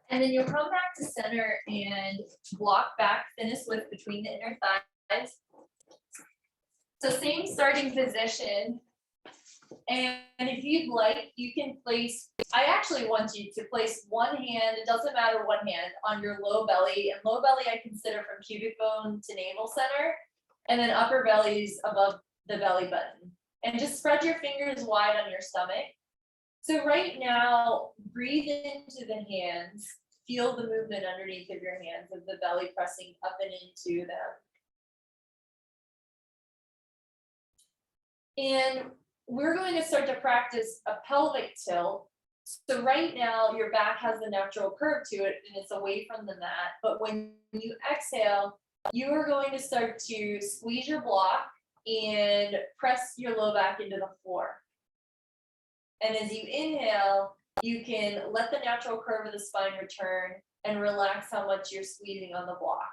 And then you'll come back to center and block back thinnest width between the inner thighs. So same starting position. And if you'd like, you can place, I actually want you to place one hand, it doesn't matter what hand, on your low belly. And low belly I consider from pubic bone to navel center. And then upper belly is above the belly button. And just spread your fingers wide on your stomach. So right now, breathe into the hands. Feel the movement underneath of your hands of the belly pressing up and into them. And we're going to start to practice a pelvic tilt. So right now your back has the natural curve to it and it's away from the mat. But when you exhale, you are going to start to squeeze your block and press your low back into the floor. And as you inhale, you can let the natural curve of the spine return and relax how much you're squeezing on the block.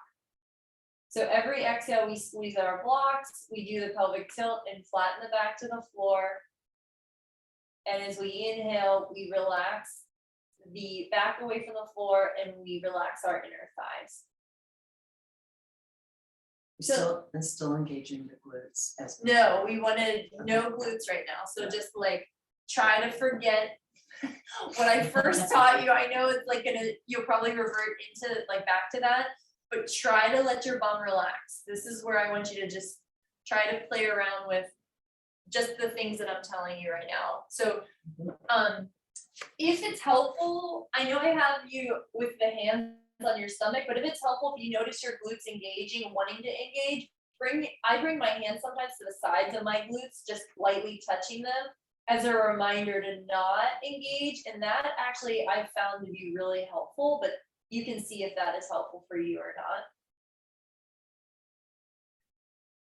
So every exhale, we squeeze our blocks, we do the pelvic tilt and flatten the back to the floor. And as we inhale, we relax the back away from the floor and we relax our inner thighs. And still engaging the glutes as well. No, we wanted no glutes right now. So just like try to forget what I first taught you. I know it's like you'll probably revert into like back to that. But try to let your bum relax. This is where I want you to just try to play around with just the things that I'm telling you right now. So if it's helpful, I know I have you with the hands on your stomach, but if it's helpful, if you notice your glutes engaging and wanting to engage, I bring my hands sometimes to the sides of my glutes, just lightly touching them as a reminder to not engage. And that actually I've found to be really helpful, but you can see if that is helpful for you or not.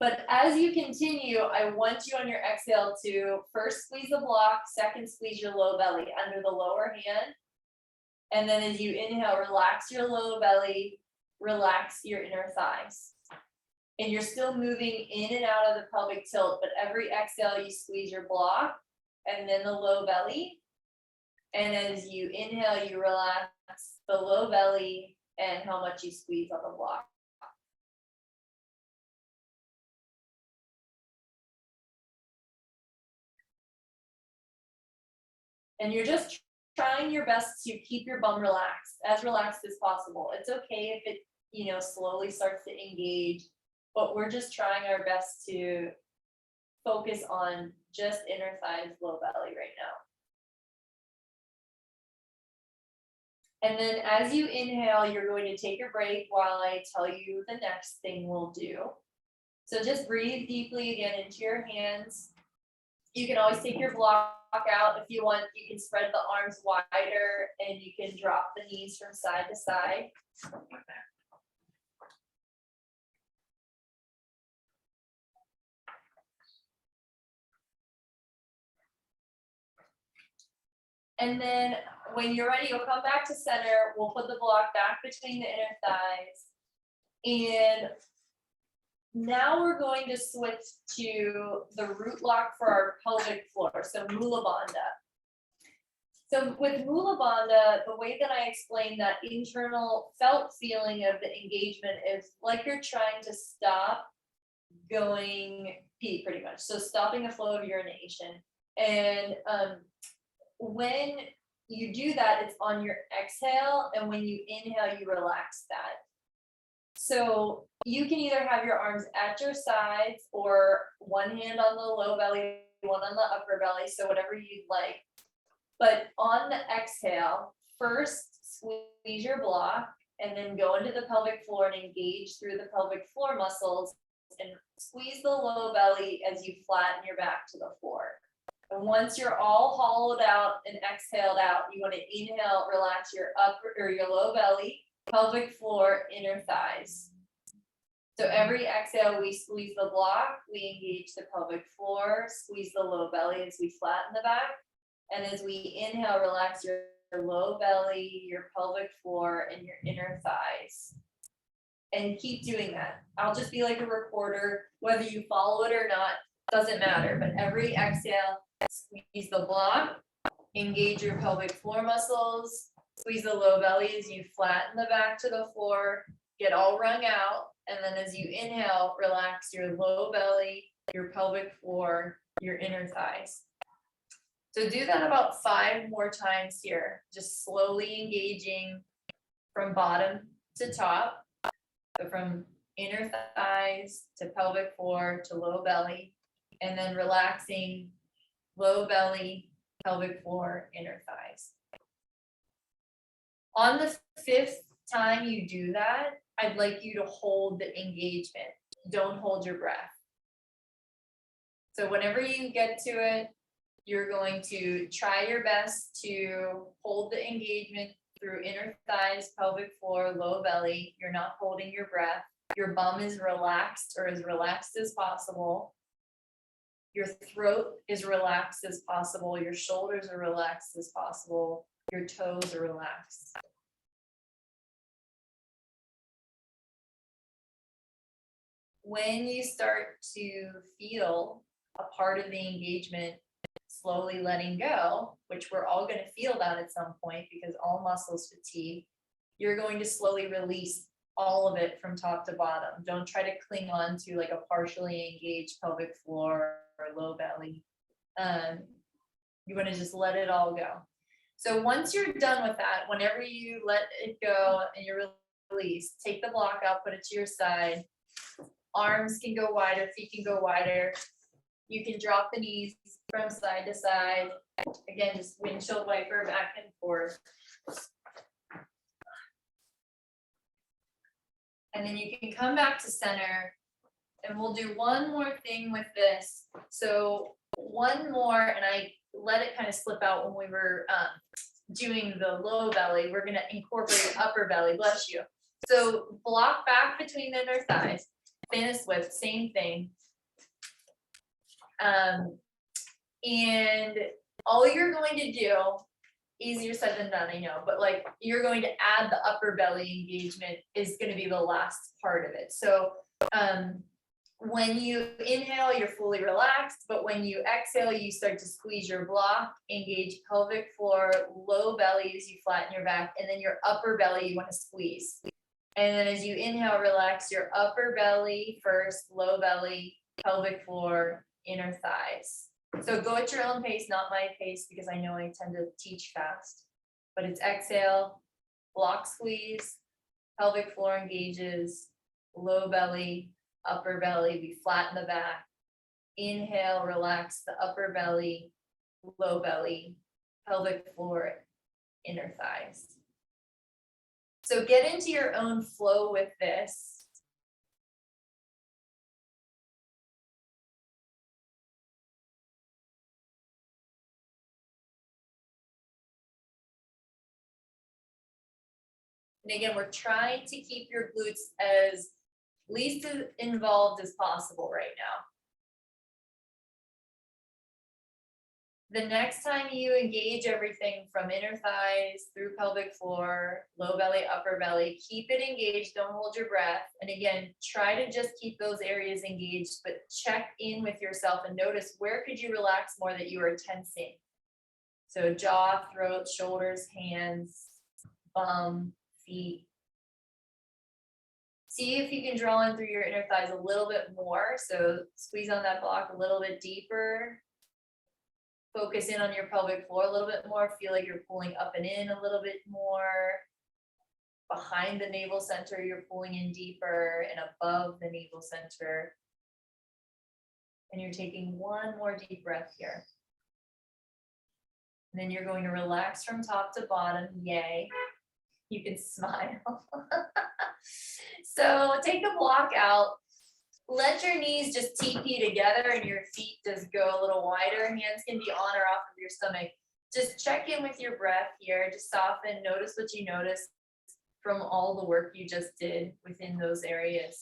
But as you continue, I want you on your exhale to first squeeze the block, second squeeze your low belly under the lower hand. And then as you inhale, relax your low belly, relax your inner thighs. And you're still moving in and out of the pelvic tilt, but every exhale you squeeze your block and then the low belly. And as you inhale, you relax the low belly and how much you squeeze on the block. And you're just trying your best to keep your bum relaxed as possible. It's okay if it, slowly starts to engage, but we're just trying our best to focus on just inner thighs, low belly right now. And then as you inhale, you're going to take a break while I tell you the next thing we'll do. So just breathe deeply again into your hands. You can always take your block out if you want. You can spread the arms wider and you can drop the knees from side to side. And then when you're ready, you'll come back to center. We'll put the block back between the inner thighs. And now we're going to switch to the root lock for our pelvic floor, so Mula Bandha. So with Mula Bandha, the way that I explain that internal felt feeling of the engagement is like you're trying to stop going pee pretty much. So stopping the flow of urination. And when you do that, it's on your exhale, and when you inhale, you relax that. So you can either have your arms at your sides or one hand on the low belly, one on the upper belly, so whatever you'd like. But on the exhale, first squeeze your block and then go into the pelvic floor and engage through the pelvic floor muscles and squeeze the low belly as you flatten your back to the floor. And once you're all hollowed out and exhaled out, you want to inhale, relax your upper or your low belly, pelvic floor, inner thighs. So every exhale, we squeeze the block, we engage the pelvic floor, squeeze the low belly as we flatten the back. And as we inhale, relax your low belly, your pelvic floor, and your inner thighs. And keep doing that. I'll just be like a recorder, whether you follow it or not, doesn't matter. But every exhale, squeeze the block, engage your pelvic floor muscles, Squeeze the low belly as you flatten the back to the floor, get all wrung out. And then as you inhale, relax your low belly, your pelvic floor, your inner thighs. So do that about 5 more times here, just slowly engaging from bottom to top. So from inner thighs to pelvic floor to low belly, and then relaxing low belly, pelvic floor, inner thighs. On the 5th time you do that, I'd like you to hold the engagement. Don't hold your breath. So whenever you get to it, you're going to try your best to hold the engagement through inner thighs, pelvic floor, low belly. You're not holding your breath. Your bum is relaxed or as relaxed as possible. Your throat is relaxed as possible. Your shoulders are relaxed as possible. Your toes are relaxed. When you start to feel a part of the engagement slowly letting go, which we're all going to feel that at some point because all muscles fatigue, you're going to slowly release all of it from top to bottom. Don't try to cling on to like a partially engaged pelvic floor or low belly. You want to just let it all go. So once you're done with that, whenever you let it go and you're released, take the block out, put it to your side. Arms can go wider, feet can go wider. You can drop the knees from side to side. Again, just windshield wiper back and forth. And then you can come back to center and we'll do one more thing with this. So one more, and I let it kind of slip out when we were doing the low belly. We're gonna incorporate upper belly, bless you. So block back between the inner thighs, finish with, same thing. And all you're going to do, easier said than done, I know, but like you're going to add the upper belly engagement is going to be the last part of it. So when you inhale, you're fully relaxed, but when you exhale, you start to squeeze your block, engage pelvic floor, low belly as you flatten your back, and then your upper belly you want to squeeze. And then as you inhale, relax your upper belly first, low belly, pelvic floor, inner thighs. So go at your own pace, not my pace, because I know I tend to teach fast. But it's exhale, block squeeze, pelvic floor engages, low belly, upper belly, we flatten the back. Inhale, relax the upper belly, low belly, pelvic floor, inner thighs. So get into your own flow with this. And again, we're trying to keep your glutes as least involved as possible right now. The next time you engage everything from inner thighs through pelvic floor, low belly, upper belly, keep it engaged, don't hold your breath. And again, try to just keep those areas engaged, but check in with yourself and notice where could you relax more that you are tensing. So jaw, throat, shoulders, hands, bum, feet. See if you can draw in through your inner thighs a little bit more. So squeeze on that block a little bit deeper. Focus in on your pelvic floor a little bit more. Feel like you're pulling up and in a little bit more. Behind the navel center, you're pulling in deeper, and above the navel center. And you're taking one more deep breath here. And then you're going to relax from top to bottom. Yay. You can smile. So take the block out. Let your knees just TP together and your feet just go a little wider. Hands can be on or off of your stomach. Just check in with your breath here. Just soften. Notice what you notice from all the work you just did within those areas.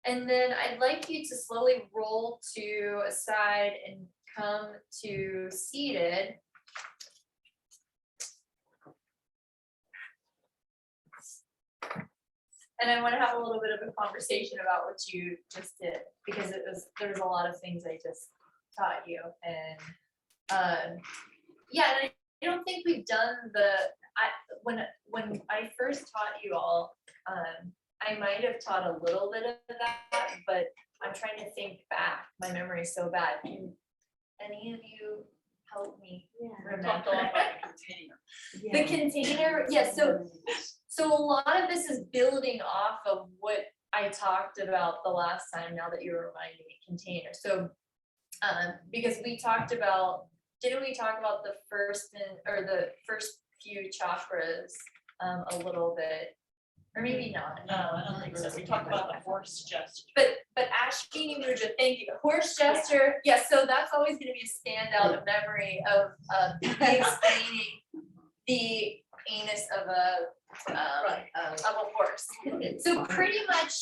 And then I'd like you to slowly roll to a side and come to seated. And I want to have a little bit of a conversation about what you just did, because there was a lot of things I just taught you, and yeah, and I don't think we've done when I first taught you all, I might have taught a little bit of that, but I'm trying to think back. My memory is so bad. Can any of you help me remember? The container, yes, so a lot of this is building off of what I talked about the last time, now that you're reminding me, container. So, because we talked about, didn't we talk about the first few chakras, a little bit? Or maybe not. No, I don't think so. We talked about the horse gesture. But Ashwini Mudra, thank you. Horse gesture, yes, so that's always gonna be a standout of memory of me explaining the anus of a horse. So pretty much,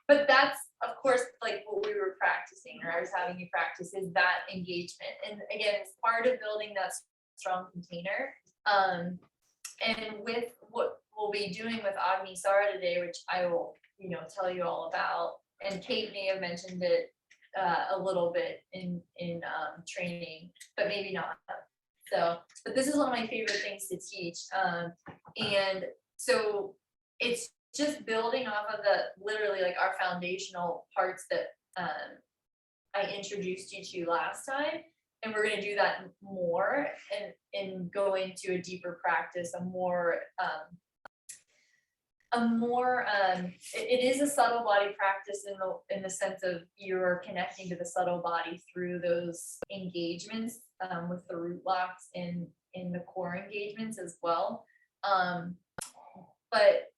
but that's of course like what we were practicing, or I was having you practice, is that engagement. And again, it's part of building that strong container. And with what we'll be doing with Agni Sara today, which I will, tell you all about, and Kate may have mentioned it a little bit in training, but maybe not. So, but this is one of my favorite things to teach. And so it's just building off of literally like our foundational parts that I introduced you to last time. And we're gonna do that more and go into a deeper practice, it is a subtle body practice in the sense of you're connecting to the subtle body through those engagements with the root locks in the core engagements as well. But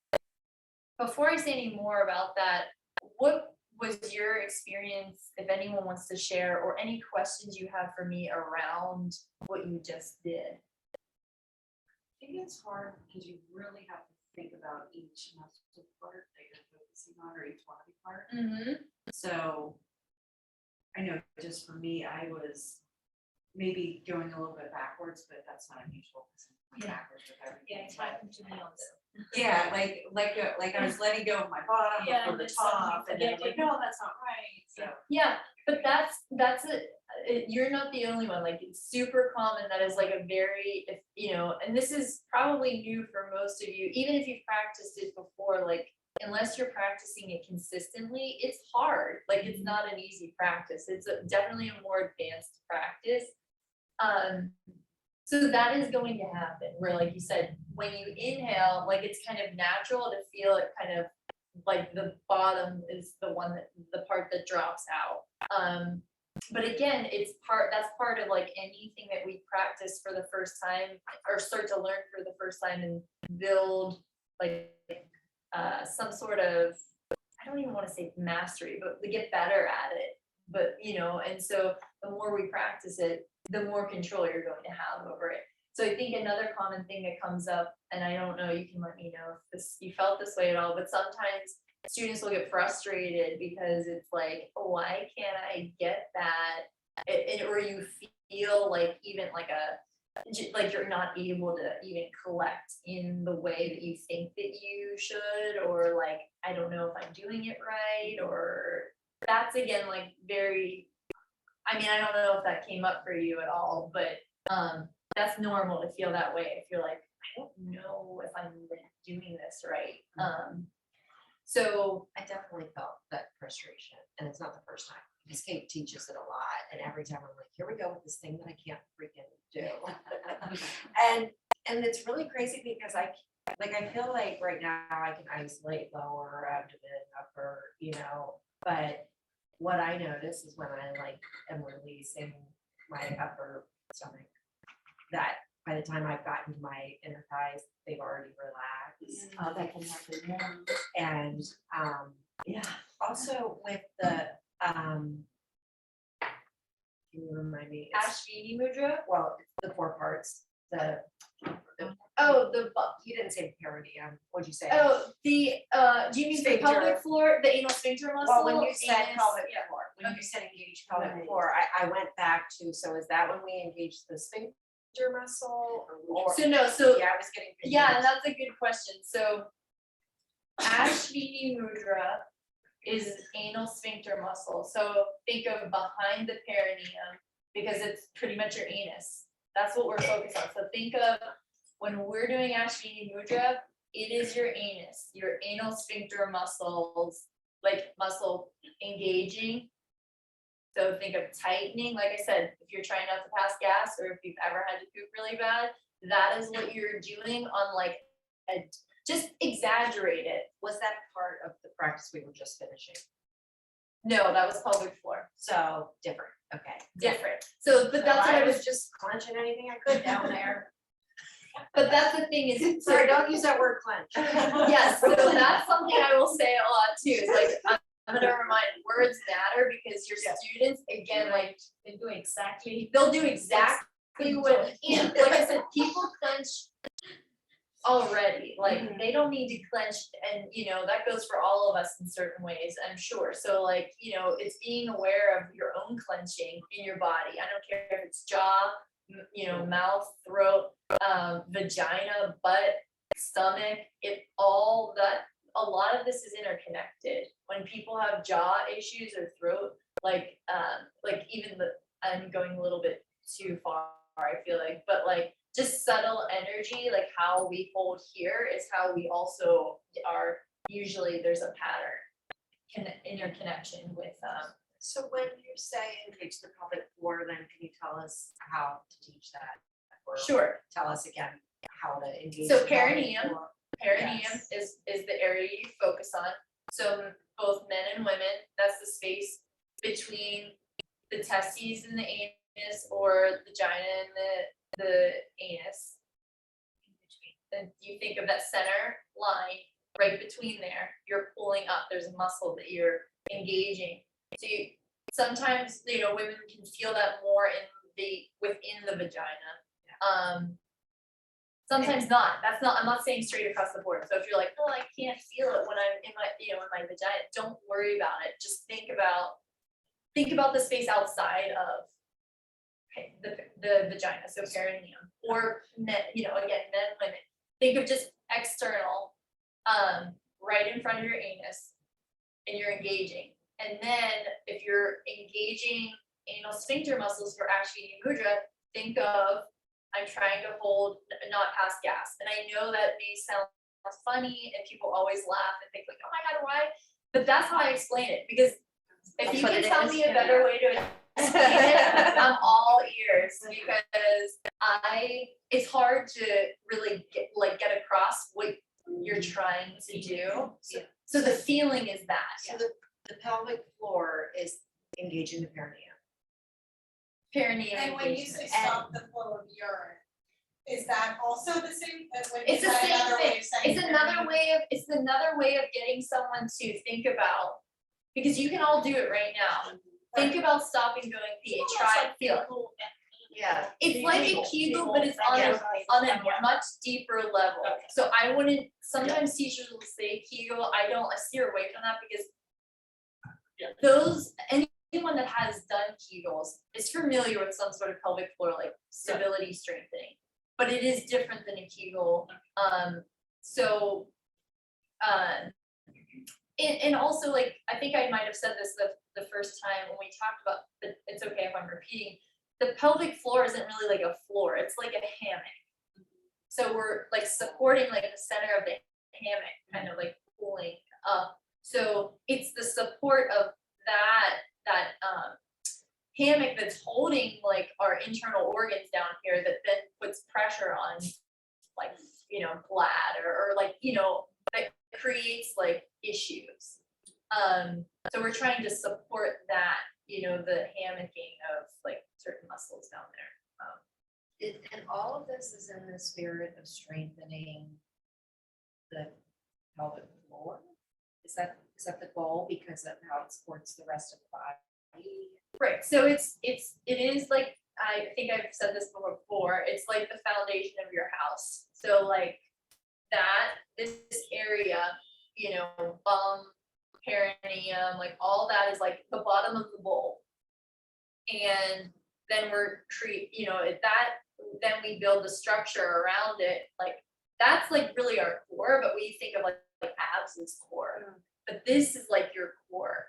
before I say any more about that, what was your experience, if anyone wants to share, or any questions you have for me around what you just did? I think it's hard because you really have to think about each muscle part that you're focusing on, or each body part. Mm-hmm. So I know just for me, I was maybe going a little bit backwards, but that's not unusual because I'm going backwards with everything. It's happened to me also. Yeah, like I was letting go of my bottom before the top, and then like, no, that's not right. So Yeah, but that's you're not the only one. Like, it's super common. That is like a very, and this is probably new for most of you, even if you've practiced it before, like, unless you're practicing it consistently, it's hard. Like, it's not an easy practice. It's definitely a more advanced practice. So that is going to happen, where, like you said, when you inhale, like, it's kind of natural to feel it kind of like the bottom is the part that drops out. But again, that's part of like anything that we practice for the first time, or start to learn for the first time, and build like some sort of, I don't even want to say mastery, but we get better at it. But and so the more we practice it, the more control you're going to have over it. So I think another common thing that comes up, and I don't know, you can let me know if you felt this way at all, but sometimes students will get frustrated because it's like, why can't I get that? Or you feel like even like you're not able to even collect in the way that you think that you should, or like, I don't know if I'm doing it right, or that's again like very, I don't know if that came up for you at all, but that's normal to feel that way. If you're like, I don't know if I'm doing this right. So I definitely felt that frustration, and it's not the first time, because Kate teaches it a lot, and every time I'm like, here we go with this thing that I can't freaking do. and it's really crazy because I feel like right now I can isolate lower abdomen, upper, but what I notice is when I like am releasing my upper stomach, that by the time I've gotten to my inner thighs, they've already relaxed. That can happen. And also with the can you remind me? Ashwini Mudra. Well, the 4 parts. You didn't say perineum. What'd you say? Oh, do you mean the Sphincter. pelvic floor, the anal sphincter muscle? Well, when you said Anus, pelvic yeah. floor, when Okay. you said engage pelvic floor, I went back to, so is that when we engage the sphincter muscle or? So no, so Yeah, I was getting. yeah, and confused. that's a good question. So Ashvini mudra is anal sphincter muscle. So think of behind the perineum because it's pretty much your anus. That's what we're focused on. So think of when we're doing Ashvini mudra, it is your anus, your anal sphincter muscles, like muscle engaging. So think of tightening. Like I said, if you're trying not to pass gas or if you've ever had to poop really bad, that is what you're doing on like a, just exaggerate it. Was that part of the practice we were just finishing? No, that was pelvic floor. So different, okay. Different. So, but that's what I was, just clenching anything I could down there. but that's the thing is. Sorry, don't use that word clench. Yes, so that's something I will say a lot too, is like, I'm gonna remind, words matter because your students, again, like, They do exactly. they'll do exactly what, and like I said, people clench already, like, they don't need to clench, and, you know, that goes for all of us in certain ways, I'm sure, so like, you know, it's being aware of your own clenching in your body, I don't care if it's jaw, you know, mouth, throat, vagina, butt, stomach, it all that, a lot of this is interconnected. When people have jaw issues or throat, like even the, I'm going a little bit too far, I feel like, but like just subtle energy, like how we hold here is how we also are, usually there's a pattern, interconnection with, So when you say engage the pelvic floor, then can you tell us how to teach that? Or sure. tell us again how to engage. So the pelvic perineum. floor. Perineum Yes. is the area you focus on. So both men and women, that's the space between the testes and the anus, or the vagina and the anus. Then you think of that center line right between there, you're pulling up, there's a muscle that you're engaging. So you, sometimes, you know, women can feel that more within the vagina. Sometimes not, that's not, I'm not saying straight across the board, so if you're like, oh, I can't feel it when I'm in my, you know, in my vagina, don't worry about it, just think about the space outside of the vagina, so perineum, or men, you know, again, men, women, think of just external, right in front of your anus, and you're engaging, and then if you're engaging anal sphincter muscles for Ashvini mudra, think of, I'm trying to hold, not pass gas. And I know that may sound funny and people always laugh and think like, oh my God, why? But that's how I explain it, because if That's you what can it tell is, me a yeah. better way to explain it, I'm all ears, because it's hard to really get across what you're trying to do. So the feeling is that, So the pelvic floor is engaging the perineum. perineum And when you say engagement. stop the flow of urine, is that also the same, when It's is the that same another way thing. of saying? It's another way of getting someone to think about, because you can all do it right now. Think about stopping going pee and try and feel it. Yeah. It's like a Kegel, but it's on a much deeper level. Okay. So I wouldn't, sometimes teachers will say Kegel, I steer away from that because those, anyone that has done Kegels is familiar with some sort of pelvic floor, like stability strengthening. But it is different than a Kegel. And also, like, I think I might have said this the first time when we talked about, but it's okay if I'm repeating. The pelvic floor isn't really like a floor, it's like a hammock. So we're like supporting like the center of the hammock, kind of like pulling up. So it's the support of that hammock that's holding like our internal organs down here that then puts pressure on, like, you know, bladder or like, you know, that creates like issues. So we're trying to support that, you know, the hammocking of like certain muscles down there. And all of this is in the spirit of strengthening the pelvic floor? Is that the goal because of how it supports the rest of the body? Right, so it is like, I think I've said this before, it's like the foundation of your house. So like this area, you know, bum, perineum, like all that is like the bottom of the bowl. And then then we build the structure around it, like that's like really our core, but we think of like abs is core. But this is like your core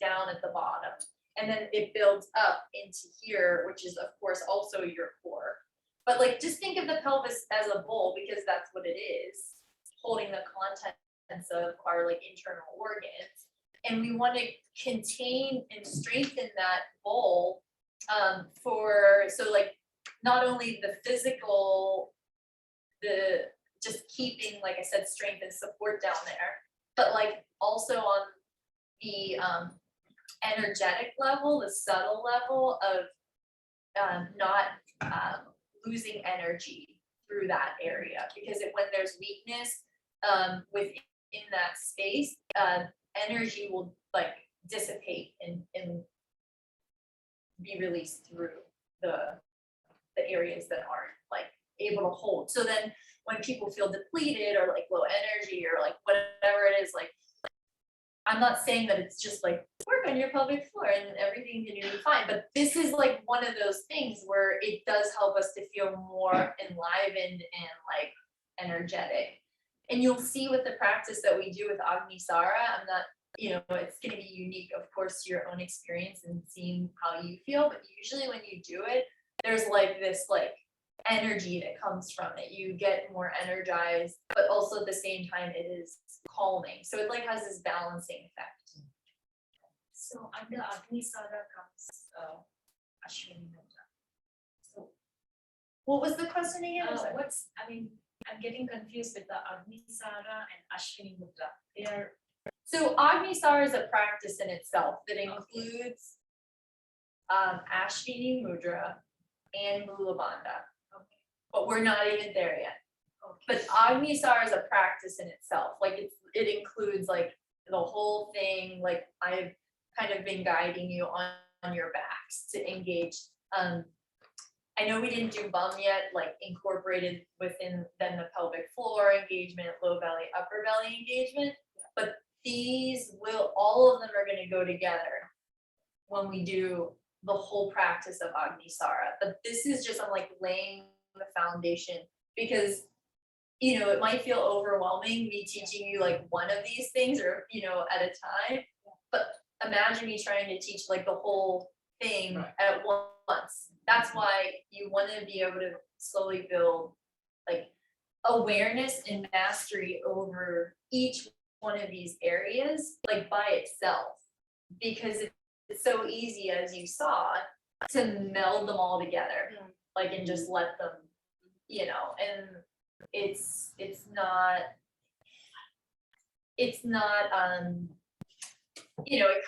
down at the bottom. And then it builds up into here, which is of course also your core. But like, just think of the pelvis as a bowl because that's what it is, holding the contents of our like internal organs. And we want to contain and strengthen that bowl so like not only the physical, the just keeping, like I said, strength and support down there, but like also on the energetic level, the subtle level of not losing energy through that area, because when there's weakness within that space, energy will like dissipate and be released through the areas that aren't like able to hold. So then when people feel depleted or like low energy or like whatever it is, like I'm not saying that it's just like work on your pelvic floor and everything's gonna be fine, but this is like one of those things where it does help us to feel more enlivened and like energetic. And you'll see with the practice that we do with Agni Sara, I'm not, it's gonna be unique, of course, to your own experience and seeing how you feel, but usually when you do it, there's like this like energy that comes from it. You get more energized, but also at the same time it is calming. So it like has this balancing effect. So under Agni Sara comes Ashwini Mudra. So What was the question again? I'm sorry. I'm getting confused with the Agni Sara and Ashwini Mudra. They are, So Agni Sara is a practice in itself that includes Ashwini Mudra and Mula Bandha. But we're not even there yet. But Agni Sara is a practice in itself. Like it includes like the whole thing. Like I've kind of been guiding you on your backs to engage. I know we didn't do bum yet, like incorporated within then the pelvic floor engagement, low belly, upper belly engagement. But all of them are going to go together when we do the whole practice of Agni Sara. But this is just, I'm like laying the foundation because, it might feel overwhelming me teaching you like one of these things or, at a time. But imagine me trying to teach like the whole thing at once. That's why you want to be able to slowly build like awareness and mastery over each one of these areas, like by itself, because it's so easy, as you saw, to meld them all together, like, and just let them, and it's not, it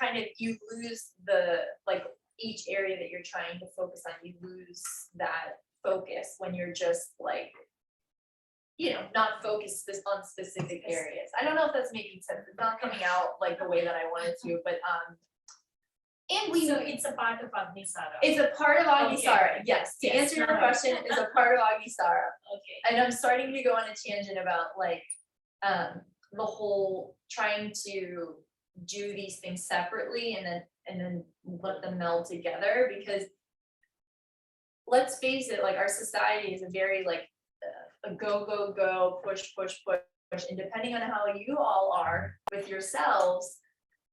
kind of, you lose the, like, each area that you're trying to focus on, you lose that focus when you're just like, not focused on specific areas. I don't know if that's making sense. It's not coming out like the way that I wanted to, but so it's a part of Agni Sara. it's a part of Agni Okay. Sara. Yes, to Yes, answer your alright. question, is a part of Agni Sara. Okay. And I'm starting to go on a tangent about like the whole trying to do these things separately and then let them meld together, because let's face it, like our society is a very like a go, push, and depending on how you all are with yourselves,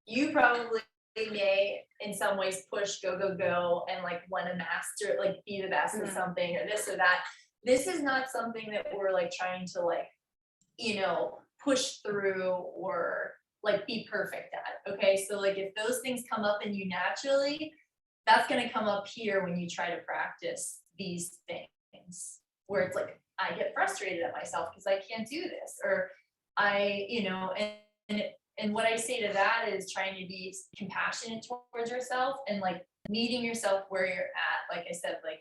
you probably may in some ways push, go, and like want to master, like be the best at something or this or that. This is not something that we're like trying to like, push through or like be perfect at. Okay, so like if those things come up in you naturally, that's going to come up here when you try to practice these things where it's like I get frustrated at myself because I can't do this, or I, and what I say to that is trying to be compassionate towards yourself and like meeting yourself where you're at, like I said, like,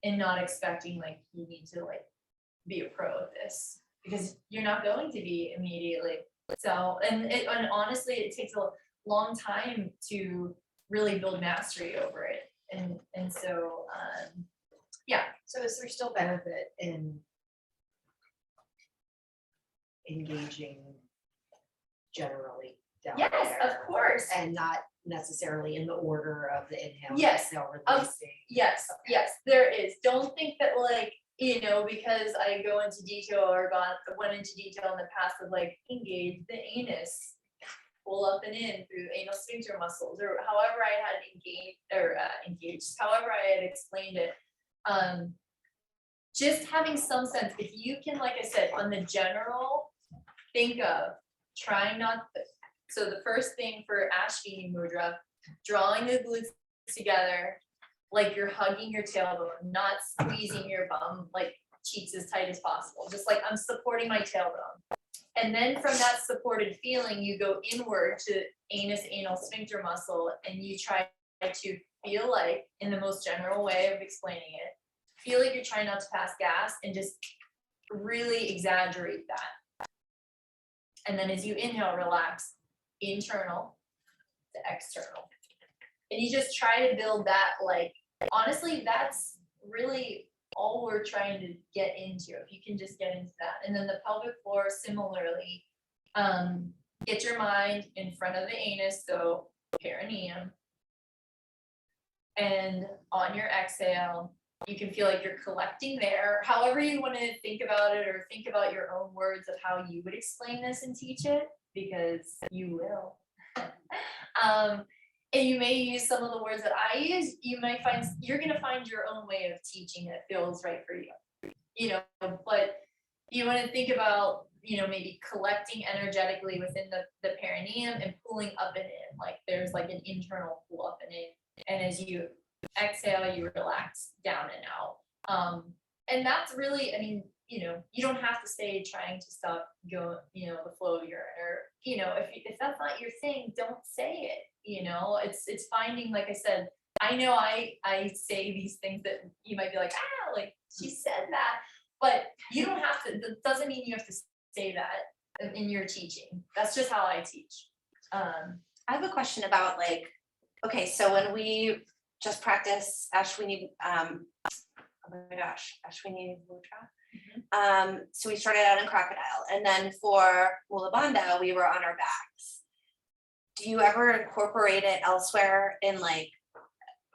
and not expecting like you need to like be a pro at this, because you're not going to be immediately. So, and honestly, it takes a long time to really build mastery over it. And so, So is there still benefit in engaging generally down yes, there? of course. And not necessarily in the order of the inhale, Yes, exhale, of- releasing. Yes, there is. Don't think that like you know, because I go into detail or went into detail in the past of like engage the anus, pull up and in through anal sphincter muscles, or however I had engaged, however I had explained it. Just having some sense, if you can, like I said, on the general, think of trying not, so the first thing for Ashwini Mudra, drawing the glutes together, like you're hugging your tailbone, not squeezing your bum, like cheeks as tight as possible, just like I'm supporting my tailbone. And then from that supported feeling, you go inward to anus anal sphincter muscle, and you try to feel like, in the most general way of explaining it, feel like you're trying not to pass gas and just really exaggerate that. And then as you inhale, relax internal to external. And you just try to build that, like, honestly, that's really all we're trying to get into. If you can just get into that. And then the pelvic floor, similarly, get your mind in front of the anus, so perineum. And on your exhale, you can feel like you're collecting there, however you want to think about it, or think about your own words of how you would explain this and teach it, because you will. And you may use some of the words that I use. You might find, you're going to find your own way of teaching that feels right for you, you know, but you want to think about, you know, maybe collecting energetically within the perineum and pulling up and in, like there's like an internal pull up and in. And as you exhale, you relax down and out. And that's really, I mean, you know, you don't have to stay trying to stop go, you know, the flow of urine, or, you know, if that's not your thing, don't say it. You know, it's finding, like I said, I know I say these things that you might be like, like she said that, but you don't have to, that doesn't mean you have to say that in your teaching. That's just how I teach. I have a question about, like, okay, so when we just practice Ashwini, oh my gosh, Ashwini Mudra. So we started out in crocodile, and then for Mula Bandha, we were on our backs. Do you ever incorporate it elsewhere in, like,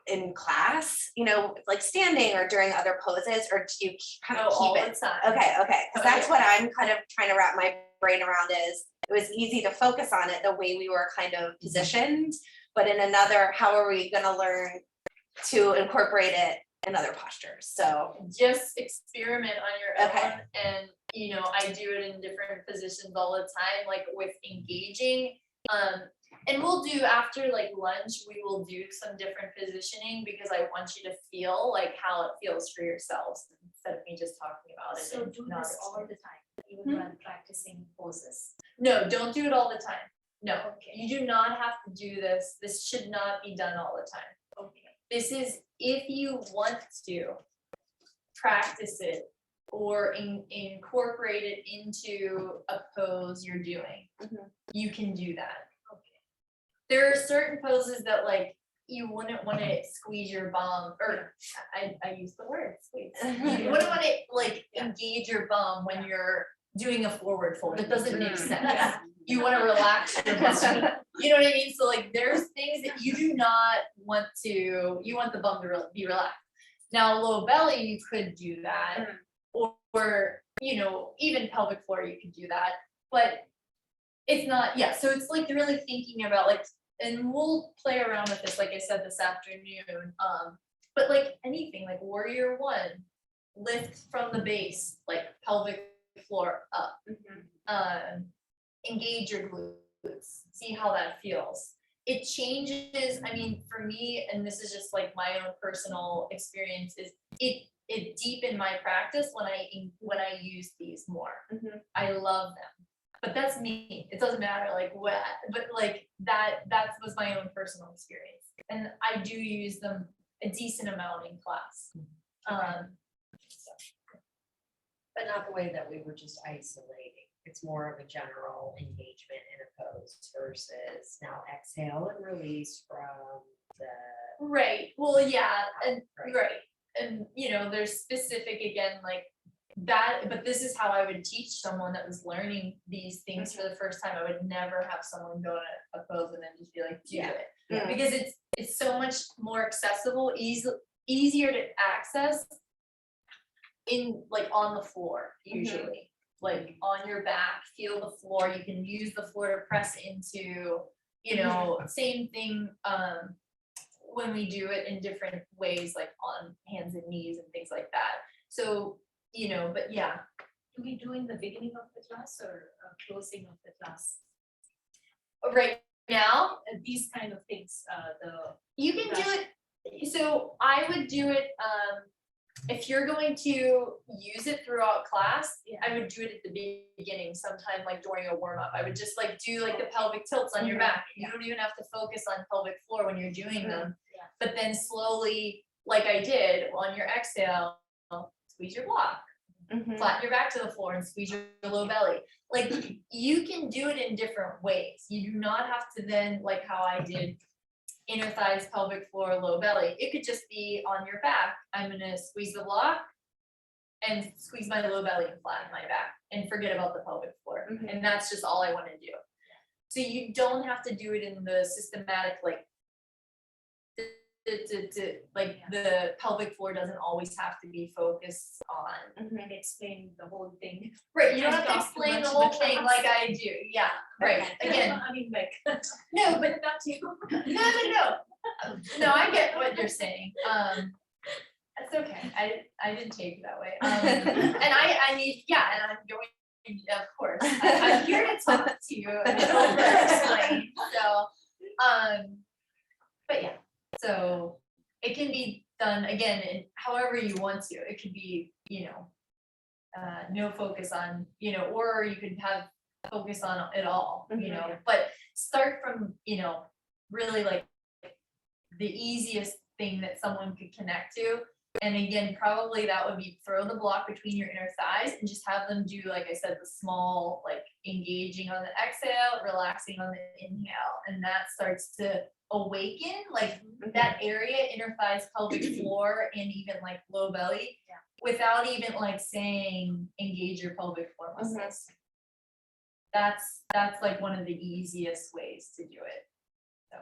in class, you know, like standing or during other poses, or do you kind of all keep the it? time. Okay, because Oh, that's yeah. what I'm kind of trying to wrap my brain around. Is it was easy to focus on it the way we were kind of positioned, but in another, how are we going to learn to incorporate it in other postures? So Just experiment on your Okay. own, and you know, I do it in different positions all the time, like with engaging. And we'll do, after like lunch, we will do some different positioning, because I want you to feel like how it feels for yourselves, instead of me just talking about it. So and do not this all the time, even while practicing poses. No, don't do it all the time. No, Okay. you do not have to do this. This should not be done all the time. Okay. This is if you want to practice it or incorporate it into a pose you're doing. You can do that. Okay. There are certain poses that, like, you wouldn't want to squeeze your bum, or I use the word squeeze. You wouldn't want to like engage your bum when you're doing a forward fold. It doesn't make sense. You want to relax your bum. You know what I mean? So like there's things that you do not want to, you want the bum to be relaxed. Now low belly, you could do that, or you know, even pelvic floor, you could do that, but it's not, yeah, so it's like really thinking about, like, and we'll play around with this, like I said, this afternoon, but like anything, like warrior one, lift from the base, like pelvic floor up, engage your glutes, see how that feels. It changes, I mean, for me, and this is just like my own personal experience, is it deepened my practice when I use these more. I love them. But that's me. It doesn't matter like what, but like that was my own personal experience. And I do use them a decent amount in class. But not the way that we were just isolating. It's more of a general engagement in a pose versus now exhale and release from the. Right. Well, yeah, and Right. right. And you know, there's specific again, like that, but this is how I would teach someone that was learning these things for the first time. I would never have someone go to a pose and then just be like, do it. Yeah. Because it's so much more accessible, easier to access in, like, on the floor usually. Like on your back, feel the floor, you can use the floor to press into, you know, same thing, when we do it in different ways, like on hands and knees and things like that. So, you know, but yeah, Do we do in the beginning of the class or closing of the class? right now, These kind of things, you can do it, so I would do it, if you're going to use it throughout class, Yeah. I would do it at the beginning, sometime like during a warm up. I would just like do like the pelvic tilts on your back. You don't even have to focus on pelvic floor when you're doing them. Yeah. But then slowly, like I did, on your exhale, squeeze your block, flatten your back to the floor and squeeze your low belly. Like you can do it in different ways. You do not have to then, like how I did, inner thighs, pelvic floor, low belly. It could just be on your back. I'm gonna squeeze the block and squeeze my low belly and flatten my back and forget about the pelvic floor. And that's just all I wanna do. So you don't have to do it in the systematic, like, like the pelvic floor doesn't always have to be focused on. and explain the whole thing. Right, you don't have to Talk too explain much the in whole the thing class. like I do, yeah, right, again, I mean, like, no, but not you. no, I get what you're saying, that's okay, I didn't take it that way, and I need, yeah, and I'm going, of course, I'm here to talk to you and over explain, so, but yeah, so it can be done again in however you want to, it could be, you know, no focus on, you know, or you could have focus on it all, you know, but start from, you know, really like the easiest thing that someone could connect to. And again, probably that would be throw the block between your inner thighs and just have them do, like I said, the small, like engaging on the exhale, relaxing on the inhale. And that starts to awaken like that area, inner thighs, pelvic floor, and even like low belly, without even like saying engage your pelvic floor muscles. That's like one of the easiest ways to do it. So,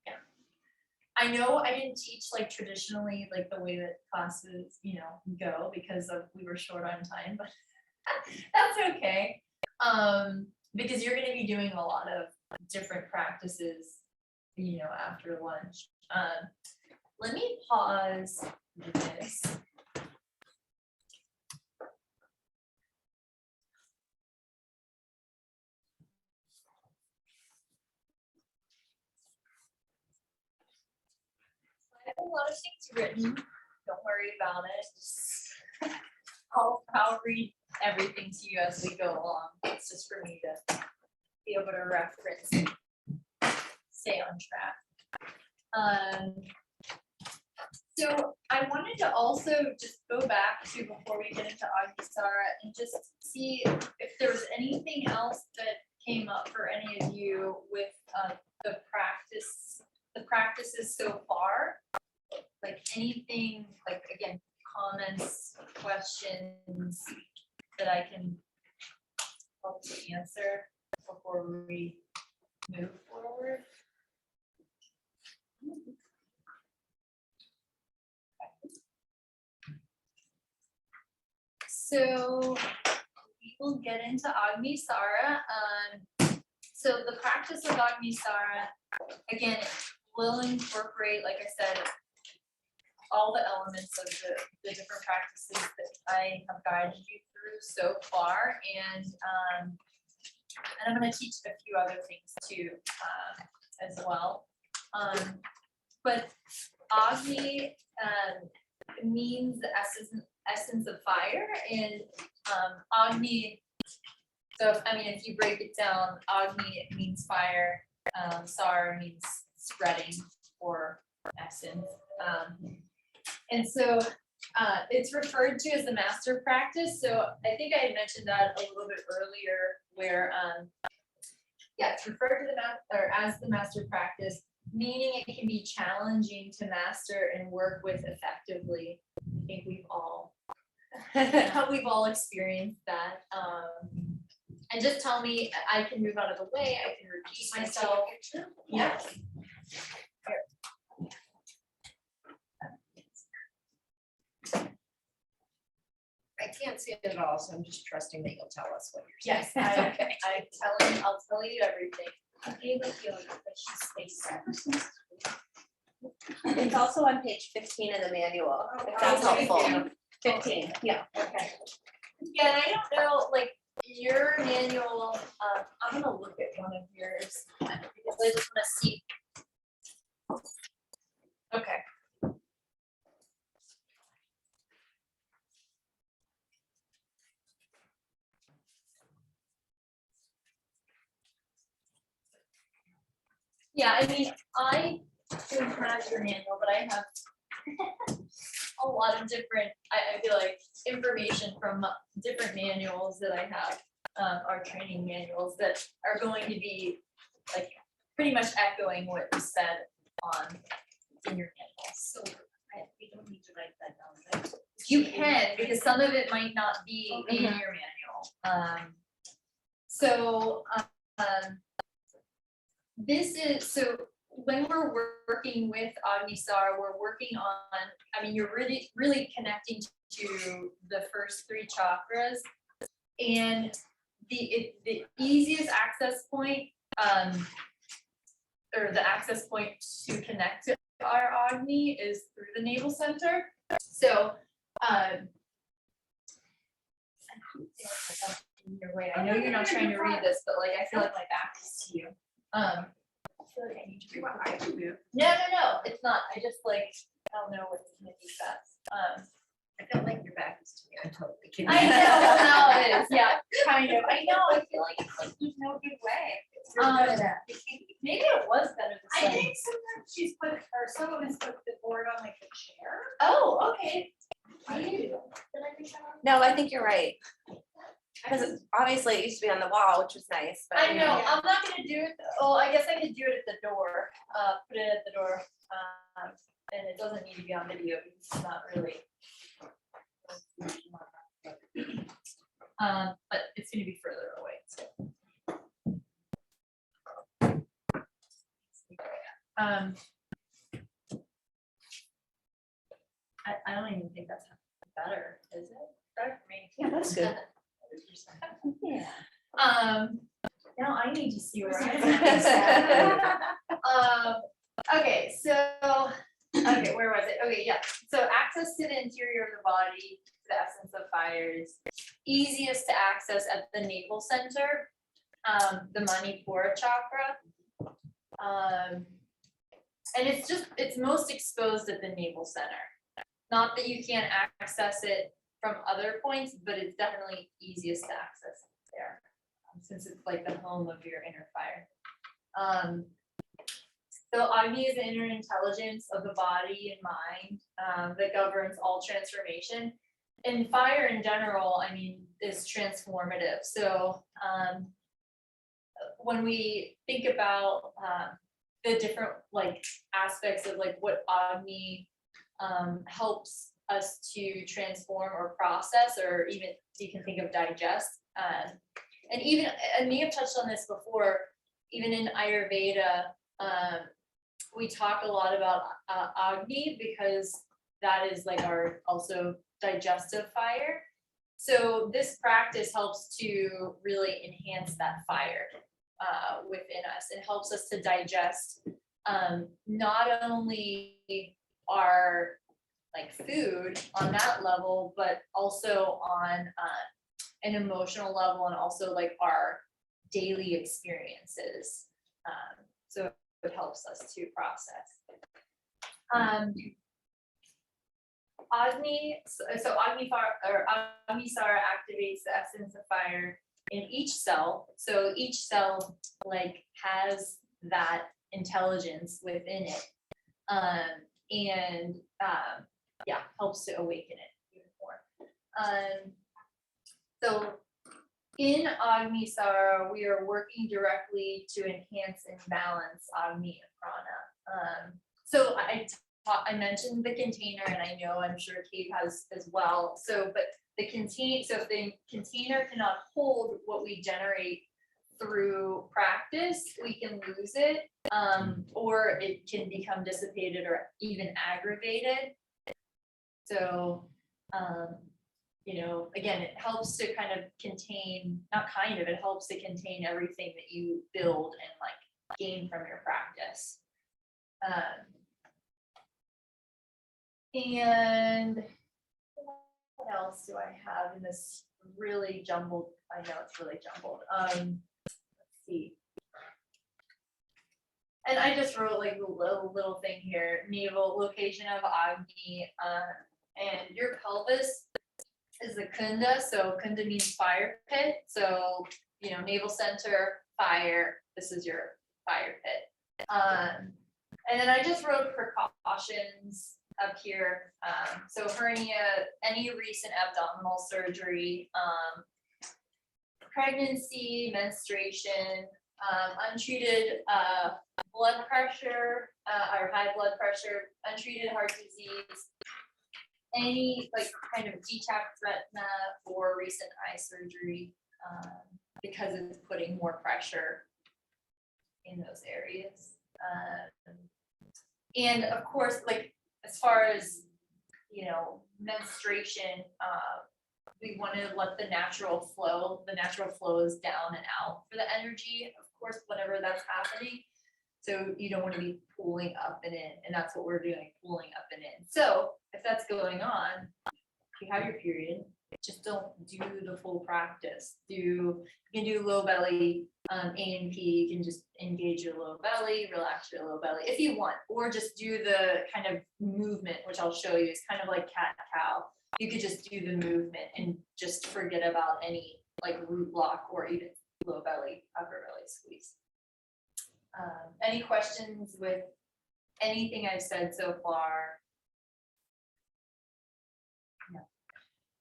yeah. I know I didn't teach like traditionally, like the way that classes, you know, go because we were short on time, but that's okay. Because you're gonna be doing a lot of different practices, you know, after lunch. Let me pause this. I have a lot of things written, don't worry about it. Just- I'll read everything to you as we go along. It's just for me to be able to reference and stay on track. So I wanted to also just go back to before we get into Agni Sara and just see if there was anything else that came up for any of you with the practices so far. Like anything, like again, comments, questions that I can help to answer before we move forward. So we will get into Agni Sara. So the practice of Agni Sara, again, will incorporate, like I said, all the elements of the different practices that I have guided you through so far. And I'm going to teach a few other things too, as well. But Agni means the essence of fire, and Agni, so if you break it down, Agni means fire, Sara means spreading or essence. And so it's referred to as the master practice. So I think I had mentioned that a little bit earlier where it's referred to as the master practice, meaning it can be challenging to master and work with effectively. I think we've all experienced that. And just tell me, I can move out of the way, I can repeat myself. Yes. seen it all, so I'm just trusting that you'll tell us what you're saying. Yes, I'll tell you everything. I gave up your precious space. It's also on page 15 of the manual, if that's Okay. helpful. 15, yeah. Okay. Yeah, and I don't know, like, your manual, I'm gonna look at one of yours, because I just wanna see. Okay. Yeah, I mean, I don't have your manual, but I have a lot of different, I feel like, information from different manuals that I have, our training manuals that are going to be like pretty much echoing what you said on in your manual. So we don't need to write that down, right? You can, because some of it might not be in your manual. So, this is, so when we're working with Agni Sara, we're working on, I mean, you're really connecting to the first three chakras. And the easiest access point, or the access point to connect to our Agni is through the navel center. So, in your way, I know you're not trying to read this, but like, I feel like my back is to you. I feel like I need to do what I do. No, it's not. I just like, I don't know what's gonna be best. I feel like your back is to me, I'm totally kidding. I know how it is, yeah, kind of. I know, I feel like it's like, there's no good way. Maybe it was better this I way. think sometimes she's put, or someone has put the board on like a chair. Oh, okay. Did I do that? No, I think you're right. Because obviously it used to be on the wall, which was nice, but. I know, I'm not gonna do it, oh, I guess I could do it at the door, put it at the door, and it doesn't need to be on video, because it's not really. But it's gonna be further away, so. I don't even think that's better, is it? Better for me. Yeah, that's good. Yeah. Now I need to see where I'm. Okay, so, okay, where was it? Okay, yeah, so access to the interior of the body, the essence of fire is easiest to access at the navel center, the Manipura chakra. And it's most exposed at the navel center. Not that you can't access it from other points, but it's definitely easiest to access there, since it's like the home of your inner fire. So Agni is the inner intelligence of the body and mind, that governs all transformation. And fire in general, I mean, is transformative. So when we think about the different like aspects of like what Agni helps us to transform or process, or even you can think of digest. And even, I may have touched on this before, even in Ayurveda, we talk a lot about Agni, because that is like our also digestive fire. So this practice helps to really enhance that fire within us. It helps us to digest not only our like food on that level, but also on an emotional level, and also like our daily experiences. So it helps us to process. Agni, so Agni Sara activates the essence of fire in each cell. So each cell like has that intelligence within it, and yeah, helps to awaken it even more. So in Agni Sara, we are working directly to enhance and balance Agni and Prana. So I mentioned the container, and I know I'm sure Kate has as well. So, but the so if the container cannot hold what we generate through practice, we can lose it, or it can become dissipated or even aggravated. So, you know, again, it helps to kind of contain, not kind of, it helps to contain everything that you build and like gain from your practice. And what else do I have in this really jumbled, I know it's really jumbled, let's see. And I just wrote like a little thing here, navel location of Agni, and your pelvis is the kunda, so kunda means fire pit, so, you know, navel center, fire, this is your fire pit. And then I just wrote precautions up here, so hernia, any recent abdominal surgery, pregnancy, menstruation, untreated blood pressure, or high blood pressure, untreated heart disease, any like kind of detached retina or recent eye surgery, because it's putting more pressure in those areas. And of course, like as far as, you know, menstruation, we want to let the natural flow is down and out for the energy, of course, whenever that's happening. So you don't want to be pulling up and in, and that's what we're doing, pulling up and in. So if that's going on, if you have your period, just don't do the full practice. You can do low belly, A&P, you can just engage your low belly, relax your low belly if you want, or just do the kind of movement, which I'll show you, is kind of like cat-cow. You could just do the movement and just forget about any like root block or even low belly, upper belly squeeze. Any questions with anything I've said so far?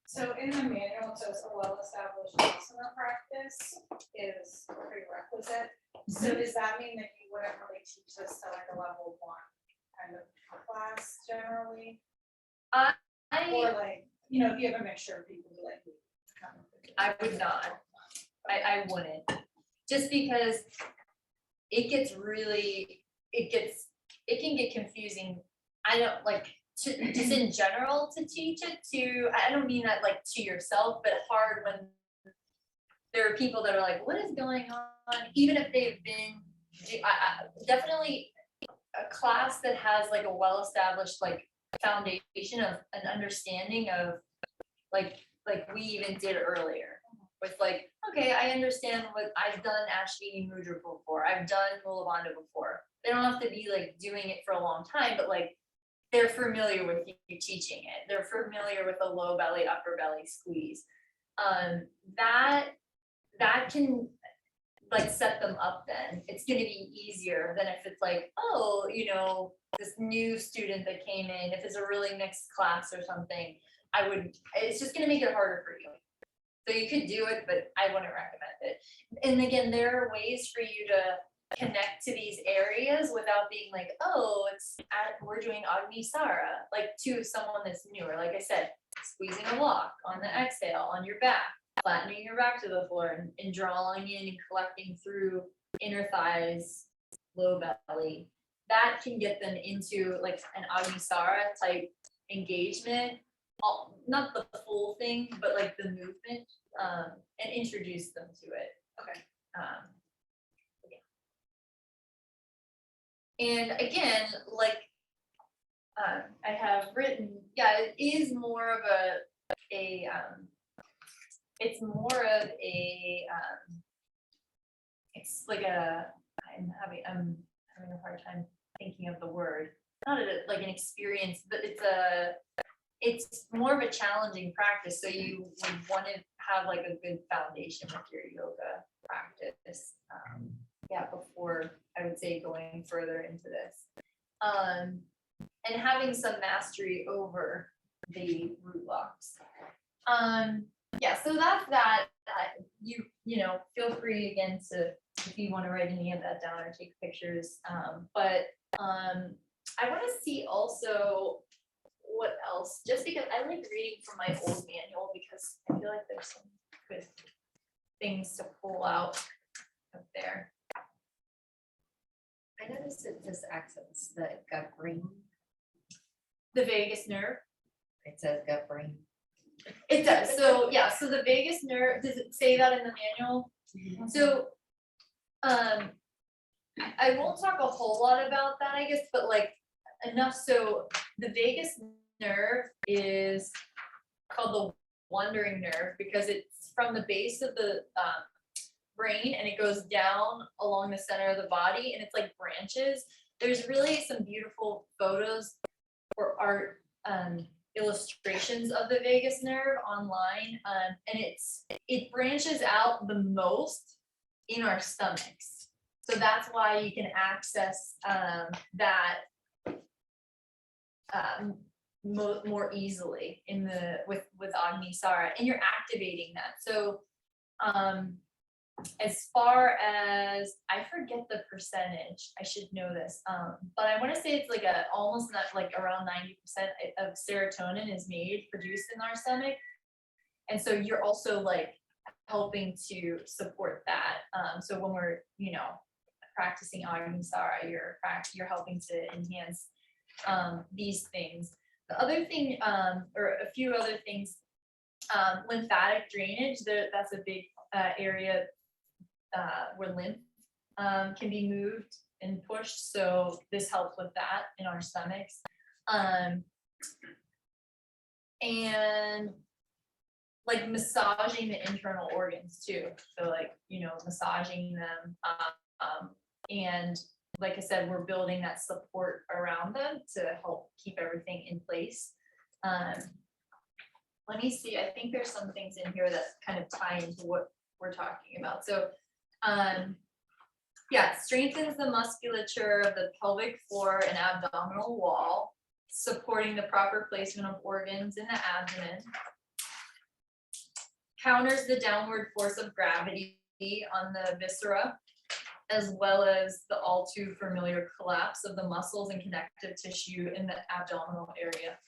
So in the manual, it says a well-established asana practice is a prerequisite. So does that mean that you wouldn't really teach this to like a level 1 kind of class generally? Or like, you know, if you have a mixture of people who like. I would not. I wouldn't. Just because it gets really, it can get confusing. I don't like to, just in general to teach it to, I don't mean that like to yourself, but hard when there are people that are like, what is going on? Even if they've been, definitely a class that has like a well-established like foundation of an understanding of like we even did earlier with like, okay, I understand what I've done Ashwini Mudra before, I've done Mula Bandha before. They don't have to be like doing it for a long time, but like they're familiar with you teaching it. They're familiar with the low belly, upper belly squeeze. That can like set them up then. It's gonna be easier than if it's like, oh, you know, this new student that came in, if it's a really mixed class or something, it's just gonna make it harder for you. So you could do it, but I wouldn't recommend it. And again, there are ways for you to connect to these areas without being like, oh, we're doing Agni Sara, like to someone that's newer. Like I said, squeezing a block on the exhale on your back, flattening your back to the floor and drawing in and collecting through inner thighs, low belly. That can get them into like an Agni Sara type engagement. Not the full thing, but like the movement, and introduce them to it. Okay. Yeah. And again, like I have written, yeah, it is more of it's more of a, it's like I'm having a hard time thinking of the word. Not like an experience, but it's more of a challenging practice. So you would want to have like a good foundation with your yoga practice. Yeah, before I would say going further into this. And having some mastery over the root blocks. Yeah, so that's that. You know, feel free again to, if you want to write any of that down or take pictures. But I want to see also what else, just because I like reading from my old manual because I feel like there's some good things to pull out up there. I noticed it says accents, the gut brain, The vagus nerve. it says gut brain. It does, so, yeah, so the vagus nerve, does it say that in the manual? So, I won't talk a whole lot about that, I guess, but like, enough, so the vagus nerve is called the wandering nerve, because it's from the base of the, brain, and it goes down along the center of the body, and it's like branches. There's really some beautiful photos or art, illustrations of the vagus nerve online, and it branches out the most in our stomachs. So that's why you can access that more easily in the with Agni Sara, and you're activating that. So as far as, I forget the percentage, I should know this, but I want to say it's like almost not like around 90% of serotonin is produced in our stomach. And so you're also like helping to support that. So when we're, practicing Agni Sara, you're helping to enhance these things. The other thing, or a few other things, lymphatic drainage, that's a big area where lymph can be moved and pushed, so this helps with that in our stomachs. And like massaging the internal organs too, so like, massaging them, and like I said, we're building that support around them to help keep everything in place. Let me see, I think there's some things in here that kind of tie into what we're talking about. So yeah, strengthens the musculature of the pelvic floor and abdominal wall, supporting the proper placement of organs in the abdomen. Counters the downward force of gravity on the viscera, as well as the all too familiar collapse of the muscles and connective tissue in the abdominal area.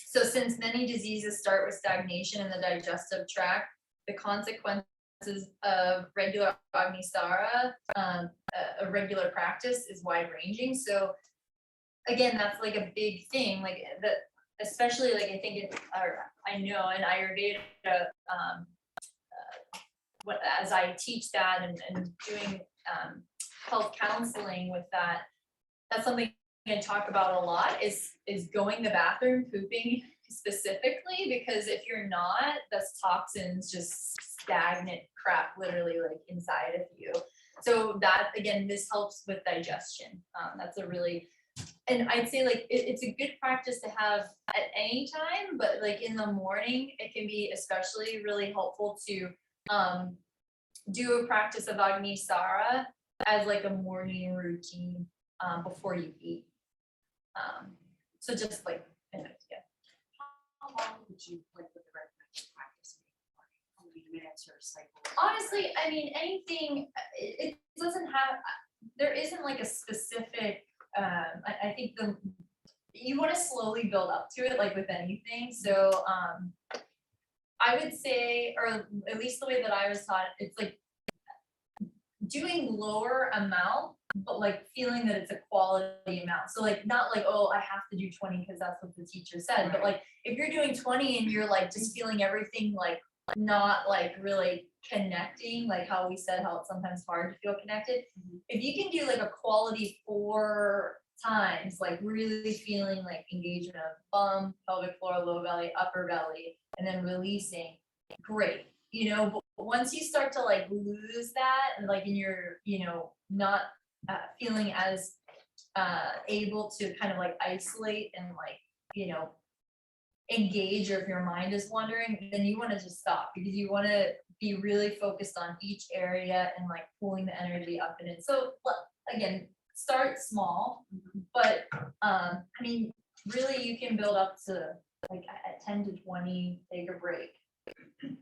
So since many diseases start with stagnation in the digestive tract, the consequences of regular Agni Sara, a regular practice, is wide ranging. So again, that's like a big thing, like that, especially like I think I know in Ayurveda, as I teach that and doing health counseling with that, that's something I talk about a lot, is going to the bathroom, pooping specifically, because if you're not, that's toxins, just stagnant crap literally like inside of you. So that, again, this helps with digestion. That's a really, and I'd say like it's a good practice to have at any time, but like in the morning, it can be especially really helpful to do a practice of Agni Sara as like a morning routine before you eat. So just like, yeah. How long would you like with the recommended practice? How many minutes or cycle? Honestly, I mean, anything, it doesn't have, there isn't like a specific, I think you want to slowly build up to it, like with anything. So I would say, or at least the way that I was taught, it's like doing lower amount, but like feeling that it's a quality amount. So like not like, oh, I have to do 20 because that's what the teacher said, but like if you're doing 20 and you're like just feeling everything like not like really connecting, like how we said how it's sometimes hard to feel connected. If you can do like a quality 4 times, like really feeling like engagement of bum, pelvic floor, low belly, upper belly, and then releasing, great. But once you start to like lose that, and like in your, not feeling as able to kind of like isolate and like, engage, or if your mind is wandering, then you want to just stop, because you want to be really focused on each area and like pulling the energy up and in. So again, start small, but I mean, really you can build up to like at 10 to 20, take a break.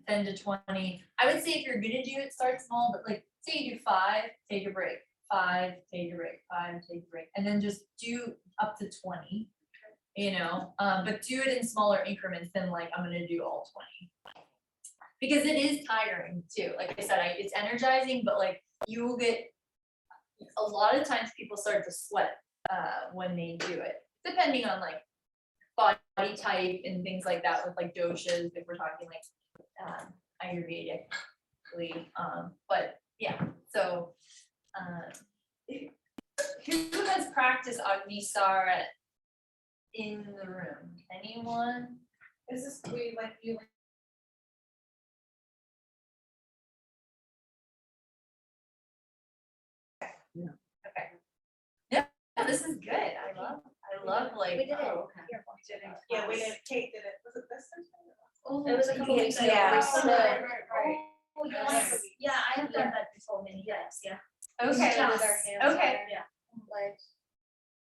10 to 20. I would say if you're gonna do it, start small, but like say you do 5, take a break, 5, take a break, 5, take a break, and then just do up to 20, but do it in smaller increments than like I'm gonna do all 20. because it is tiring too. Like I said, it's energizing, but like you will get, a lot of times people start to sweat when they do it, depending on like body type and things like that with like doshas, if we're talking like Ayurvedically, but yeah, so who has practiced Agni Sara in the room? Anyone? Is this, we like you? Yeah, this is good. I love like. We did it. Oh, okay. Here, Yeah, we did, Kate did it, was it this time? Oh, It was a couple weeks ago. Yeah. So- Right. Oh, yes, yeah, I have done that before many times, yeah. Okay, Yes. okay, Yeah. Like.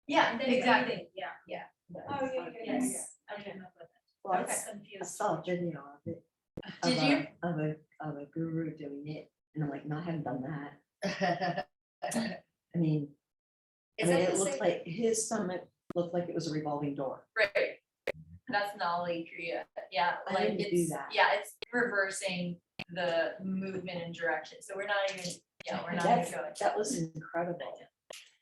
yeah, And then exactly. Yeah. Oh, yeah, Yes, I remember that. Well, I Okay. was I confused. saw a video of it. Did you? Of a guru doing it, and I'm like, no, I haven't done that. I mean, Is that it the looked same? like, his stomach looked like it was a revolving door. Right. That's Nali Kriya. Yeah, I like didn't do it's, that. yeah, it's reversing the movement and direction. So we're not even, yeah, we're not even That's- going. That was incredible.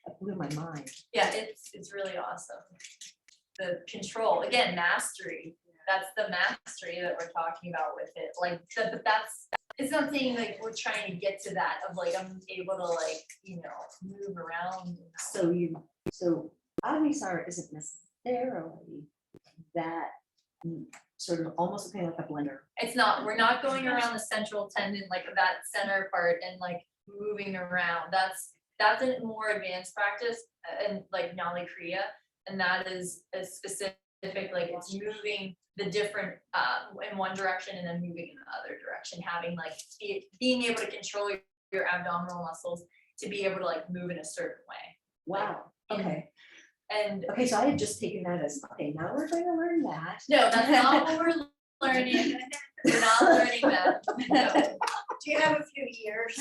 That blew my mind. Yeah, it's really awesome. The control, again, mastery. That's the mastery that we're talking about with it. Like, but that's, it's not saying like we're trying to get to that of like, I'm able to like, move around. So Agni Sara isn't necessarily that sort of almost looking like a blender. It's not, we're not going around the central tendon, like that center part and like moving around. That's a more advanced practice and like Nali Kriya. And that is a specific, like it's moving the different, in one direction and then moving in the other direction, having like, being able to control your abdominal muscles to be able to like move in a certain way. Wow, okay. And Okay, so I had just taken that as, okay, now we're going to learn that. no, that's not what we're learning. We're not learning that. No. Do you have a few years?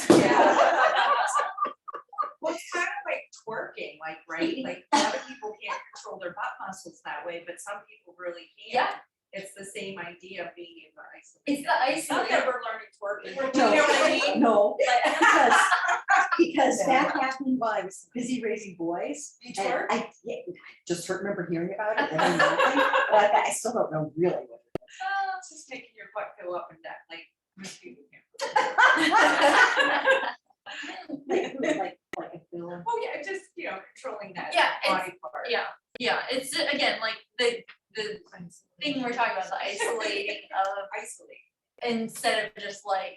Well, it's kind of like twerking, like, right? Like, a lot of people can't control their butt muscles that way, but some people really can. Yeah. It's the same idea of being able to isolate. It's the Not isolate. that we're learning twerking. Do you know what I mean? No, Like, because that happened while I was busy raising boys. You And twerk? I just remember hearing about it and then laughing, but I still don't know really what it is. It's just making your butt go up and down, like, most people can't. Like a film. Oh, yeah, just, controlling that Yeah, body part. yeah, it's again, like the thing we're talking about, the isolating of Isolate. instead of just like,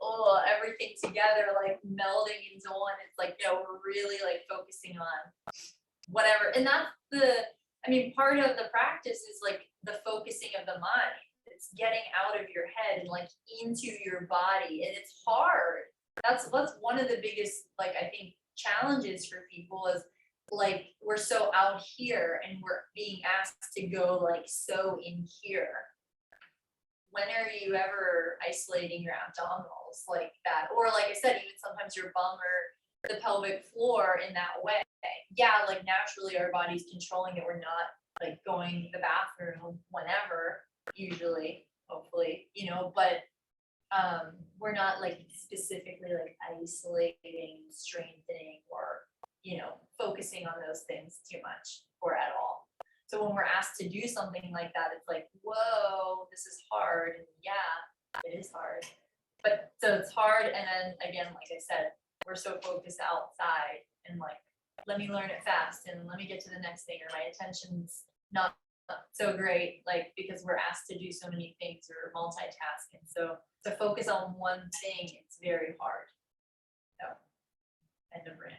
oh, everything together, like melding into one, it's like, no, we're really like focusing on whatever. And that's part of the practice is like the focusing of the mind. It's getting out of your head and like into your body. And it's hard. That's one of the biggest, like, I think challenges for people is like, we're so out here and we're being asked to go like so in here. When are you ever isolating your abdominals like that? Or like I said, even sometimes your bum or the pelvic floor in that way. Yeah, like naturally our body's controlling it. We're not like going to the bathroom whenever, usually, hopefully, but we're not like specifically like isolating, strengthening, or focusing on those things too much or at all. So when we're asked to do something like that, it's like, whoa, this is hard. And yeah, it is hard. But so it's hard. And then again, like I said, we're so focused outside and like, let me learn it fast and let me get to the next thing, or my attention's not so great, like because we're asked to do so many things or multitasking. So to focus on one thing, it's very hard. So end of rant.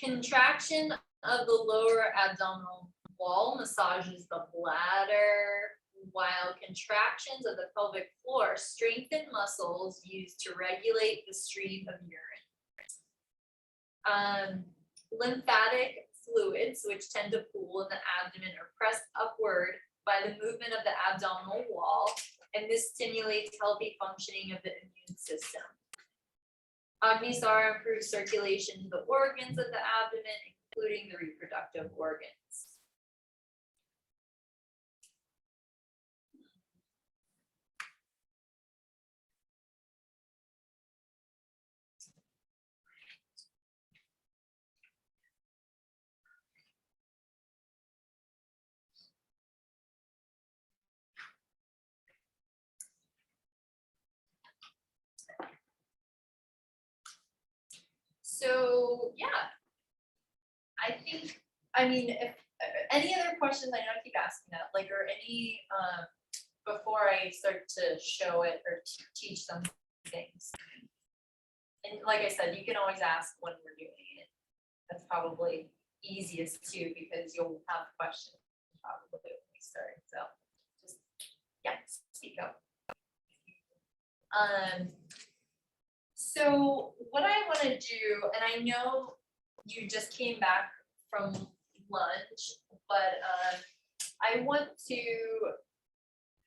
Contraction of the lower abdominal wall massages the bladder, while contractions of the pelvic floor strengthen muscles used to regulate the stream of urine. Lymphatic fluids, which tend to pool in the abdomen, are pressed upward by the movement of the abdominal wall, and this stimulates healthy functioning of the immune system. Agni Sara improves circulation to the organs of the abdomen, including the reproductive organs. I mean, if, any other questions, I know I keep asking that, like, or any, before I start to show it or teach them things. And like I said, you can always ask when we're doing it. That's probably easiest too, because you'll have questions probably when we start, so just, yeah, speak up. So what I wanna do, and I know you just came back from lunch, but, I want to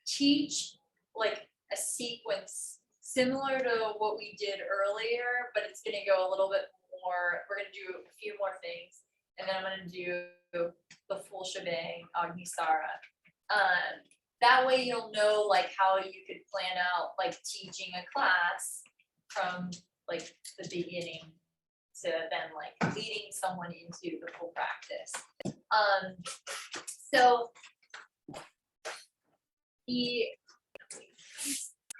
teach like a sequence similar to what we did earlier, but it's gonna go a little bit more, we're gonna do a few more things, and then I'm gonna do the full shebang, Agni Sara. That way you'll know like how you could plan out like teaching a class from like the beginning to then like leading someone into the full practice. So the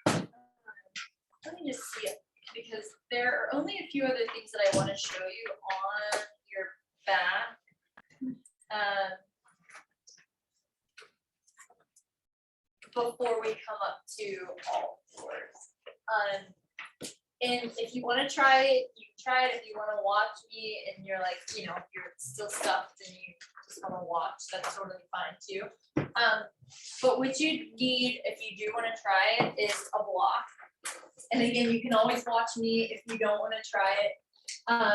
let me just see it, because there are only a few other things that I want to show you on your back. Before we come up to all fours. And if you want to try it, you can try it. If you want to watch me and you're like, you know, if you're still stuffed and you just want to watch, that's totally fine too. But what you need, if you do want to try it, is a block. And again, you can always watch me if you don't want to try it.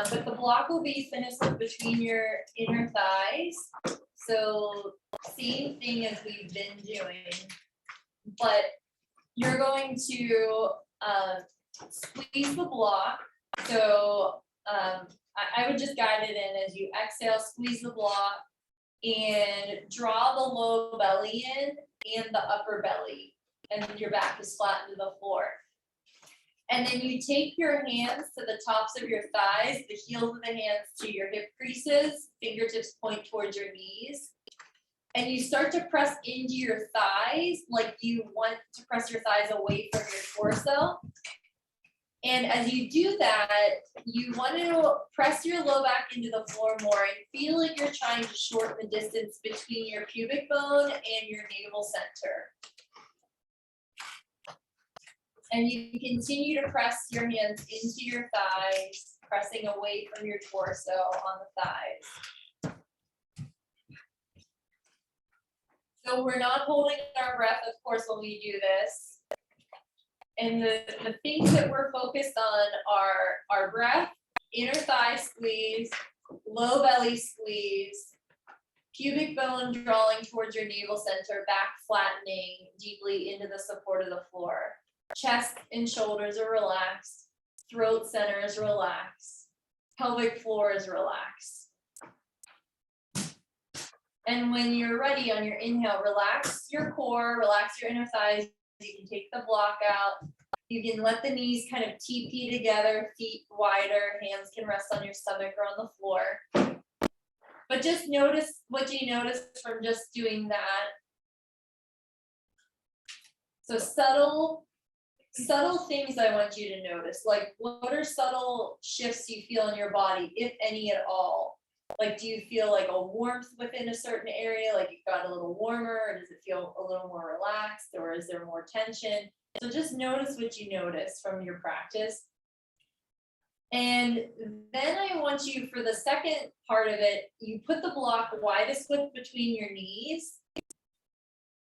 But the block will be finished between your inner thighs. So same thing as we've been doing, but you're going to squeeze the block. So I would just guide it in as you exhale, squeeze the block and draw the low belly in and the upper belly, and then your back is flat to the floor. And then you take your hands to the tops of your thighs, the heels of the hands to your hip creases, fingertips point towards your knees. And you start to press into your thighs like you want to press your thighs away from your torso. And as you do that, you want to press your low back into the floor more and feel like you're trying to shorten the distance between your pubic bone and your navel center. And you continue to press your hands into your thighs, pressing away from your torso on the thighs. So we're not holding our breath, of course, when we do this. And the things that we're focused on are our breath, inner thigh squeeze, low belly squeeze, pubic bone drawing towards your navel center, back flattening deeply into the support of the floor. Chest and shoulders are relaxed, throat center is relaxed, pelvic floor is relaxed. And when you're ready on your inhale, relax your core, relax your inner thighs. You can take the block out. You can let the knees kind of TP together, feet wider, hands can rest on your stomach or on the floor. But just notice what you notice from just doing that. So subtle things I want you to notice, like what are subtle shifts you feel in your body, if any at all? Like, do you feel like a warmth within a certain area, like it got a little warmer, or does it feel a little more relaxed, or is there more tension? So just notice what you notice from your practice. And then I want you, for the second part of it, you put the block widest width between your knees.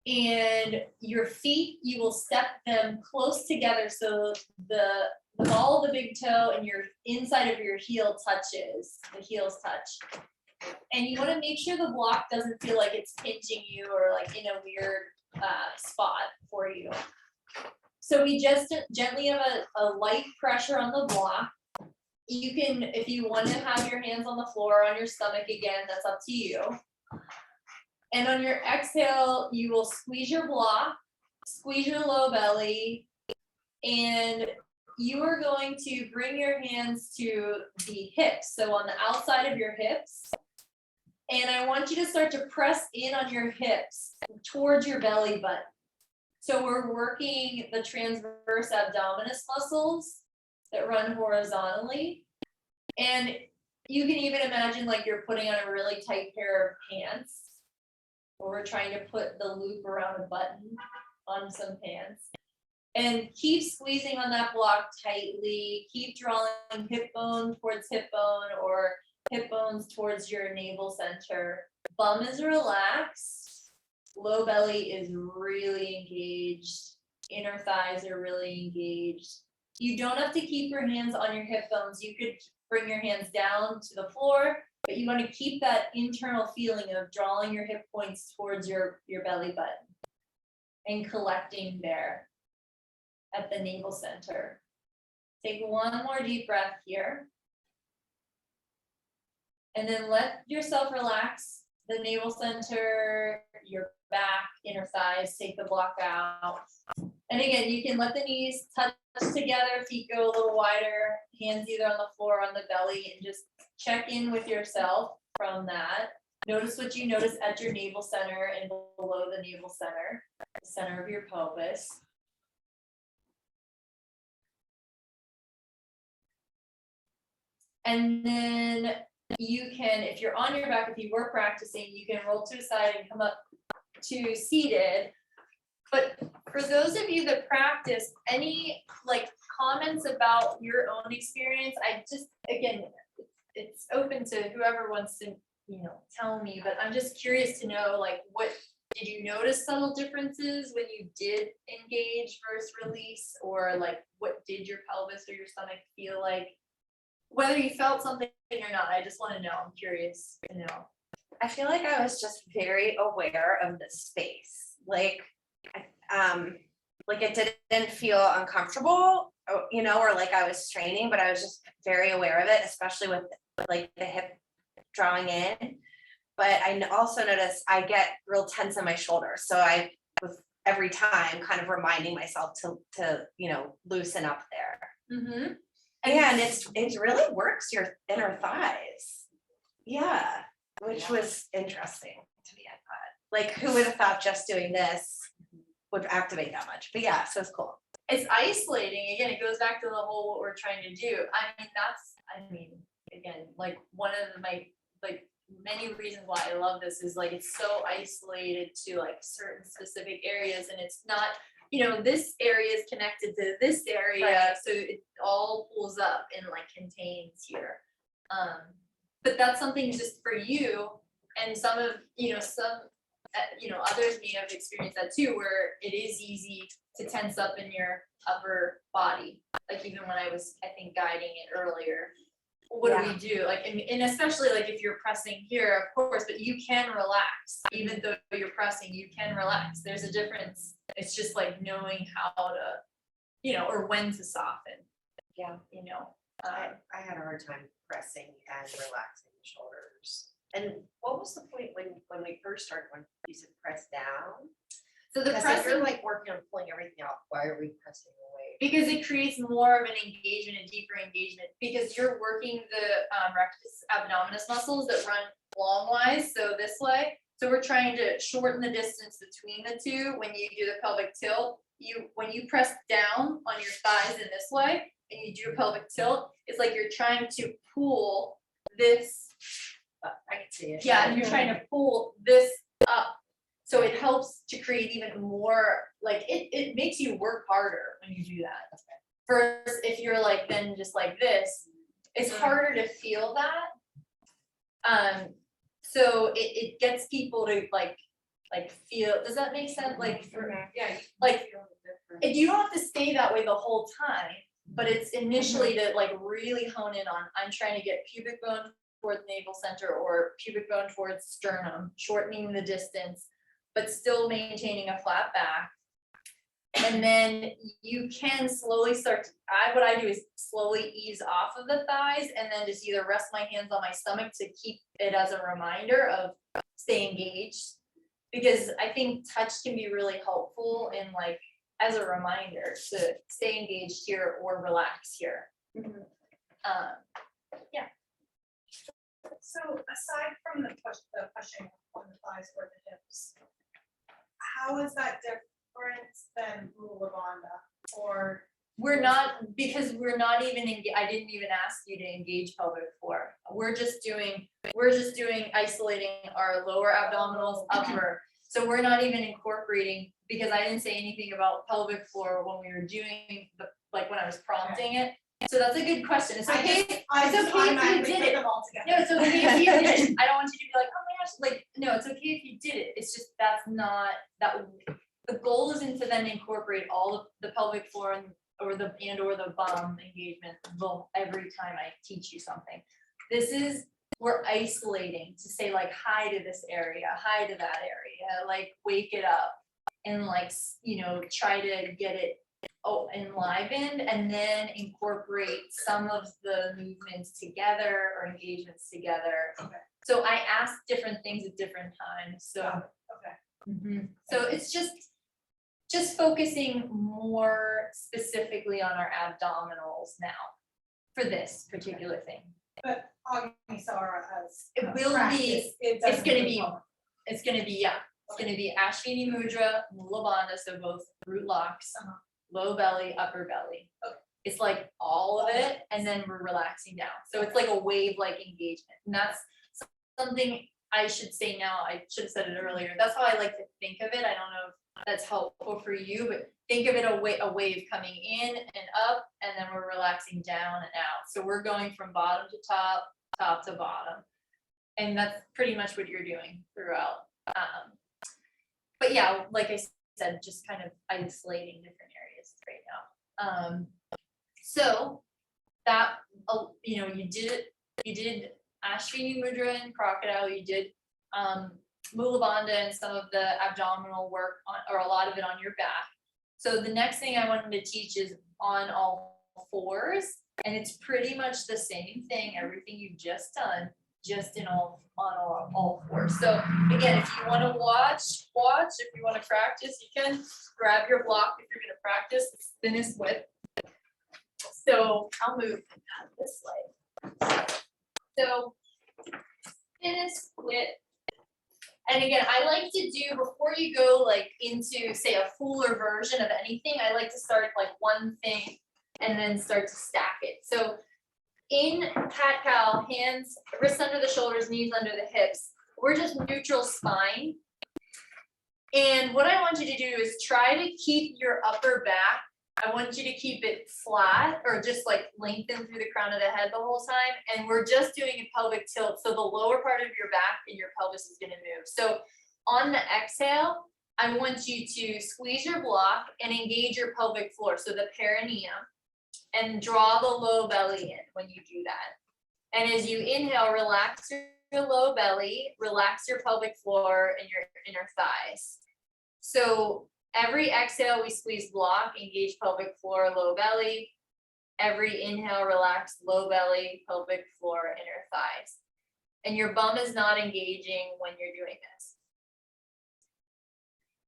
And your feet, you will step them close together so the ball of the big toe and your inside of your heel touches, the heels touch. And you want to make sure the block doesn't feel like it's pinching you or like in a weird spot for you. So we just gently have a light pressure on the block. You can, if you want to have your hands on the floor, on your stomach again, that's up to you. And on your exhale, you will squeeze your block, squeeze your low belly, and you are going to bring your hands to the hips. So on the outside of your hips. And I want you to start to press in on your hips towards your belly button. So we're working the transverse abdominis muscles that run horizontally. And you can even imagine like you're putting on a really tight pair of pants. Or we're trying to put the loop around a button on some pants. And keep squeezing on that block tightly, keep drawing hip bone towards hip bone or hip bones towards your navel center. Bum is relaxed, low belly is really engaged, inner thighs are really engaged. You don't have to keep your hands on your hip bones. You could bring your hands down to the floor, but you want to keep that internal feeling of drawing your hip points towards your belly button and collecting there at the navel center. Take one more deep breath here. And then let yourself relax the navel center, your back, inner thighs, take the block out. And again, you can let the knees touch together, feet go a little wider, hands either on the floor or on the belly, and just check in with yourself from that. Notice what you notice at your navel center and below the navel center, the center of your pelvis. And then you can, if you're on your back, if you were practicing, you can roll to the side and come up to seated. But for those of you that practice, any like comments about your own experience, I just, again, it's open to whoever wants to, tell me, but I'm just curious to know, like, what, did you notice subtle differences when you did engage versus release? Or like, what did your pelvis or your stomach feel like? Whether you felt something or not, I just want to know. I'm curious to know. I feel like I was just very aware of the space. Like it didn't feel uncomfortable, or like I was straining, but I was just very aware of it, especially with like the hip drawing in. But I also noticed I get real tense in my shoulders. So I was every time kind of reminding myself to loosen up there. Mm-hmm. And it really works your inner thighs. Yeah, which was interesting to me. I thought, like, who would have thought just doing this would activate that much? But yeah, so it's cool. It's isolating. Again, it goes back to the whole what we're trying to do. Again, like one of my like many reasons why I love this is like it's so isolated to like certain specific areas, and it's not, this area is connected to this area, right. So it all pulls up and like contains here. But that's something just for you, and some of others may have experienced that too, where it is easy to tense up in your upper body. Like even when I was, I think, guiding it earlier. What do we do? Like, and especially like if you're pressing here, of course, but you can relax. Even though you're pressing, you can relax. There's a difference. It's just like knowing how to, or when to soften. Yeah. I had a hard time pressing and relaxing the shoulders. And what was the point when we first started, when you said press down? So the Because if pressing, you're like working on pulling everything out, why are we pressing away? because it creates more of an engagement, a deeper engagement, because you're working the rectus abdominis muscles that run longwise, so this way. So we're trying to shorten the distance between the two. When you do the pelvic tilt, when you press down on your thighs in this way and you do a pelvic tilt, it's like you're trying to pull this. I can see it. Yeah, you're trying to pull this up. So it helps to create even more, like it makes you work harder when you do that. First, if you're like then just like this, it's harder to feel that. So it gets people to like feel, does that make sense? Like like you don't have to stay that way the whole time, but it's initially to like really hone in on, I'm trying to get pubic bone towards navel center or pubic bone towards sternum, shortening the distance, but still maintaining a flat back. And then you can slowly start, what I do is slowly ease off of the thighs and then just either rest my hands on my stomach to keep it as a reminder of stay engaged. Because I think touch can be really helpful in like, as a reminder to stay engaged here or relax here. Yeah. So aside from the pushing on the thighs or the hips, how is that different than Mula Bandha? Or We're not, because we're not even, I didn't even ask you to engage pelvic floor. We're just doing isolating our lower abdominals, upper. So we're not even incorporating, because I didn't say anything about pelvic floor when we were doing the, like when I was prompting it. So that's a good question. It's okay, it's okay if you did it. all together. No, it's okay if you did it. I don't want you to be like, oh my gosh, like, no, it's okay if you did it. It's just, that's not, the goal isn't to then incorporate all of the pelvic floor or the bum engagement every time I teach you something. We're isolating to say like, hi to this area, hi to that area, like wake it up and like, try to get it enlivened, and then incorporate some of the movements together or engagements together. Okay. So I ask different things at different times, so. Okay. So it's just focusing more specifically on our abdominals now for this particular thing. But Agni Sara has. It will be- practice, it's gonna doesn't be- become- It's gonna be, yeah, it's gonna be Ashwini Mudra, Mula Bandha, so both root locks, Uh-huh. low belly, upper belly. Okay. It's like all of it, and then we're relaxing down. So it's like a wave-like engagement, and that's something I should say now. I should have said it earlier. That's how I like to think of it. I don't know if that's helpful for you, but think of it a wave coming in and up, and then we're relaxing down and out. So we're going from bottom to top, top to bottom. And that's pretty much what you're doing throughout. But yeah, like I said, just kind of isolating different areas right now. So that, you did Ashwini Mudra and Crocodile, you did Mula Bandha and some of the abdominal work or a lot of it on your back. So the next thing I wanted to teach is on all fours, and it's pretty much the same thing, everything you've just done, just on all fours. So again, if you want to watch, if you want to practice, you can grab your block if you're going to practice, it's thinnest width. So I'll move this way. So thinnest width. And again, I like to do, before you go like into say a fuller version of anything, I like to start like one thing and then start to stack it. So in cat-cow, hands, wrists under the shoulders, knees under the hips, we're just neutral spine. And what I want you to do is try to keep your upper back. I want you to keep it flat or just like lengthen through the crown of the head the whole time. And we're just doing a pelvic tilt. So the lower part of your back and your pelvis is gonna move. So on the exhale, I want you to squeeze your block and engage your pelvic floor. So the perineum, and draw the low belly in when you do that. And as you inhale, relax your low belly, relax your pelvic floor and your inner thighs. So every exhale, we squeeze block, engage pelvic floor, low belly. Every inhale, relax low belly, pelvic floor, inner thighs. And your bum is not engaging when you're doing this.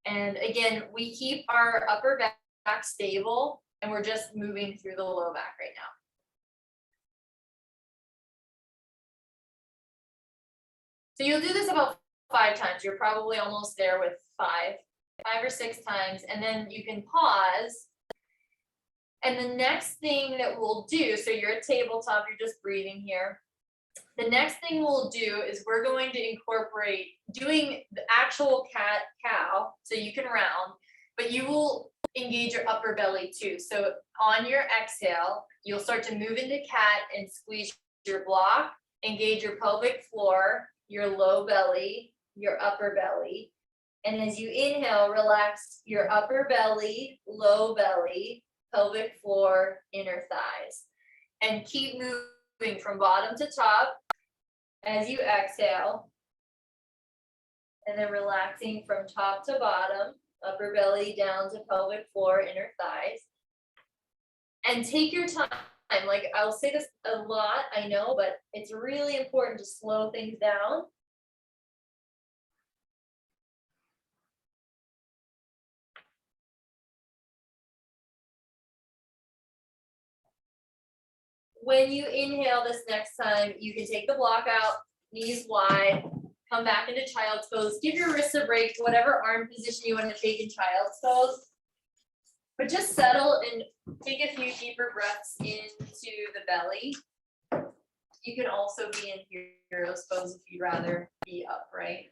And again, we keep our upper back stable, and we're just moving through the low back right now. So you'll do this about 5 times. You're probably almost there with 5 or 6 times, and then you can pause. And the next thing that we'll do, so you're at tabletop, you're just breathing here. The next thing we'll do is we're going to incorporate doing the actual cat-cow, so you can round, but you will engage your upper belly too. So on your exhale, you'll start to move into cat and squeeze your block, engage your pelvic floor, your low belly, your upper belly. And as you inhale, relax your upper belly, low belly, pelvic floor, inner thighs. And keep moving from bottom to top as you exhale. And then relaxing from top to bottom, upper belly down to pelvic floor, inner thighs. And take your time. Like I'll say this a lot, I know, but it's really important to slow things down. When you inhale this next time, you can take the block out, knees wide, come back into child's pose, give your wrists a break, whatever arm position you want to take in child's pose. But just settle and take a few deeper breaths into the belly. You can also be in hero pose if you'd rather be upright.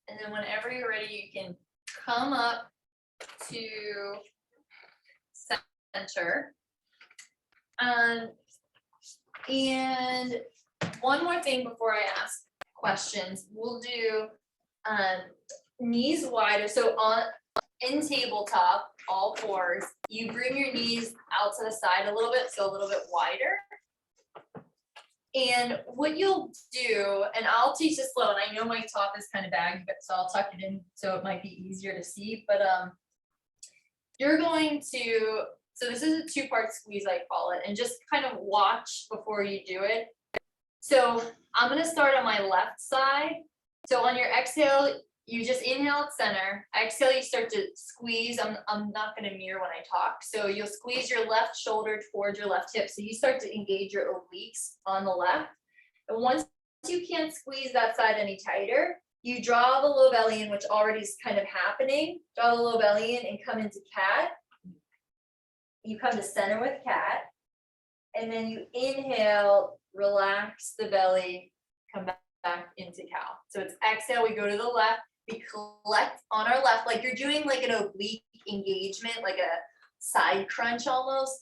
And then whenever you're ready, you can come up to center. And one more thing before I ask questions, we'll do knees wider. So in tabletop, all fours, you bring your knees out to the side a little bit, so a little bit wider. And what you'll do, and I'll teach this slow, and I know my top is kind of baggy, but so I'll tuck it in so it might be easier to see, but you're going to, so this is a two-part squeeze, I call it, and just kind of watch before you do it. So I'm gonna start on my left side. So on your exhale, you just inhale at center. Exhale, you start to squeeze. I'm not gonna mirror when I talk. So you'll squeeze your left shoulder towards your left hip. So you start to engage your obliques on the left. And once you can't squeeze that side any tighter, you draw the low belly in, which already is kind of happening. Draw the low belly in and come into cat. You come to center with cat. And then you inhale, relax the belly, come back into cow. So it's exhale, we go to the left, we collect on our left, like you're doing like an oblique engagement, like a side crunch almost.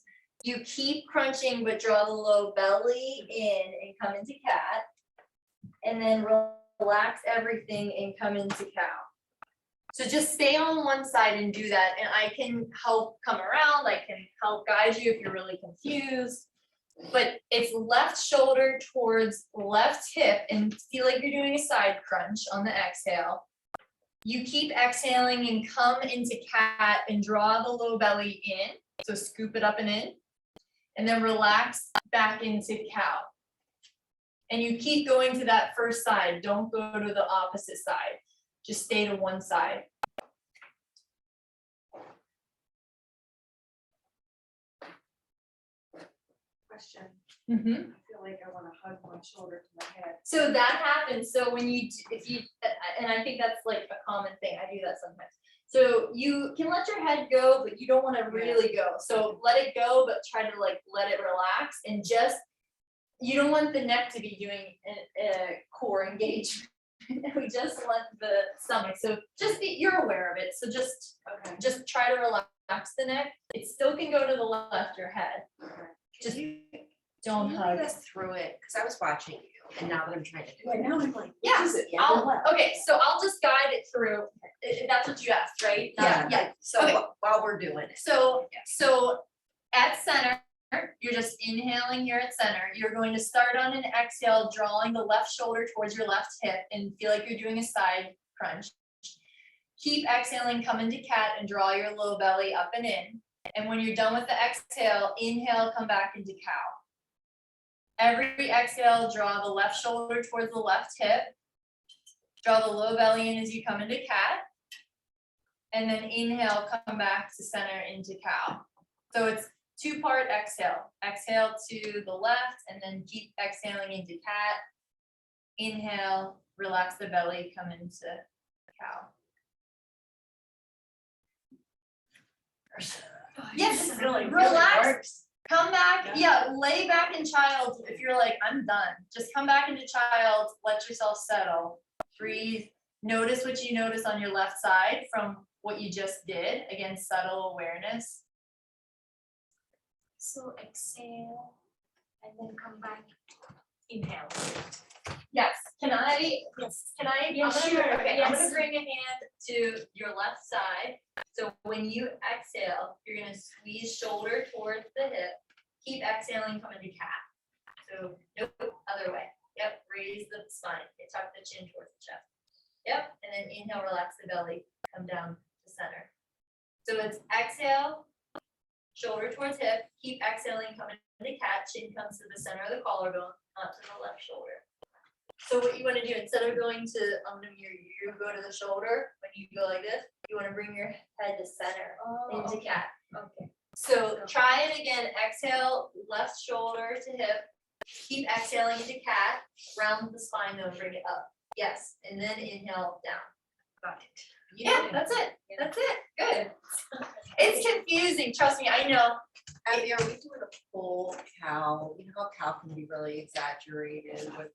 You keep crunching, but draw the low belly in and come into cat. And then relax everything and come into cow. So just stay on one side and do that. And I can help come around, I can help guide you if you're really confused. But it's left shoulder towards left hip and feel like you're doing a side crunch on the exhale. You keep exhaling and come into cat and draw the low belly in. So scoop it up and in. And then relax back into cow. And you keep going to that first side. Don't go to the opposite side. Just stay to one side. Question, Mm-hmm. I feel like I wanna hug my shoulder to my head. So that happens, so when you, if you, and I think that's like a common thing, I do that sometimes. So you can let your head go, but you don't wanna really go, so let it go, but try to like let it relax and just, you don't want the neck to be doing a core engagement. We just want the stomach, so just be, you're aware of it, so just try to relax the neck. It still can go to the left, your head. Just don't hug. Us through it, because I was watching you, and now that I'm trying to do it. now I'm like, Yeah, what is it? Okay, so I'll just guide it through, that's what you asked, right? Yeah, So Okay. while we're doing it. so at center, you're just inhaling here at center, you're going to start on an exhale, drawing the left shoulder towards your left hip and feel like you're doing a side crunch. Keep exhaling, come into cat and draw your low belly up and in. And when you're done with the exhale, inhale, come back into cow. Every exhale, draw the left shoulder towards the left hip. Draw the low belly in as you come into cat. And then inhale, come back to center into cow. So it's two-part exhale. Exhale to the left and then keep exhaling into cat. Inhale, relax the belly, come into cow. Yes, really relax. works. Come back, yeah, lay back in child if you're like, I'm done. Just come back into child, let yourself settle. Breathe. Notice what you notice on your left side from what you just did. Again, subtle awareness. So exhale and then come back. Inhale. Yes, can I, Yes. can I? Yeah, I'm gonna- sure, Okay, I'm gonna yes. bring a hand to your left side. So when you exhale, you're gonna squeeze shoulder towards the hip. Keep exhaling, come into cat. So nope, other way. Yep, raise the spine, tuck the chin towards the chest. Yep, and then inhale, relax the belly, come down to center. So it's exhale, shoulder towards hip, keep exhaling, come into cat, chin comes to the center of the collarbone, not to the left shoulder. So what you wanna do, instead of going to, I'm gonna mirror you, you go to the shoulder, when you go like this, you wanna bring your head to center, into cat. Okay. So try it again, exhale, left shoulder to hip, keep exhaling into cat, round the spine though, bring it up. Yes, and then inhale down. Got it. Yeah, that's it, good. It's confusing, trust me, I know. Abby, are we doing a full cow? You know how cow can be really exaggerated with.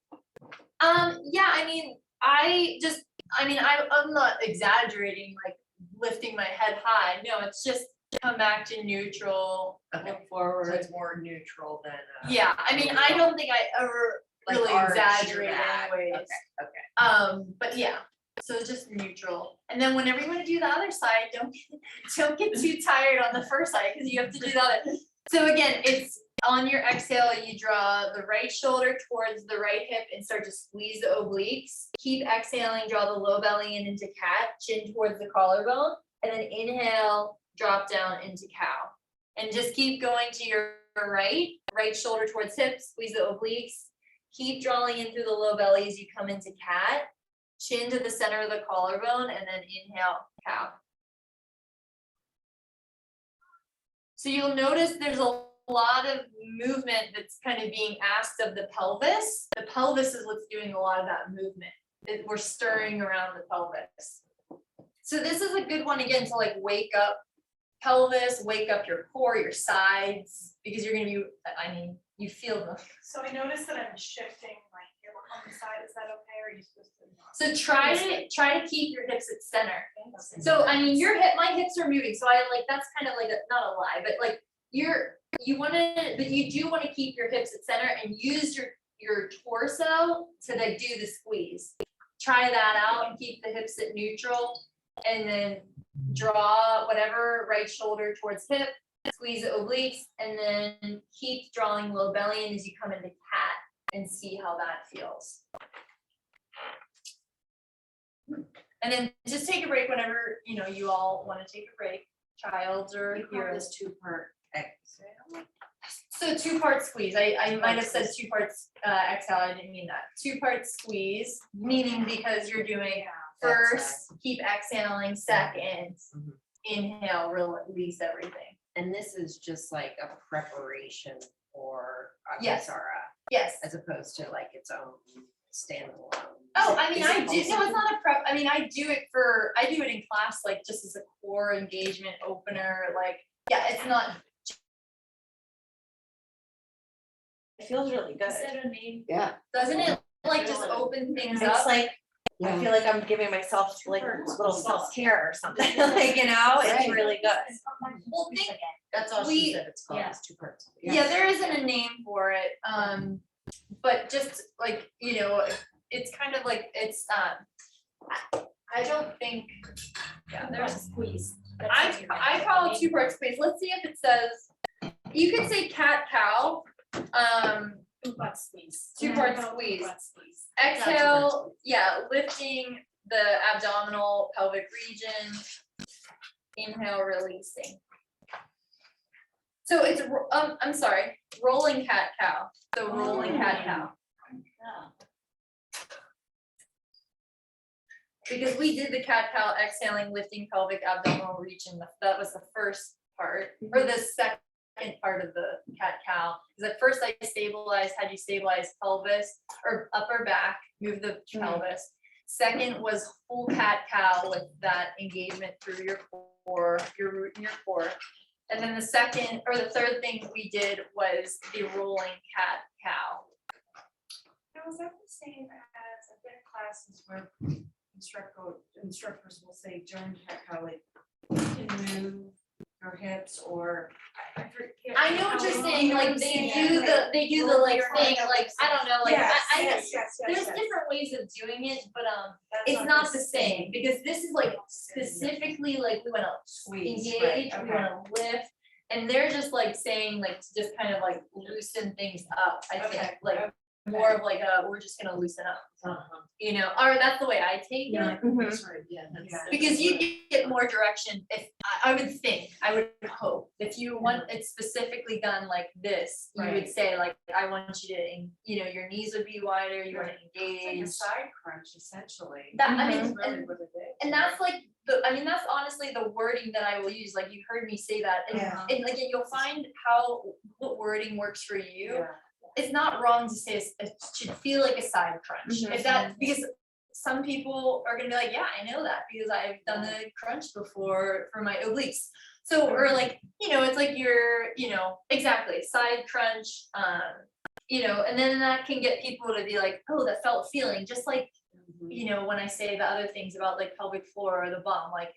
Yeah, I mean, I'm not exaggerating, like lifting my head high, no, it's just come back to neutral, Okay. look So forward. it's more neutral than. Yeah, I mean, I don't think I ever Like really arch your exaggerated back. anyways. Okay. But yeah, so it's just neutral. And then whenever you wanna do the other side, don't get too tired on the first side, cause you have to do the other. So again, it's on your exhale, you draw the right shoulder towards the right hip and start to squeeze the obliques. Keep exhaling, draw the low belly in into cat, chin towards the collarbone, and then inhale, drop down into cow. And just keep going to your right shoulder towards hips, squeeze the obliques. Keep drawing in through the low belly as you come into cat, chin to the center of the collarbone, and then inhale, cow. So you'll notice there's a lot of movement that's kind of being asked of the pelvis. The pelvis is what's doing a lot of that movement. We're stirring around the pelvis. So this is a good one again to like wake up pelvis, wake up your core, your sides, because you're gonna be, I mean, you feel them. So I noticed that I'm shifting my hip on the side, is that okay, or are you supposed to not? So try to keep your hips at center. So I mean, my hips are moving, so I like, that's kind of like, not a lie, but like, but you do wanna keep your hips at center and use your torso to like do the squeeze. Try that out and keep the hips at neutral, and then draw whatever right shoulder towards hip, squeeze the obliques, and then keep drawing low belly in as you come into cat and see how that feels. And then just take a break whenever, you all wanna take a break, child's or You call yours. this two-part exhale? So 2-part squeeze, I might have said 2 parts exhale, I didn't mean that. 2-part squeeze, meaning because you're doing first, keep exhaling, second, Mhm. inhale, release everything. And this is just like a preparation for Agni Yes. Sara, Yes. as opposed to like its own standalone. Oh, I mean, Is it I do, no, it's also- not a prep, I mean, I do it in class, like, just as a core engagement opener, like, yeah, it's not. It feels really good. Is there a name? Yeah. Doesn't it, like, just open things It's up? like, I Yeah. feel like I'm giving myself like a little self-care or something, like, it's Right. really good. Well, think, That's all we- she said, it's called, yeah. it's two parts. yeah, there isn't a name for it, but just like, it's kind of like, it's, I don't think, yeah, There's there's, squeeze. I call it 2-part squeeze, let's see if it says, you could say cat cow, 2-part squeeze. 2-part Yeah, squeeze. 2-part squeeze. Exhale, yeah, lifting the abdominal pelvic region, inhale, releasing. So it's, I'm sorry, rolling cat cow, so rolling cat cow. Because we did the cat cow, exhaling, lifting pelvic abdominal region, that was the first part, or the second part of the cat cow. Because at first I had you stabilize pelvis or upper back, move the pelvis. Second was full cat cow with that engagement through your core, your root and your core. And then the second, or the third thing we did was the rolling cat cow. Now, is that the same as I've been in classes where instructors will say during cat cow, like, you can move your hips or I forget. I know what you're how- saying, like they do the like thing, like, I don't know, like, Yes, I yes, there's yes. different ways of doing it, but That's it's not the same, because this is like specifically like we wanna Squeeze, engage, right, we okay. wanna lift. And they're just like saying like to just kind of like loosen things up, I think, Okay, like more of like we're just gonna loosen up, or that's the way I take it. That's right, yeah, Yeah. Because you get more direction if, I would hope, if you want it specifically done like this, you would Right. say like, I want you to, your knees would be wider, you wanna It's like a engage. side crunch essentially. That, I mean, That's really and, what it is. and that's like I mean, that's honestly the wording that I will use, like you heard me say that, and, Yeah. and again, you'll find what wording works for you. Yeah. It's not wrong to say it should feel like a side crunch, Mhm. if that, because some people are gonna be like, yeah, I know that, because I've done a crunch before for my obliques. So, or like, it's like exactly, side crunch, and then that can get people to be like, oh, that felt feeling, just like, when I say the other things about like pelvic floor or the bum, like,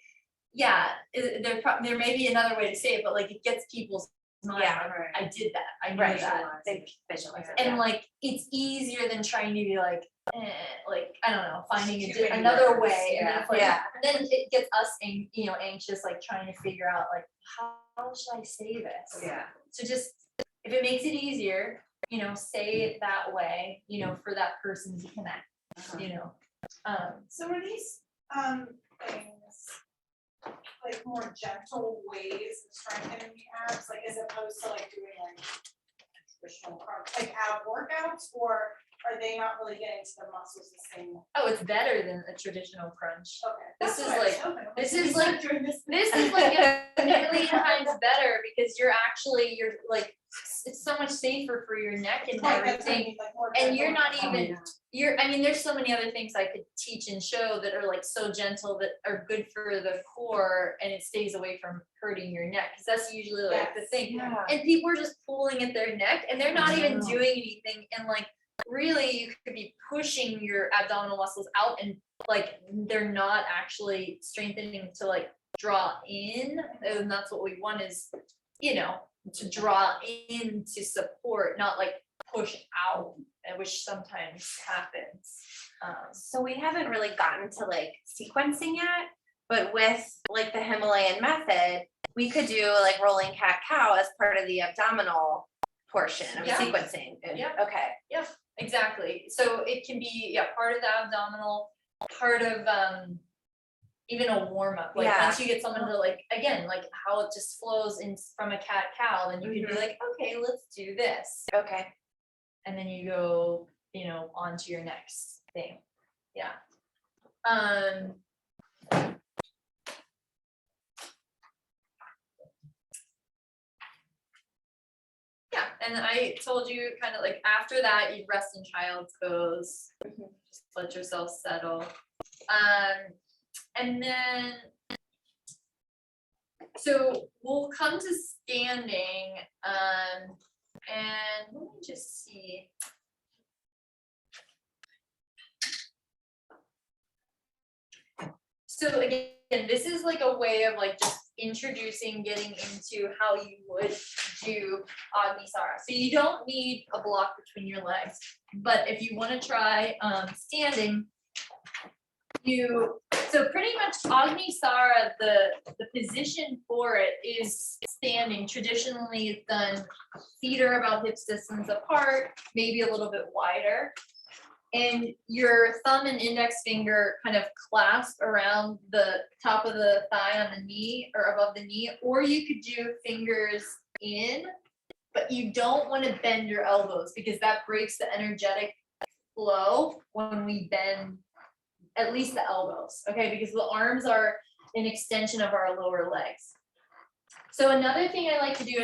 yeah, there may be another way to say it, but like it gets people's mind, Yeah, like, right. I did that, I knew Right. that. They visualize it, And yeah. like, it's easier than trying to be like, like, I don't know, finding Too many another words, way, and then it's like, Yeah. then it gets us, anxious, like trying to figure out like, how should I say this? Yeah. So just, if it makes it easier, say it that way, for that person to connect, So are these, things, like more gentle ways of strengthening the abs, like as opposed to like doing like traditional like ab workouts, or are they not really getting to the muscles the same way? oh, it's better than a traditional crunch. Okay. This that's is what I was like- hoping. this Like, is he's like- not doing this. This is like a million times better, because you're like, it's so much safer for your neck and Right, that's what I everything. mean, like more And you're gentle. not even, there's so many other things I could teach and show that are like so gentle, that are good for the core, and it stays away from hurting your neck, because that's usually like the Yes. thing. Yeah. And people are just pulling at their neck, and they're not even doing anything, and like, really, you could be pushing your abdominal muscles out, and like, they're not actually strengthening to like draw in, and that's what we want is, to draw in to support, not like push out, which sometimes happens. So we haven't really gotten to like sequencing yet, but with like the Himalayan method, we could do like rolling cat cow as part of the abdominal portion of Yeah. sequencing. Yeah. Okay. Exactly, so it can be, part of the abdominal, part of, even a warm up, like, Yeah. once you get someone to like, again, like how it just flows in from a cat cow, then you could be Mhm. like, okay, let's do this, Okay. and then you go, on to your next thing, yeah. Yeah, and I told you kind of like after that, you rest in child's pose, just let yourself settle. And then, so we'll come to standing, and let me just see. So again, this is like a way of like just introducing, getting into how you would do Agni Sara. So you don't need a block between your legs, but if you want to try standing, so pretty much Agni Sara, the position for it is standing. Traditionally, it's done feet are about hip distance apart, maybe a little bit wider. And your thumb and index finger kind of clasp around the top of the thigh on the knee or above the knee, or you could do fingers in, but you don't want to bend your elbows because that breaks the energetic flow when we bend at least the elbows, okay? Because the arms are an extension of our lower legs. So another thing I like to do,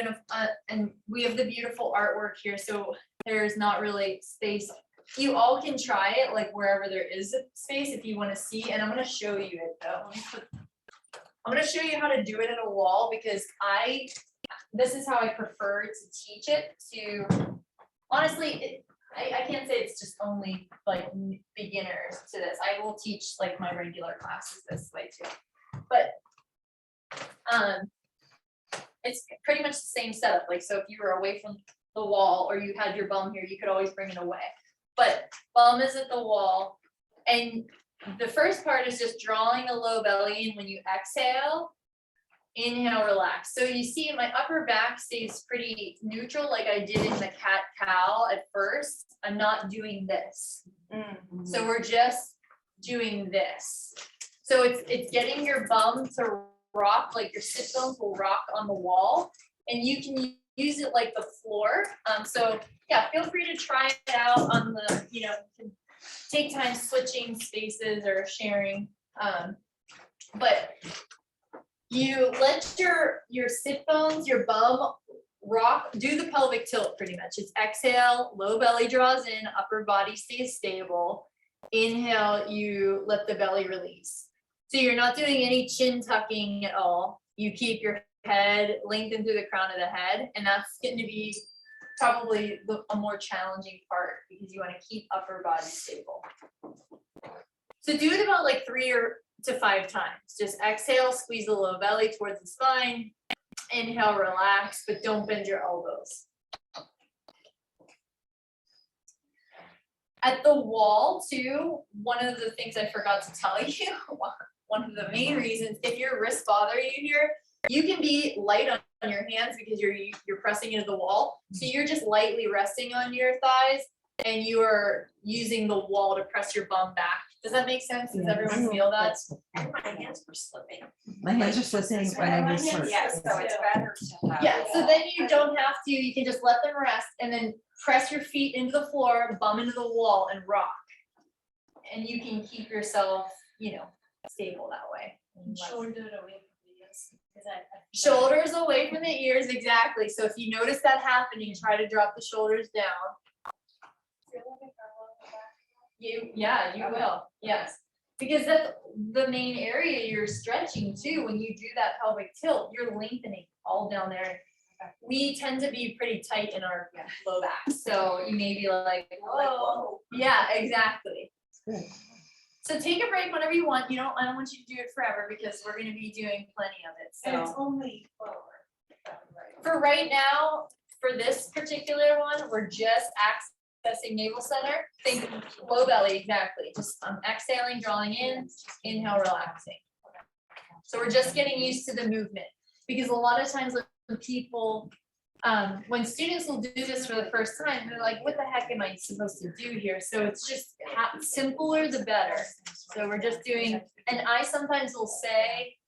and we have the beautiful artwork here, so there's not really space. You all can try it like wherever there is a space if you want to see, and I'm going to show you it though. I'm going to show you how to do it in a wall because this is how I prefer to teach it to, honestly, I can't say it's just only like beginners to this. I will teach like my regular classes this way too. But it's pretty much the same setup. Like, so if you were away from the wall or you had your bum here, you could always bring it away. But bum is at the wall, and the first part is just drawing a low belly in when you exhale. Inhale, relax. So you see my upper back stays pretty neutral like I did in the cat cow at first. I'm not doing this. So we're just doing this. So it's getting your bum to rock, like your sit bones will rock on the wall, and you can use it like the floor. So yeah, feel free to try it out on the, you can take time switching spaces or sharing. But you let your sit bones, your bum rock, do the pelvic tilt pretty much. It's exhale, low belly draws in, upper body stays stable. Inhale, you let the belly release. So you're not doing any chin tucking at all. You keep your head lengthened through the crown of the head, and that's going to be probably a more challenging part because you want to keep upper body stable. So do it about like 3 to 5 times. Just exhale, squeeze the low belly towards the spine. Inhale, relax, but don't bend your elbows. At the wall too, one of the things I forgot to tell you, one of the main reasons, if your wrists bother you here, you can be light on your hands because you're pressing into the wall. So you're just lightly resting on your thighs and you are using the wall to press your bum back. Does that make sense? Does Yeah. everyone feel that? My hands were slipping. My hands are slipping and I just sort of. Yes, so it's better to have. Yeah, so then you don't have to, you can just let them rest and then press your feet into the floor, bum into the wall and rock. And you can keep yourself, stable that way. Shoulder away from the ears. 'Cause I feel Shoulders away from the ears, exactly. So if you notice that happening, try to drop the shoulders down. You will, yes. Because that's the main area you're stretching too. When you do that pelvic tilt, you're lengthening all down there. We tend to be pretty tight in our low back, so you may be like, whoa. Yeah, exactly. Good. So take a break whenever you want. I don't want you to do it forever because we're gonna be doing plenty of it, And it's so. only forward. Right. For right now, for this particular one, we're just accessing navel center, think low belly, exactly. Just exhaling, drawing in, inhale, relaxing. So we're just getting used to the movement, because a lot of times when people, when students will do this for the first time, they're like, what the heck am I supposed to do here? So it's just simpler the better. So we're just doing, and I sometimes will say,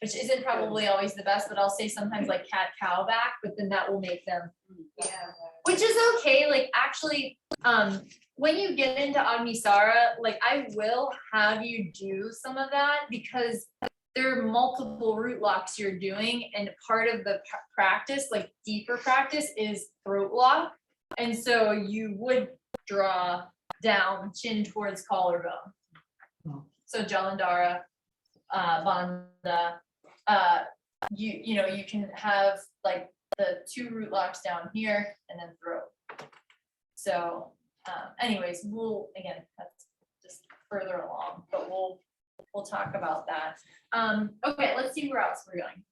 which isn't probably always the best, but I'll say sometimes like cat cow back, but then that will make them, which is okay. Like actually, when you get into Agni Sara, like I will have you do some of that because there are multiple root locks you're doing, and part of the practice, like deeper practice, is throat lock. And so you would draw down, chin towards collarbone. Oh. So Jalandhara, Bandha, you can have like the 2 root locks down here and then throat. So anyways, again, that's just further along, but we'll talk about that. Okay, let's see where else we're going.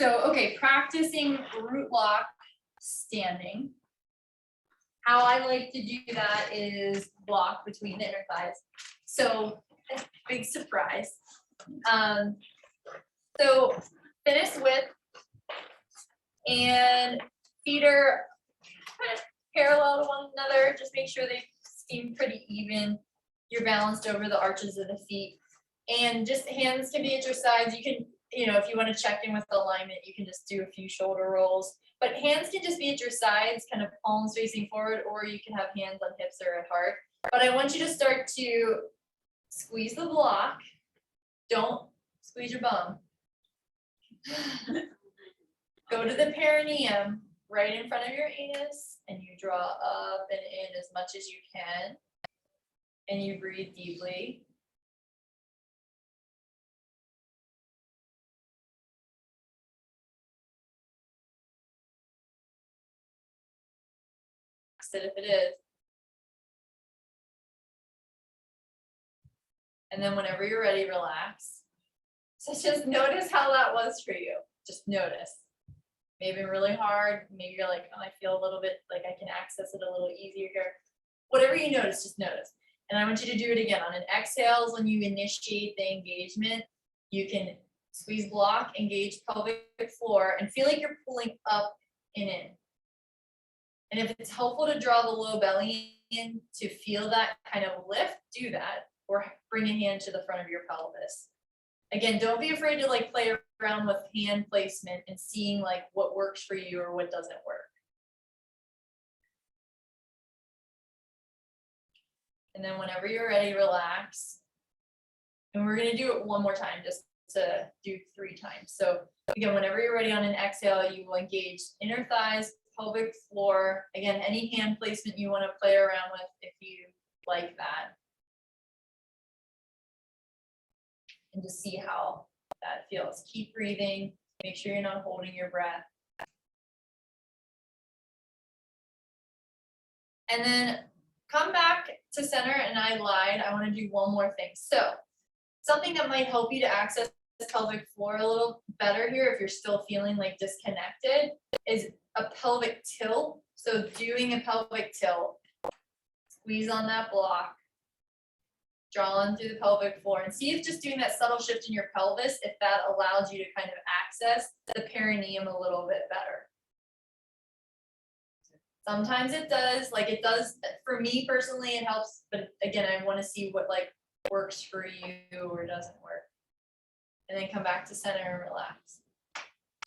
Okay, practicing root lock standing. How I like to do that is block between the inner thighs. So big surprise. So finish width and feet are kind of parallel to one another. Just make sure they seem pretty even. You're balanced over the arches of the feet, and just hands can be at your sides. You can, if you want to check in with the alignment, you can just do a few shoulder rolls, but hands can just be at your sides, kind of palms facing forward, or you can have hands on hips or at heart. But I want you to start to squeeze the block. Don't squeeze your bum. Go to the perineum right in front of your anus, and you draw up and in as much as you can. And you breathe deeply. If it is. And then whenever you're ready, relax. So just notice how that was for you. Just notice. Maybe really hard. Maybe you're like, oh, I feel a little bit like I can access it a little easier here. Whatever you notice, just notice. And I want you to do it again. On an exhale, when you initiate the engagement, you can squeeze block, engage pelvic floor, and feel like you're pulling up and in. And if it's helpful to draw the low belly in to feel that kind of lift, do that, or bring a hand to the front of your pelvis. Again, don't be afraid to like play around with hand placement and seeing like what works for you or what doesn't work. And then whenever you're ready, relax. And we're gonna do it one more time, just to do 3 times. So again, whenever you're ready on an exhale, you will engage inner thighs, pelvic floor. Again, any hand placement you wanna play around with if you like that. And just see how that feels. Keep breathing, make sure you're not holding your breath. And then come back to center, and I lied, I wanna do one more thing. So something that might help you to access the pelvic floor a little better here, if you're still feeling like disconnected, is a pelvic tilt. So doing a pelvic tilt, squeeze on that block, draw on through the pelvic floor, and see if just doing that subtle shift in your pelvis, if that allows you to kind of access the perineum a little bit better. Sometimes it does, like it does, for me personally, it helps, but again, I wanna see what like works for you or doesn't work. And then come back to center and relax.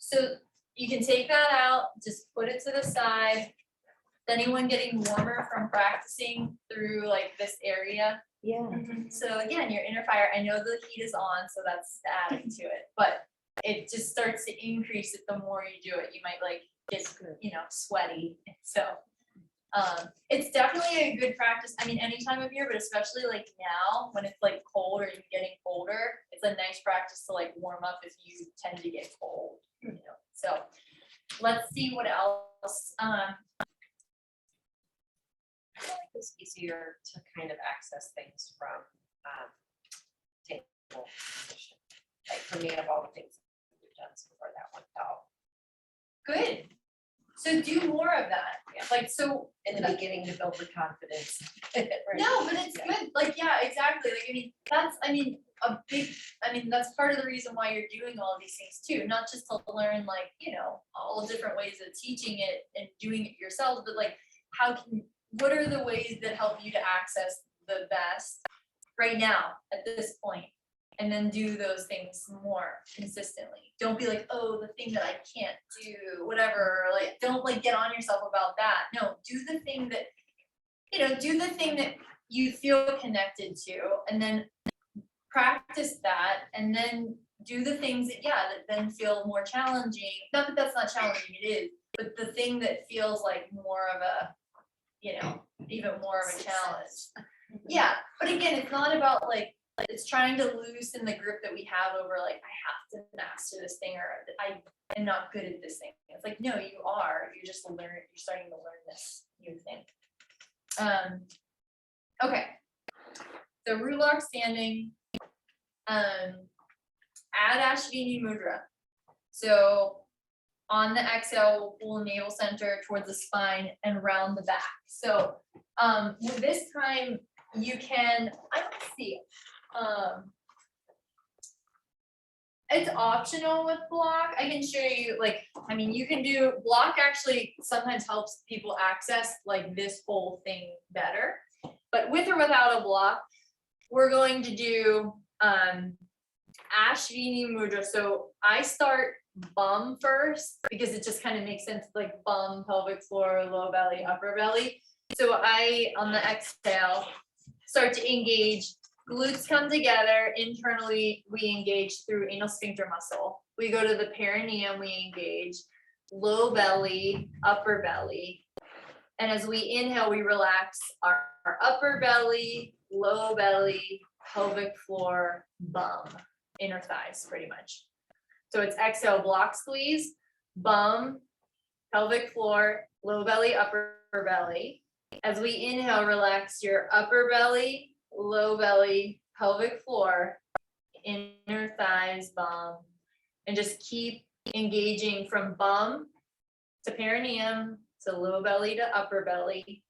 So you can take that out, just put it to the side. Is anyone getting warmer from practicing through like this area? Yeah. So again, your inner fire, I know the heat is on, so that's adding to it, but it just starts to increase it the more you do it. You might like get, you know, sweaty. So it's definitely a good practice. I mean, any time of year, but especially like now when it's like cold or even getting colder, it's a nice practice to like warm up if you tend to get cold, you know. So let's see what else. I feel like it's easier to kind of access things from table position. Like for me, of all the things we've done so far, that one felt Good. So do more of that. Like, so in the beginning to build the confidence. no, but it's good. Like, yeah, exactly. Like, I mean, that's part of the reason why you're doing all of these things too, not just to learn like, you know, all different ways of teaching it and doing it yourselves, but like, what are the ways that help you to access the best right now at this point? And then do those things more consistently. Don't be like, oh, the thing that I can't do, whatever, like, don't like get on yourself about that. No, do the thing that, you know, do the thing that you feel connected to, and then practice that, and then do the things that, yeah, that then feel more challenging. Not that that's not challenging, it is, but the thing that feels like more of a, you know, even more of a challenge. Yeah, but again, it's not about like, it's trying to loosen the grip that we have over like, I have to master this thing, or I am not good at this thing. It's like, no, you are, you're starting to learn this new thing. Okay, so root lock standing, add Ashvini mudra. So on the exhale, we'll pull navel center towards the spine and round the back. So with this time you can, I don't see, it's optional with block. I can show you, like, I mean, you can do block, actually sometimes helps people access like this whole thing better. But with or without a block, we're going to do Ashvini mudra. So I start bum first because it just kind of makes sense, like bum, pelvic floor, low belly, upper belly. So I, on the exhale, start to engage. Glutes come together. Internally, we engage through anal sphincter muscle. We go to the perineum, we engage. Low belly, upper belly. And as we inhale, we relax our upper belly, low belly, pelvic floor, bum, inner thighs, pretty much. So it's exhale, block squeeze, bum, pelvic floor, low belly, upper belly. As we inhale, relax your upper belly, low belly, pelvic floor, inner thighs, bum, and just keep engaging from bum to perineum to low belly to upper belly.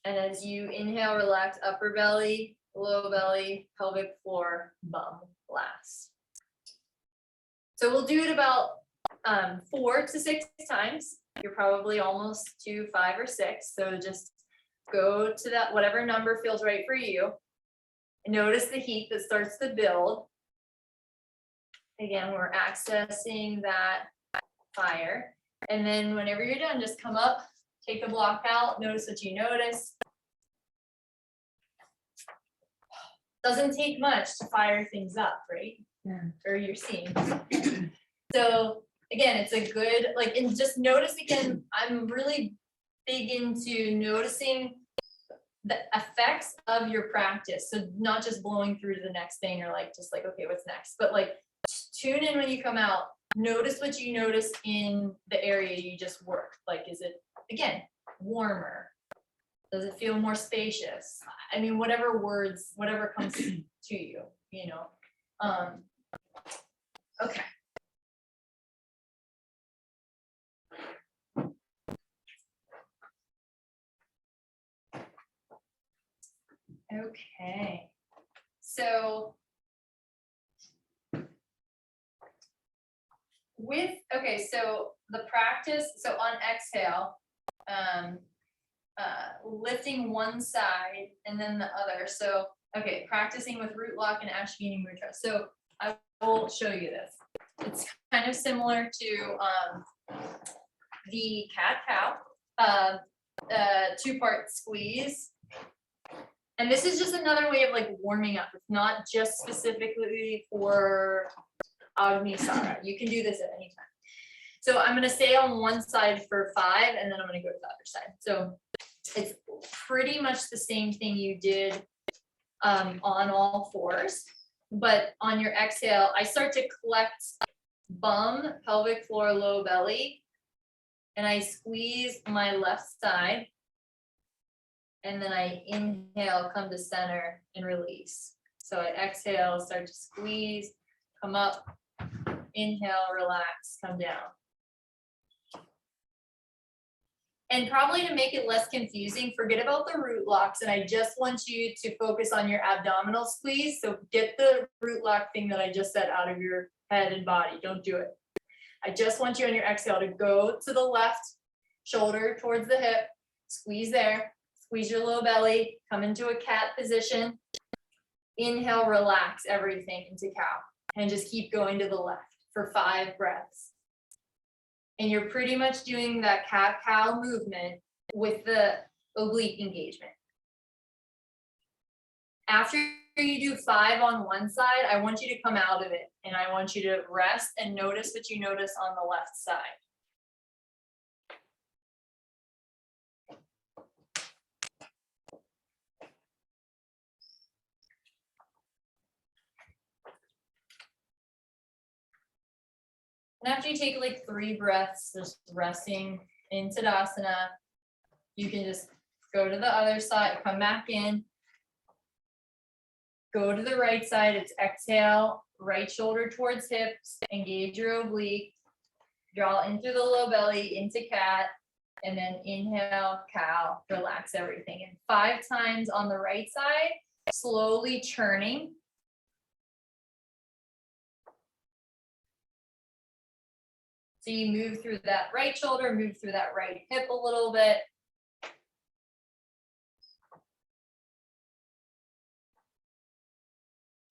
And as you inhale, relax upper belly, low belly, pelvic floor, bum, last. So we'll do it about 4 to 6 times. You're probably almost to 5 or 6. So just go to that, whatever number feels right for you. Notice the heat that starts to build. Again, we're accessing that fire. And then whenever you're done, just come up, take the block out, notice what you notice. doesn't take much to fire things up, right? Yeah. Or you're seeing. So again, it's a good, like, and just notice again, I'm really big into noticing the effects of your practice. So not just blowing through to the next thing or like, just like, okay, what's next? But like, tune in when you come out, notice what you notice in the area you just worked. Like, is it, again, warmer? Does it feel more spacious? I mean, whatever words, whatever comes to you, you know? Okay. Okay, so so the practice, so on exhale, lifting one side and then the other. So, okay, practicing with root lock and Ashwini Mudra. So I will show you this. It's kind of similar to the cat-cow, two-part squeeze. And this is just another way of like warming up. It's not just specifically for Agni Sara. You can do this at any time. So I'm gonna stay on one side for 5 and then I'm gonna go to the other side. So it's pretty much the same thing you did on all fours, but on your exhale, I start to collect bum, pelvic floor, low belly, and I squeeze my left side. And then I inhale, come to center and release. So I exhale, start to squeeze, come up, inhale, relax, come down. And probably to make it less confusing, forget about the root locks. And I just want you to focus on your abdominal squeeze. So get the root lock thing that I just said out of your head and body. Don't do it. I just want you on your exhale to go to the left shoulder towards the hip, squeeze there. Squeeze your low belly, come into a cat position. Inhale, relax everything into cow. And just keep going to the left for 5 breaths. And you're pretty much doing that cat-cow movement with the oblique engagement. After you do 5 on one side, I want you to come out of it. And I want you to rest and notice what you notice on the left side. And after you take like 3 breaths, just resting in Tadasana, you can just go to the other side, come back in, go to the right side, it's exhale, right shoulder towards hips, engage your oblique, draw in through the low belly, into cat, and then inhale, cow, relax everything. And 5 times on the right side, slowly churning. So you move through that right shoulder, move through that right hip a little bit.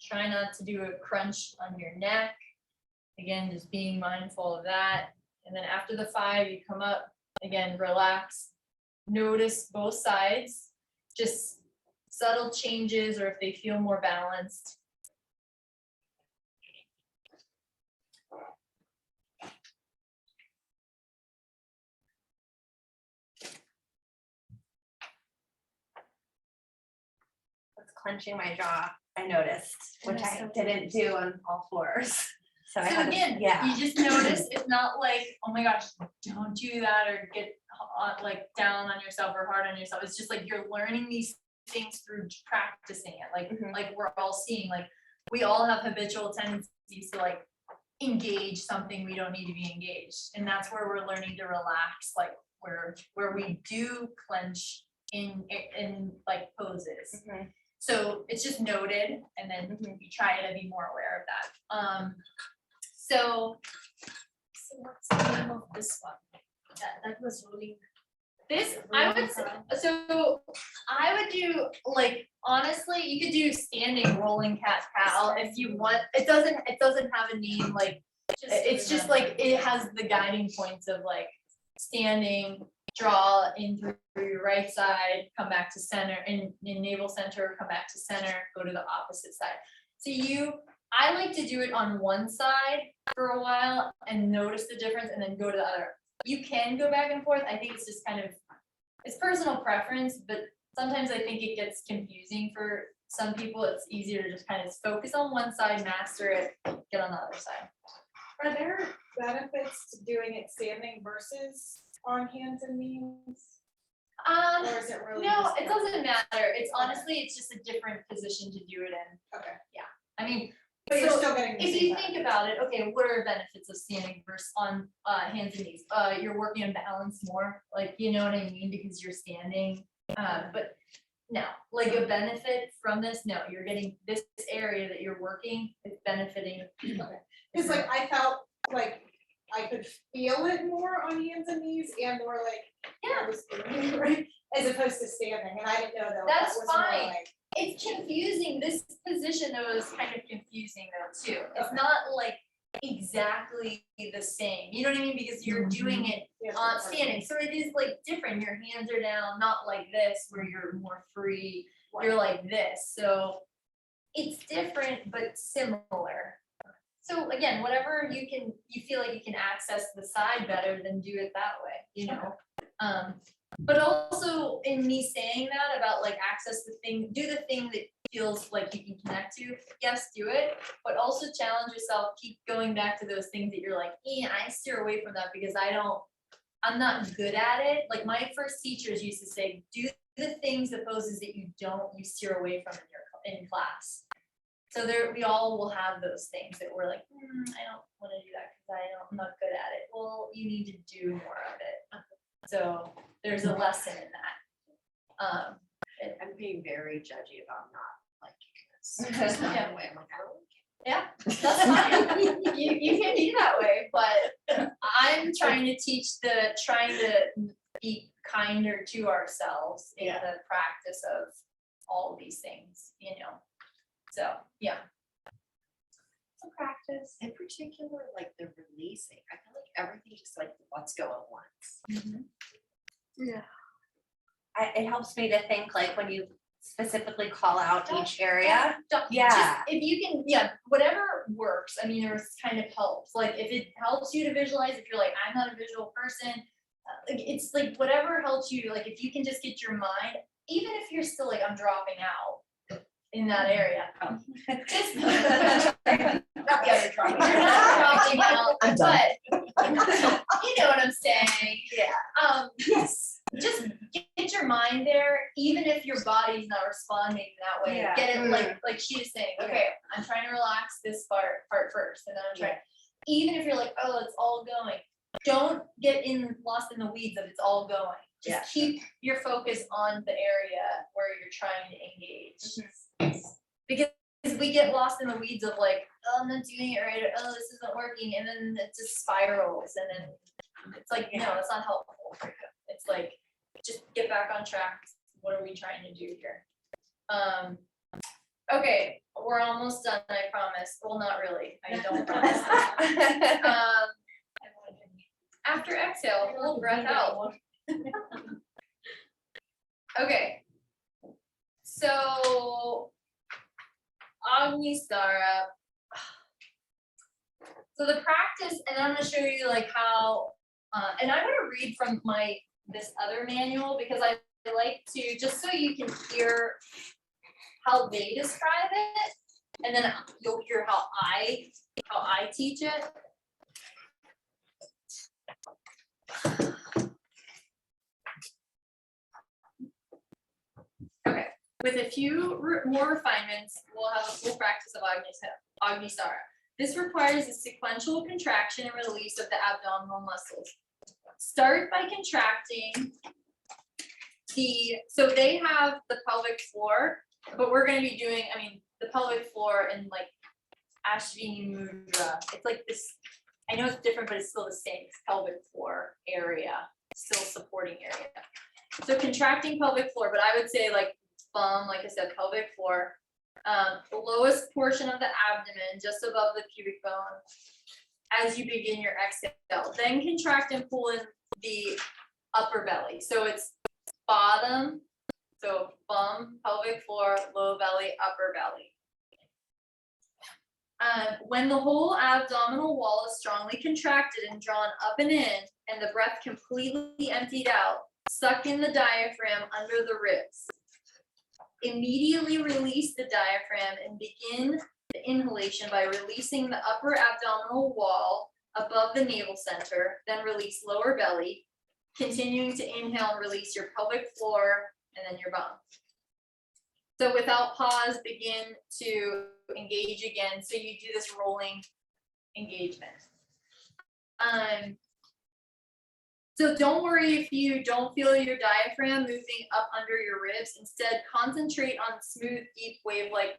Try not to do a crunch on your neck. Again, just being mindful of that. And then after the 5, you come up, again, relax. Notice both sides, just subtle changes or if they feel more balanced. Clenching my jaw, I noticed, which I didn't do on all fours. So I So had again, yeah. you just notice it's not like, oh my gosh, don't do that or get like down on yourself or hard on yourself. It's just like you're learning these things through practicing it. Like, like we're all seeing, like we all have habitual tendencies to like engage something we don't need to be engaged. And that's where we're learning to relax, like where we do clench in like poses. So it's just noted, and then you try to be more aware of that. So what's the name of this one? That was rolling. This I would say, so I would do like honestly, you could do standing rolling cat cow if you want. It doesn't have a name, like it's just like it has the guiding points of like standing, draw in through your right side, come back to center, in navel center, come back to center, go to the opposite side. So I like to do it on one side for a while and notice the difference and then go to the other. You can go back and forth. I think it's just kind of, it's personal preference, but sometimes I think it gets confusing for some people. It's easier to just kind of focus on one side, master it, get on the other side. Are there benefits to doing it standing versus on hands and knees? Or is it really? No, just it doesn't matter. It's honestly, it's just a different position to do it in. Okay, I mean, but you're so still getting the if same you benefit. think about it, okay, what are benefits of standing versus on hands and knees? You're working on balance more, like, you know what I mean, because you're standing. But no, like a benefit from this, no, you're getting this area that you're working, it's benefiting. Cause like I felt like I could feel it more on hands and knees and more like I was doing it right, as opposed to standing, and I didn't know though. if that That's was more fine. like- It's confusing. This position though is kind of confusing though too. It's Okay. not like exactly the same. You know what I mean? Because you're doing it Yeah, on standing. So it is like different. Your hands are down, not like this where you're more free. You're like this. So it's different but similar. So again, whatever you feel like you can access the side better, then do it that way, you know? But also in me saying that about like access the thing, do the thing that feels like you can connect to, yes, do it, but also challenge yourself, keep going back to those things that you're like, I steer away from that because I'm not good at it. Like my first teachers used to say, do the things, the poses that you steer away from in class. So we all will have those things that we're like, I don't want to do that because I'm not good at it. Well, you need to do more of it. So there's a lesson in that. I'm being very judgy about not liking this. Just not the way I'm like, I don't like it. Yeah, that's fine. You can be that way, but I'm trying to trying to be kinder to ourselves in the practice of all these things, you know. So, yeah. It's a practice. In particular, like the releasing. I feel like everything just like let's go at once. It helps me to think like when you specifically call out each area. Just Yeah. if you can, whatever works. I mean, there's kind of helps. Like if it helps you to visualize, if you're like, I'm not a visual person, it's like whatever helps you. Like if you can just get your mind, even if you're still like, I'm dropping out in that area. Just you're dropping out, I'm done. but you know what I'm saying. Yeah. Yes. Just get your mind there, even if your body's not responding that way. Yeah. Get it like she's saying, okay, I'm trying to relax this part first, and then I'm trying. Even if you're like, oh, it's all going. Don't get lost in the weeds of it's all going. Just keep your focus on the area where you're trying to engage. Because we get lost in the weeds of like, oh, I'm not doing it right, or oh, this isn't working, and then it just spirals, and then it's like, no, it's not helpful for you. It's like, just get back on track. What are we trying to do here? Okay, we're almost done, I promise. Well, not really. I don't promise. After exhale, hold breath out. Okay. So Agni Sara. So the practice, and I'm gonna show you like how, and I'm gonna read from this other manual because I like to, just so you can hear how they describe it, and then you'll hear how I teach it. Okay, with a few more refinements, we'll have a full practice of Agni Sara. This requires a sequential contraction and release of the abdominal muscles. Start by contracting so they have the pelvic floor, but we're going to be doing, the pelvic floor in like Ashvini Mudra. It's like this, I know it's different, but it's still the same. It's pelvic floor area, still supporting area. So contracting pelvic floor, but I would say like bum, like I said, pelvic floor, the lowest portion of the abdomen, just above the pubic bone, as you begin your exhale. Then contract and pull in the upper belly. So it's bottom, so bum, pelvic floor, low belly, upper belly. When the whole abdominal wall is strongly contracted and drawn up and in, and the breath completely emptied out, suck in the diaphragm under the ribs. Immediately release the diaphragm and begin the inhalation by releasing the upper abdominal wall above the navel center, then release lower belly, continuing to inhale and release your pelvic floor and then your bum. So without pause, begin to engage again. So you do this rolling engagement. So don't worry if you don't feel your diaphragm moving up under your ribs. Instead, concentrate on smooth, deep wave-like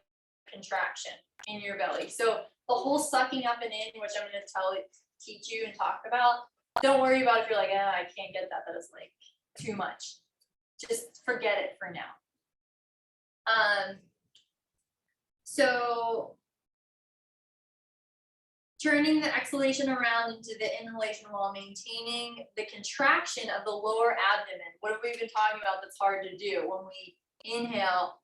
contraction in your belly. So the whole sucking up and in, which I'm going to teach you and talk about. Don't worry about if you're like, I can't get that. That is like too much. Just forget it for now. So turning the exhalation around into the inhalation while maintaining the contraction of the lower abdomen. What have we been talking about that's hard to do? When we inhale,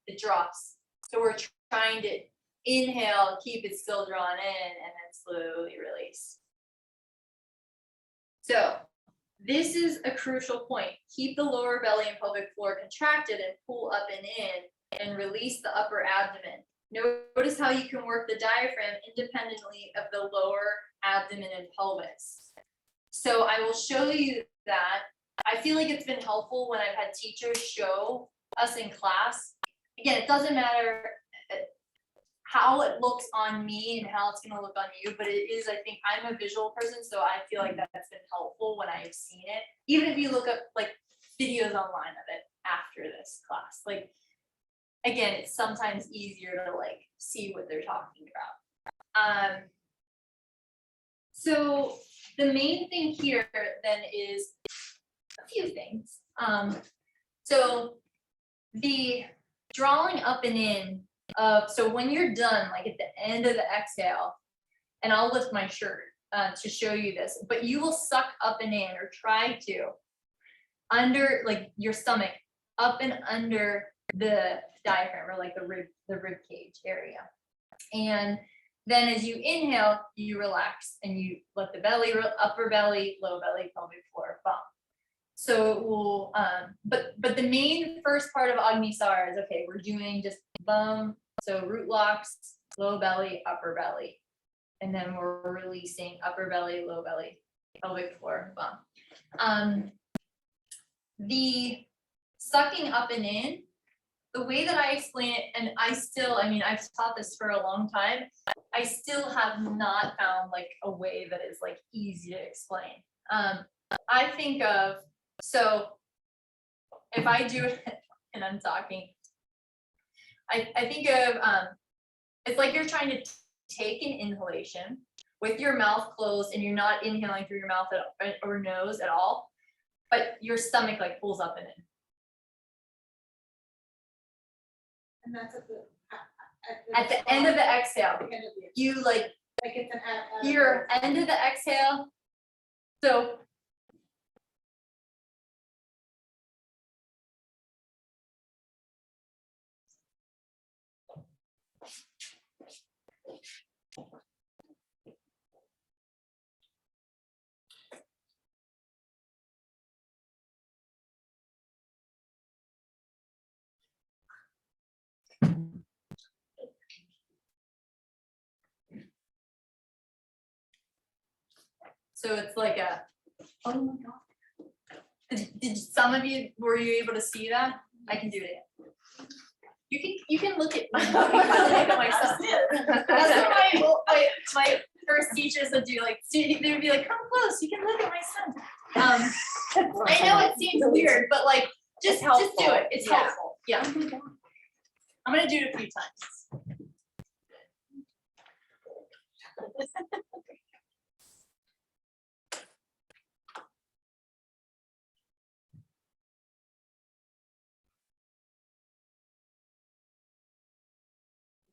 it drops. So we're trying to inhale, keep it still drawn in, and then slowly release. So this is a crucial point. Keep the lower belly and pelvic floor contracted and pull up and in, and release the upper abdomen. Notice how you can work the diaphragm independently of the lower abdomen and pelvis. So I will show you that. I feel like it's been helpful when I've had teachers show us in class. Again, it doesn't matter how it looks on me and how it's going to look on you, but it is, I think I'm a visual person, so I feel like that's been helpful when I've seen it. Even if you look up like videos online of it after this class, like, again, it's sometimes easier to like see what they're talking about. So the main thing here then is a few things. So the drawing up and in of, so when you're done, like at the end of the exhale, and I'll lift my shirt to show you this, but you will suck up and in, or try to, under like your stomach, up and under the diaphragm, or like the rib cage area. And then as you inhale, you relax and you let the belly, upper belly, low belly, pelvic floor bump. So it will, but the main first part of Agni Sara is, okay, we're doing just bum, so root locks, low belly, upper belly. And then we're releasing upper belly, low belly, pelvic floor bump. The sucking up and in, the way that I explain it, and I've taught this for a long time, I still have not found like a way that is like easy to explain. I think of, so if I do it and I'm talking, I think of, it's like you're trying to take an inhalation with your mouth closed and you're not inhaling through your mouth or nose at all, but your stomach like pulls up and in. And that's At the end of the exhale, end of the, you like it's an your end of the exhale. So it's like a, oh my God. Did some of you, were you able to see that? I can do it again. You can look at my son. That's what my first teachers would do, like they would be like, come close, you can look at my son. I know it seems weird, but like just do it. It's helpful. Yeah. I'm gonna do it a few times.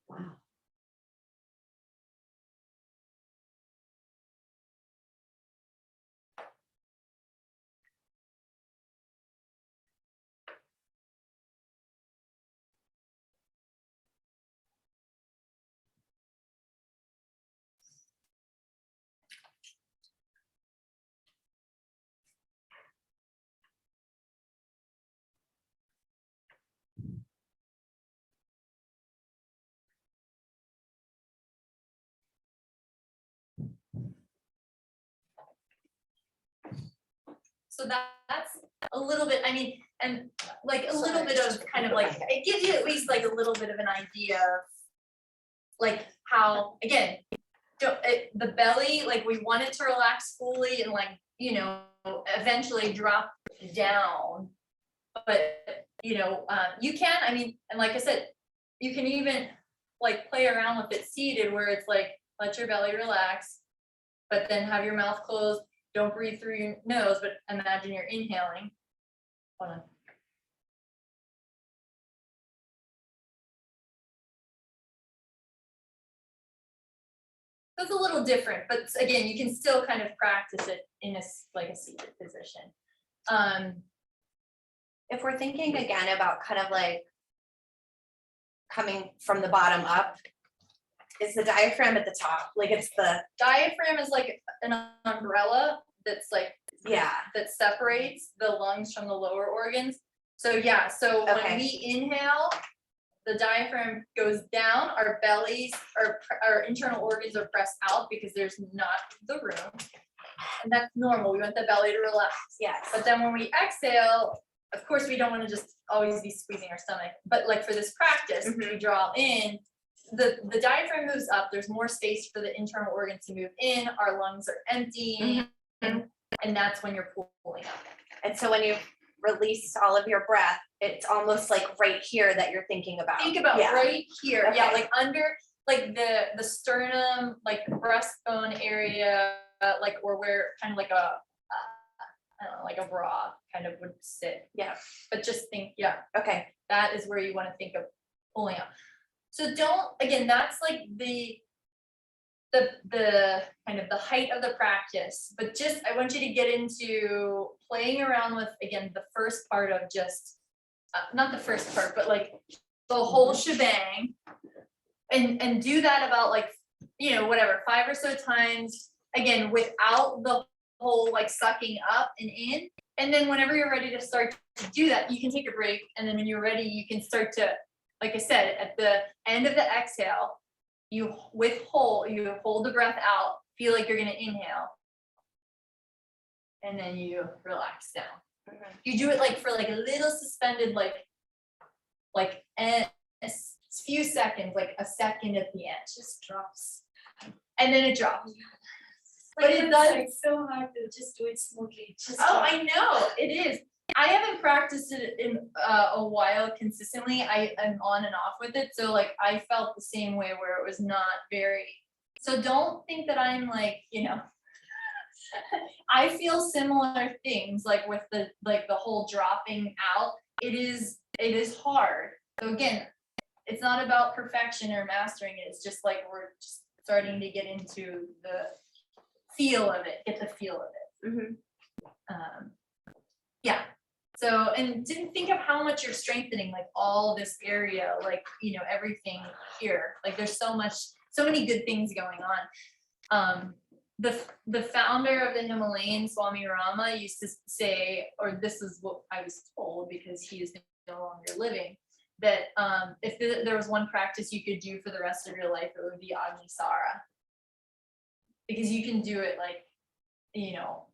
Wow. So that's a little bit, I mean, and like a little bit of kind of like, it gives you at least like a little bit of an idea of like how, again, the belly, like we want it to relax fully and like, you know, eventually drop down. But, you know, you can, I mean, and like I said, you can even like play around with it seated where it's like, let your belly relax, but then have your mouth closed. Don't breathe through your nose, but imagine you're inhaling. Hold on. So it's a little different, but again, you can still kind of practice it in like a seated position. If we're thinking again about kind of like coming from the bottom up, is the diaphragm at the top? Like it's the, Diaphragm is like an umbrella that's like, yeah, that separates the lungs from the lower organs. So yeah, so Okay. when we inhale, the diaphragm goes down, our bellies, our internal organs are pressed out because there's not the room. And that's normal, we want the belly to relax. yes. But then when we exhale, of course, we don't want to just always be squeezing our stomach, but like for this practice, we draw in, the diaphragm moves up, there's more space for the internal organs to move in, our lungs are empty, and that's when you're pulling up. And so when you release all of your breath, it's almost like right here that you're thinking about. Think about Yeah. right here, yeah, Okay. like under, like the sternum, like breastbone area, like, or where kind of like a, I don't know, like a bra kind of would sit. Yeah. But just think, yeah, Okay, that is where you want to think of pulling up. So don't, again, that's like the kind of the height of the practice, but just, I want you to get into playing around with, again, the first part of just, not the first part, but like the whole shebang, and do that about like, you know, whatever, 5 or so times, again, without the whole like sucking up and in. And then whenever you're ready to start to do that, you can take a break, and then when you're ready, you can start to, like I said, at the end of the exhale, you hold the breath out, feel like you're gonna inhale, and then you relax down. You do it like for like a little suspended, like a few seconds, like a second at the end, just drops, and then it drops. But it does. It's so hard to just do it smoothly. Oh, I know, it is. I haven't practiced it in a while consistently. I am on and off with it. So like I felt the same way where it was not very, so don't think that I'm like, you know, I feel similar things like with the whole dropping out. It is hard. So again, it's not about perfection or mastering it. It's just like we're just starting to get into the feel of it, get the feel of it. Yeah. So, and didn't think of how much you're strengthening like all this area, like, you know, everything here. Like there's so many good things going on. The founder of the Himalayan, Swami Rama, used to say, or this is what I was told because he is no longer living, that if there was one practice you could do for the rest of your life, it would be Agni Sara. Because you can do it like, you know,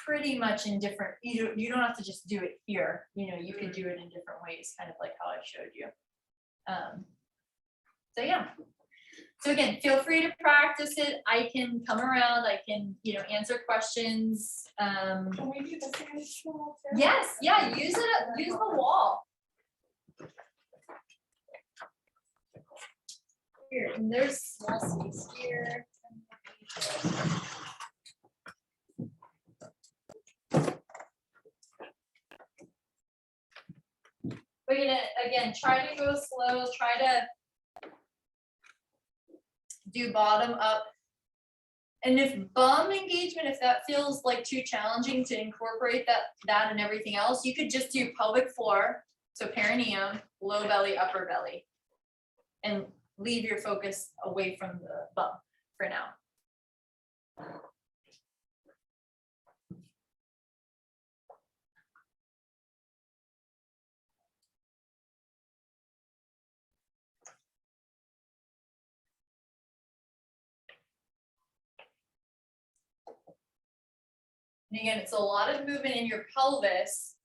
pretty much in different, you don't have to just do it here, you know, you could do it in different ways, kind of like how I showed you. So yeah. So again, feel free to practice it. I can come around, I can, you know, answer questions. Can we do the same small too? Yes, yeah, use the wall. Here, and there's small space here. We're gonna, again, try to go slow, try to do bottom up. And if bum engagement, if that feels like too challenging to incorporate that and everything else, you could just do pelvic floor, so perineum, low belly, upper belly, and leave your focus away from the bum for now. And again, it's a lot of movement in your pelvis.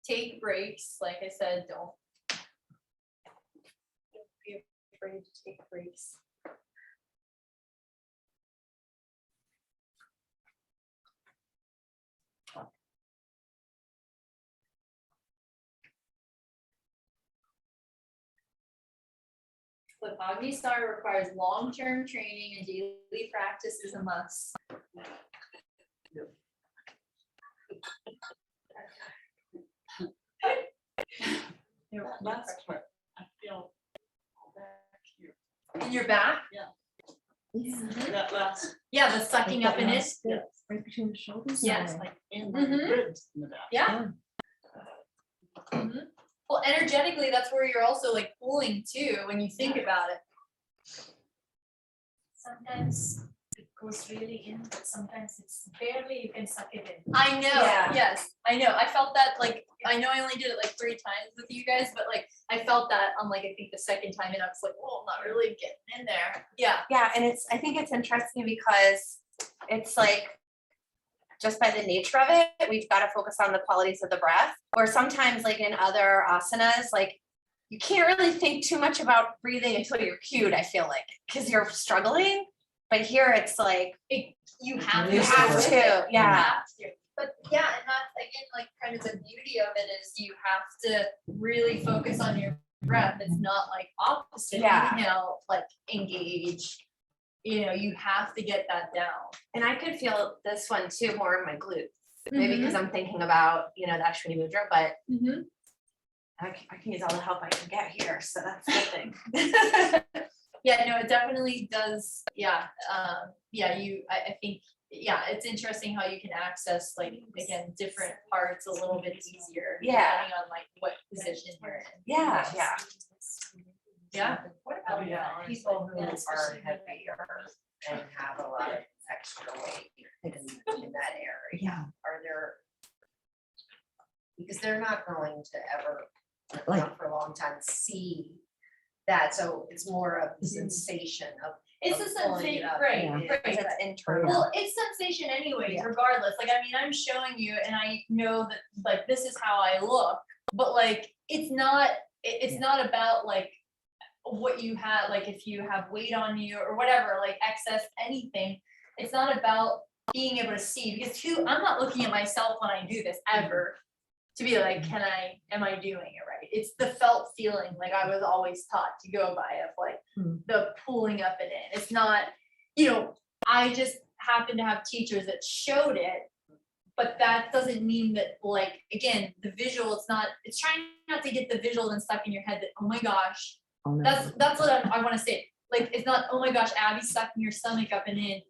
Take breaks, like I said, don't be afraid to take breaks. But Agni Sara requires long-term training and daily practice is a must. Last part, I feel back here, In your back? that last, Yeah, the sucking up in it. Right between the shoulders. Yes, or- like, in my Mhm. ribs in the back. yeah. Mhm. Well, energetically, that's where you're also like pulling too, when you think about it. Sometimes it goes really in, but sometimes it's barely you can suck it in. I know, Yeah. yes, I know, I felt that, like, I know I only did it like 3 times with you guys, but like, I felt that on like, I think the second time, and I was like, well, I'm not really getting in there, yeah. Yeah, and I think it's interesting because it's like, just by the nature of it, we've got to focus on the qualities of the breath. Or sometimes like in other asanas, like you can't really think too much about breathing until you're cued, I feel like, because you're struggling. But here it's like, You have to. You have go with to, it. You yeah. have to. But yeah, and that's again, like kind of the beauty of it is you have to really focus on your breath. It's not like opposite Yeah. inhale, like engage. You know, you have to get that down. and I could feel this one too more in my glutes. Maybe because I'm thinking about, the Ashwini Mudra, but Mhm. I can use all the help I can get here, so that's a good thing. Yeah, no, it definitely does. Yeah, I think, yeah, it's interesting how you can access like, again, different parts a little bit easier. Yeah. Depending on like what position you're in. Yeah. Yeah. What about Yeah. people who are heavier and have a lot of extra weight in that area? Yeah. Are there? Because they're not going to ever, Like- for a long time, see that, so it's more of the sensation of. It's a of pulling it sensation, up. right, Yeah. right. Because it's internal. Well, it's sensation anyways, Yeah. regardless. Like, I mean, I'm showing you and I know that like this is how I look, but like it's not, it's Yeah. not about like what you have, like if you have weight on you or whatever, like excess anything. It's not about being able to see because I'm not looking at myself when I do this ever to be like, am I doing it right? It's the felt feeling, like I was always taught to go by of like the pulling up and in. It's not, I just happen to have teachers that showed it, but that doesn't mean that like, again, the visual, it's trying not to get the visual and stuck in your head that, oh my gosh, Oh, no. that's what I wanna say. Like, it's not, oh my gosh, Abby's sucking your stomach up and in.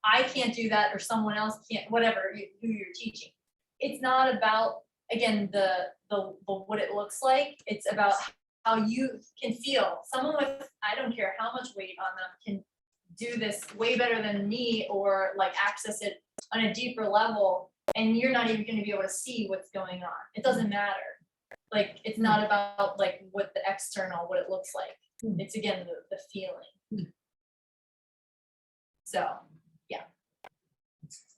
I can't do that or someone else can't, whatever, who you're teaching. It's not about, again, the what it looks like. It's about how you can feel. Someone with, I don't care how much weight on them, can do this way better than me or like access it on a deeper level. And you're not even gonna be able to see what's going on. It doesn't matter. Like, it's not about like what the external, what it looks like. It's again, the feeling. So,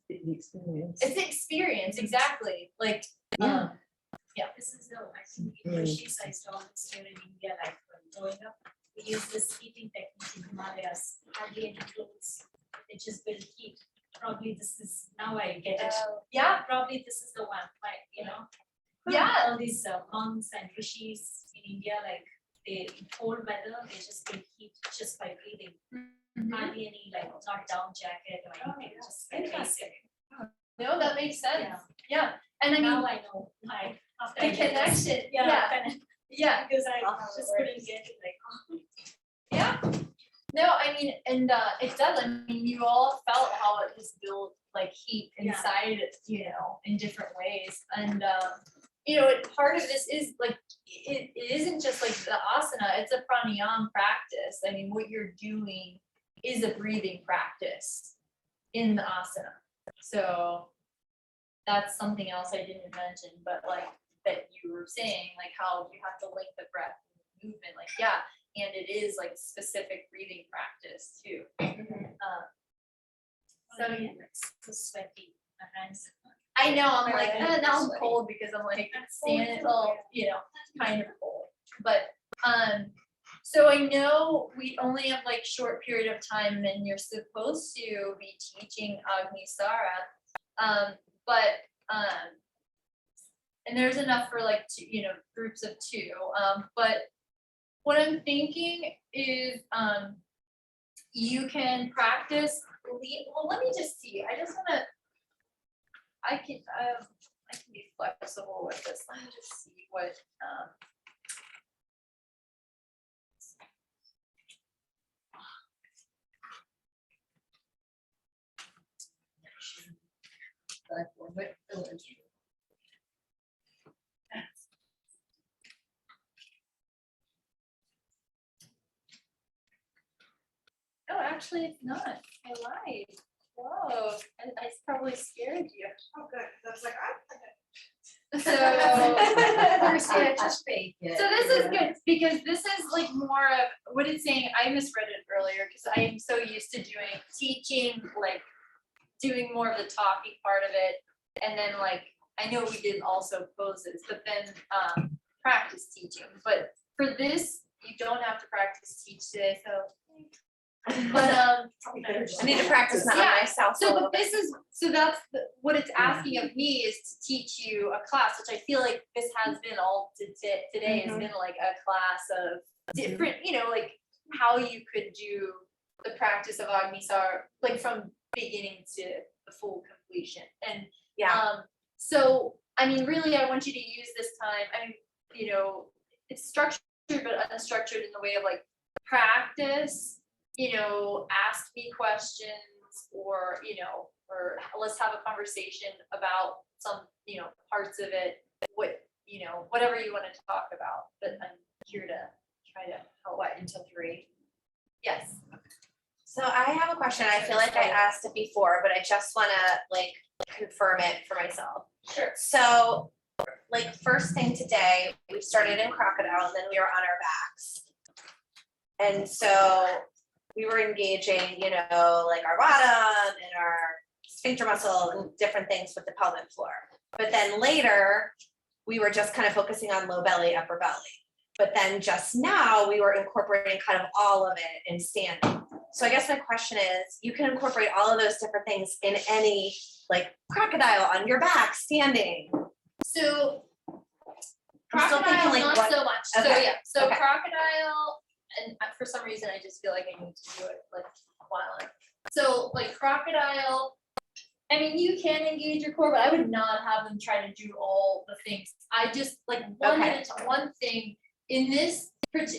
The experience. it's the experience, exactly, like, Yeah. This is the, I think in Rishis, I saw this here in India, like when growing up, we use this heating technique in Himalayas, hardly any clothes, it just will heat. Probably this is, now I get it. yeah, Probably this is the one, like, yeah, all these monks and rishis in India, like they in cold weather, they just get heat just by breathing. Hardly any like not down jacket or anything, just like basic. no, that makes sense, Yeah. yeah, and I Now mean, I know, like after the I get this- connection, Yeah, yeah, kind of, yeah, because I How it just couldn't works. get it like. yeah. No, I mean, and it does, I mean, you all felt how it was built, like heat Yeah. inside, in different ways, and part of this is like, it isn't just like the asana, it's a pranayama practice. I mean, what you're doing is a breathing practice. in the asana. So that's something else I didn't mention, but like that you were saying, like how you have to link the breath and movement, like, yeah, and it is like specific breathing practice too. So it's so sweaty, my hands. I know, I'm like, Right. now I'm cold because I'm like standing, well, you know, kind of cold. But, so I know we only have like short period of time and you're supposed to be teaching Agni Sara. And there's enough for like two, you know, groups of two. But what I'm thinking is, you can practice, well, let me just see, I just wanna, I can be flexible with this, let me just see what, no, actually, it's not, I lied, whoa, I probably scared you. Oh, good, that's like, So. Just fake it. So this is good, because this is like more of what it's saying, I misread it earlier, because I am so used to doing teaching, like doing more of the talking part of it. And then like, I know we did also poses, but then practice teaching, but for this, you don't have to practice teach today, so. But I need to practice that on Yeah, myself a so, little but this is, so that's what it's asking of me is to teach you a class, which I feel like this has been all today has been like a class of different, you know, like how you could do the practice of Agni Sara, like from beginning to the full completion. And Yeah. so, I mean, really, I want you to use this time, I mean, you know, it's structured but unstructured in the way of like practice, you know, ask me questions or, you know, or let's have a conversation about some, you know, parts of it, what, you know, whatever you want to talk about, but I'm here to try to help. What, until 3? Yes. So I have a question. I feel like I asked it before, but I just wanna like confirm it for myself. Sure. So, like, first thing today, we started in crocodile and then we were on our backs. And so we were engaging, you know, like our bottom and our sphincter muscle and different things with the pelvic floor. But then later, we were just kind of focusing on low belly, upper belly. But then just now, we were incorporating kind of all of it in standing. So I guess my question is, you can incorporate all of those different things in any, like crocodile on your back, standing. So I'm still thinking crocodile, like not what, so much. So okay, yeah, so okay. crocodile, and for some reason I just feel like I need to do it like while. So like crocodile, I mean, you can engage your core, but I would not have them try to do all the things. I just like Okay. one thing in this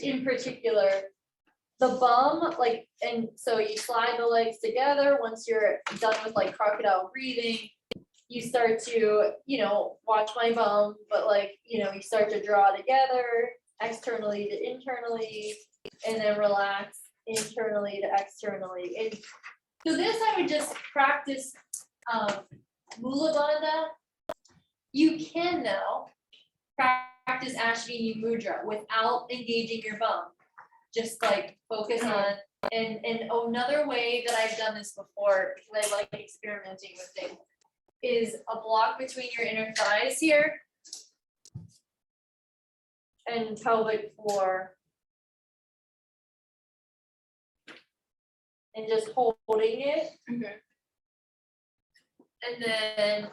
in particular, the bum, like, and so you slide the legs together. Once you're done with like crocodile breathing, you start to, you know, watch my bum, but like, you know, you start to draw together externally to internally, and then relax internally to externally. And so this I would just practice Mula Bandha. You can now practice Ashvini Mudra without engaging your bum. Just like focus on, and another way that I've done this before, because I like experimenting with things, is a block between your inner thighs here and pelvic floor. And just holding it. Mhm. And then,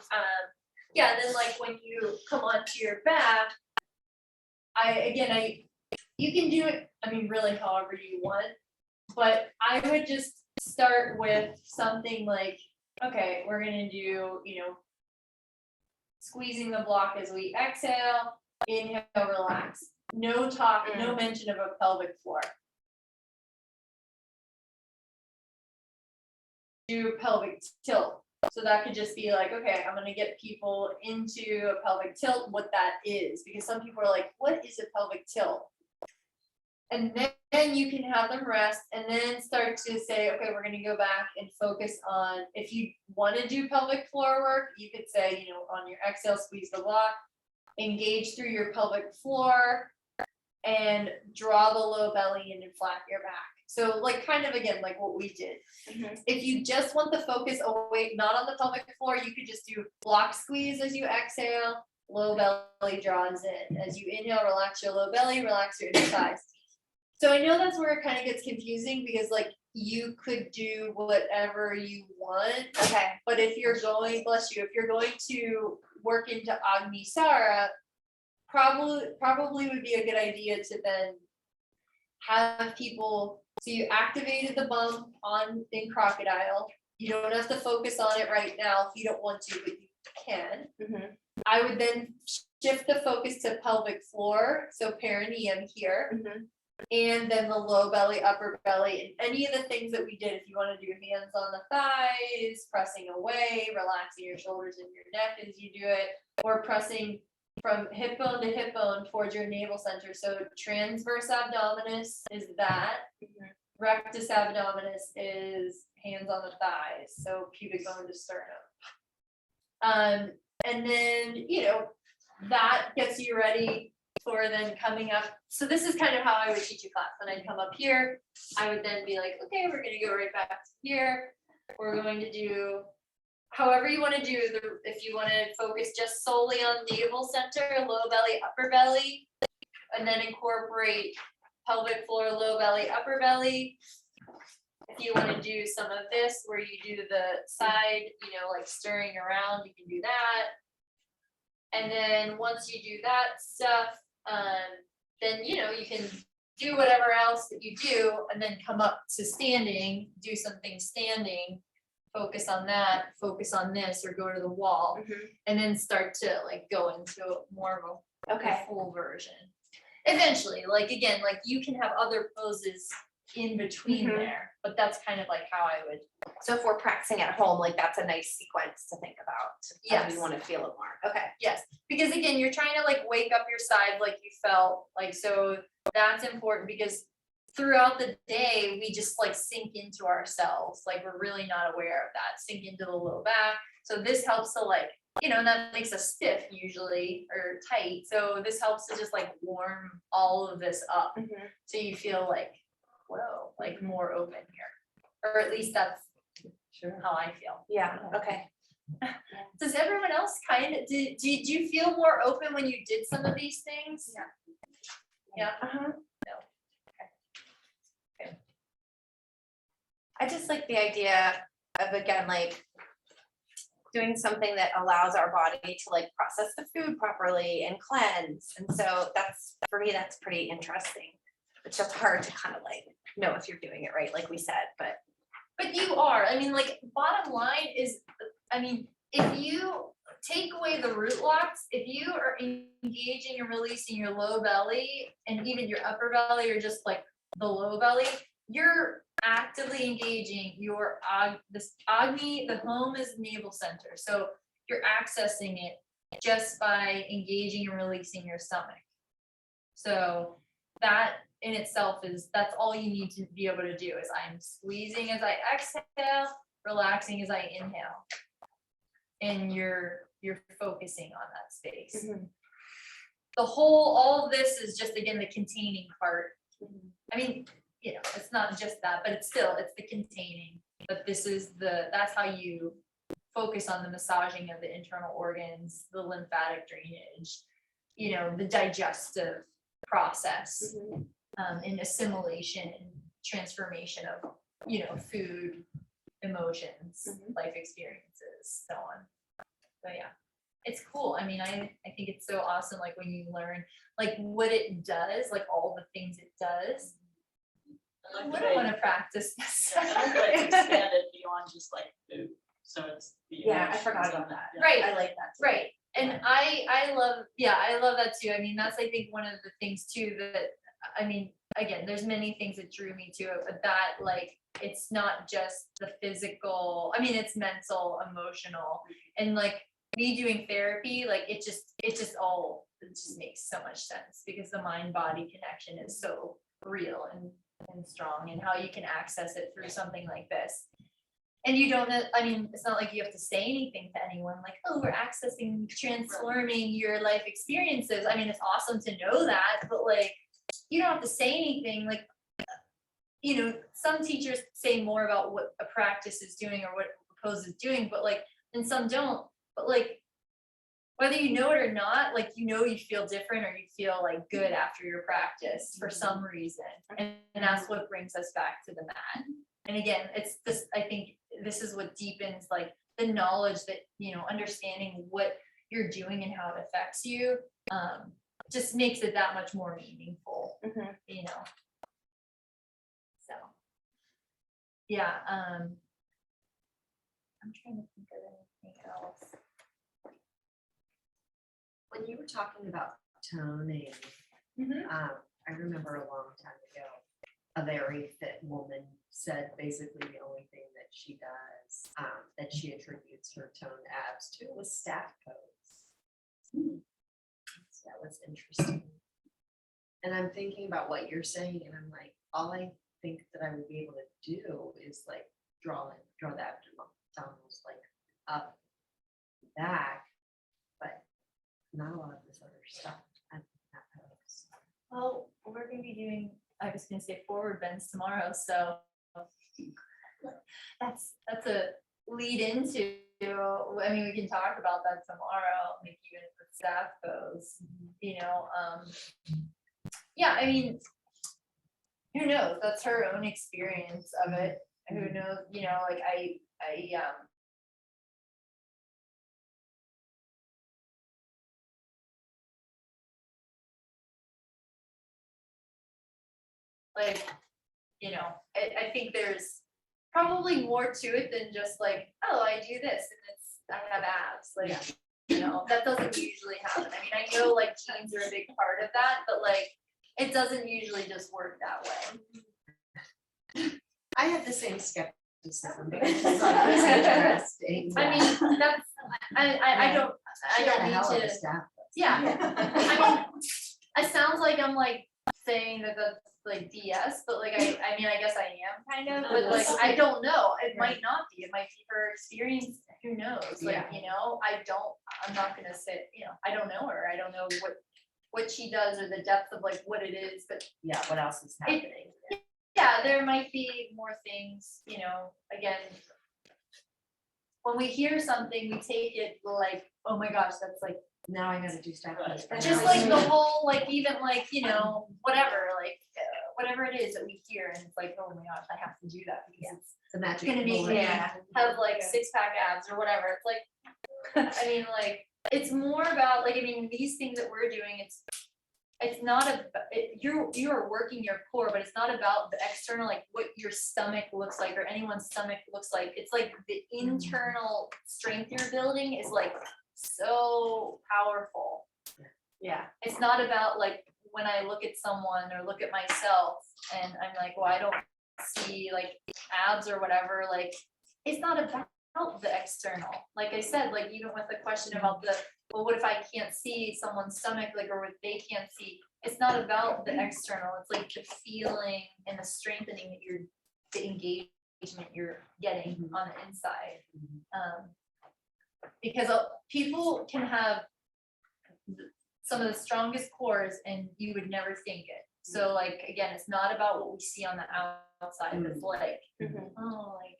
yeah, then like when you come onto your back, you can do it, I mean, really however you want, but I would just start with something like, okay, we're gonna do, you know, squeezing the block as we exhale, inhale, relax. No talk, no mention of a pelvic floor. Do pelvic tilt. So that could just be like, okay, I'm gonna get people into a pelvic tilt, what that is, because some people are like, what is a pelvic tilt? And then you can have them rest and then start to say, okay, we're gonna go back and focus on, if you wanna do pelvic floor work, you could say, you know, on your exhale, squeeze the block, engage through your pelvic floor and draw the low belly in and flatten your back. So like kind of again, like what we did. If you just want the focus away, not on the pelvic floor, you could just do block squeeze as you exhale, low belly draws in. As you inhale, relax your low belly, relax your inner thighs. So I know that's where it kind of gets confusing because like you could do whatever you want, Okay, but if you're going, bless you, if you're going to work into Agni Sara, probably would be a good idea to then have people, so you activated the bump on in crocodile. You don't have to focus on it right now if you don't want to, but you can. Mhm. I would then shift the focus to pelvic floor, so perineum here. Mhm. And then the low belly, upper belly, and any of the things that we did, if you wanna do hands on the thighs, pressing away, relaxing your shoulders and your neck as you do it, or pressing from hip bone to hip bone towards your navel center. So transverse abdominis is that. Rectus abdominis is hands on the thighs, so pubic bone to sternum. And then, you know, that gets you ready for then coming up. So this is kind of how I would teach a class. When I'd come up here, I would then be like, okay, we're gonna go right back to here. We're going to do however you want to do if you want to focus just solely on navel center, low belly, upper belly, and then incorporate pelvic floor, low belly, upper belly. If you want to do some of this where you do the side, you know, like stirring around, you can do that. And then once you do that stuff, then, you know, you can do whatever else that you do and then come up to standing, do something standing, focus on that, focus on this, or go to the wall, and then start to like go into more of a okay. full version. Eventually, like again, like you can have other poses in between there, but that's kind of like how I would. So if we're practicing at home, like that's a nice sequence to think about. Yes. We want to feel it more. Okay. Yes, because again, you're trying to like wake up your side like you felt, like, so that's important because throughout the day, we just like sink into ourselves, like we're really not aware of that, sink into the low back. So this helps to like, you know, and that makes us stiff usually or tight. So this helps to just like warm all of this up. So you feel like, whoa, like more open here. Or at least that's how I feel. Yeah, okay. Does everyone else kind of, did you feel more open when you did some of these things? Yeah. I just like the idea of, again, like doing something that allows our body to like process the food properly and cleanse. And so that's, for me, that's pretty interesting. It's just hard to kind of like know if you're doing it right, like we said, but. But you are, I mean, like, bottom line is, I mean, if you take away the root locks, if you are engaging and releasing your low belly and even your upper belly or just like the low belly, you're actively engaging your this Agni, the home is navel center. So you're accessing it just by engaging and releasing your stomach. So that in itself that's all you need to be able to do is I'm squeezing as I exhale, relaxing as I inhale. And you're focusing on that space. All of this is just, again, the containing part. I mean, you know, it's not just that, but it's the containing. But this is that's how you focus on the massaging of the internal organs, the lymphatic drainage, you know, the digestive process, and assimilation and transformation of, you know, food, emotions, life experiences, so on. So yeah, it's cool. I mean, I think it's so awesome, like when you learn like what it does, like all the things it does. I wouldn't want to practice this. I like that it's expanded beyond just like food, so it's. Yeah, I forgot about that. Yeah. Right. I like that. Too. Right. And I love that too. I mean, that's, I think, one of the things too that, I mean, again, there's many things that drew me to it, but that, like, it's not just the physical, I mean, it's mental, emotional, and like me doing therapy, like it just all it just makes so much sense because the mind-body connection is so real and strong, and how you can access it through something like this. And you don't, I mean, it's not like you have to say anything to anyone, like, oh, we're accessing, transforming your life experiences. I mean, it's awesome to know that, but like, you don't have to say anything, like, you know, some teachers say more about what a practice is doing or what a pose is doing, but like, and some don't, but like, whether you know it or not, like, you know, you feel different or you feel like good after your practice for some reason. And that's what brings us back to the mat. And again, it's this, I think this is what deepens like the knowledge that, you know, understanding what you're doing and how it affects you, just makes it that much more meaningful, you know? So, yeah, I'm trying to think of anything else. When you were talking about toning, I remember a long time ago, a very fit woman said basically the only thing that she does, that she attributes her toned abs to was staff pose. So that was interesting. And I'm thinking about what you're saying, and I'm like, all I think that I would be able to do is like draw the abdominals like up, back, but not a lot of this other stuff. I think that helps. Well, we're gonna be doing, I was gonna say forward bends tomorrow, so that's a lead into, I mean, we can talk about that tomorrow, maybe even for staff pose, you know, yeah, I mean, who knows, that's her own experience of it, who knows, you know, like I like, you know, I think there's probably more to it than just like, oh, I do this and it's, I have abs, like, you know, that doesn't usually happen. I mean, I know like genes are a big part of that, but like, it doesn't usually just work that way. I have the same skepticism, but I just thought it was interesting. I mean, that's, I don't need to, yeah, I mean, it sounds like I'm like saying that that's like BS, but like, I mean, I guess I am kind of, but like, I don't know, it might not be, it might be her experience, who knows, like, you know, I'm not gonna say, you know, I don't know her, I don't know what she does or the depth of like what it is, but Yeah, what else is happening? yeah, there might be more things, you know, again, when we hear something, we take it like, oh my gosh, that's like, Now I gotta do staff pose. just like the whole, like, even like, you know, whatever, like, whatever it is that we hear, and it's like, oh my gosh, I have to do that because The magic. it's gonna make me bullet. have like 6-pack abs or whatever, it's like, I mean, like, it's more about, like, I mean, these things that we're doing, it's not you are working your core, but it's not about the external, like what your stomach looks like or anyone's stomach looks like. It's like the internal strength you're building is like so powerful. Yeah, it's not about like when I look at someone or look at myself and I'm like, well, I don't see like abs or whatever, like it's not about the external. Like I said, like even with the question about the, well, what if I can't see someone's stomach, like, or what they can't see? It's not about the external, it's like the feeling and the strengthening that the engagement you're getting on the inside. Because people can have some of the strongest cores and you would never think it. So like, again, it's not about what we see on the outside, but it's like, oh, like,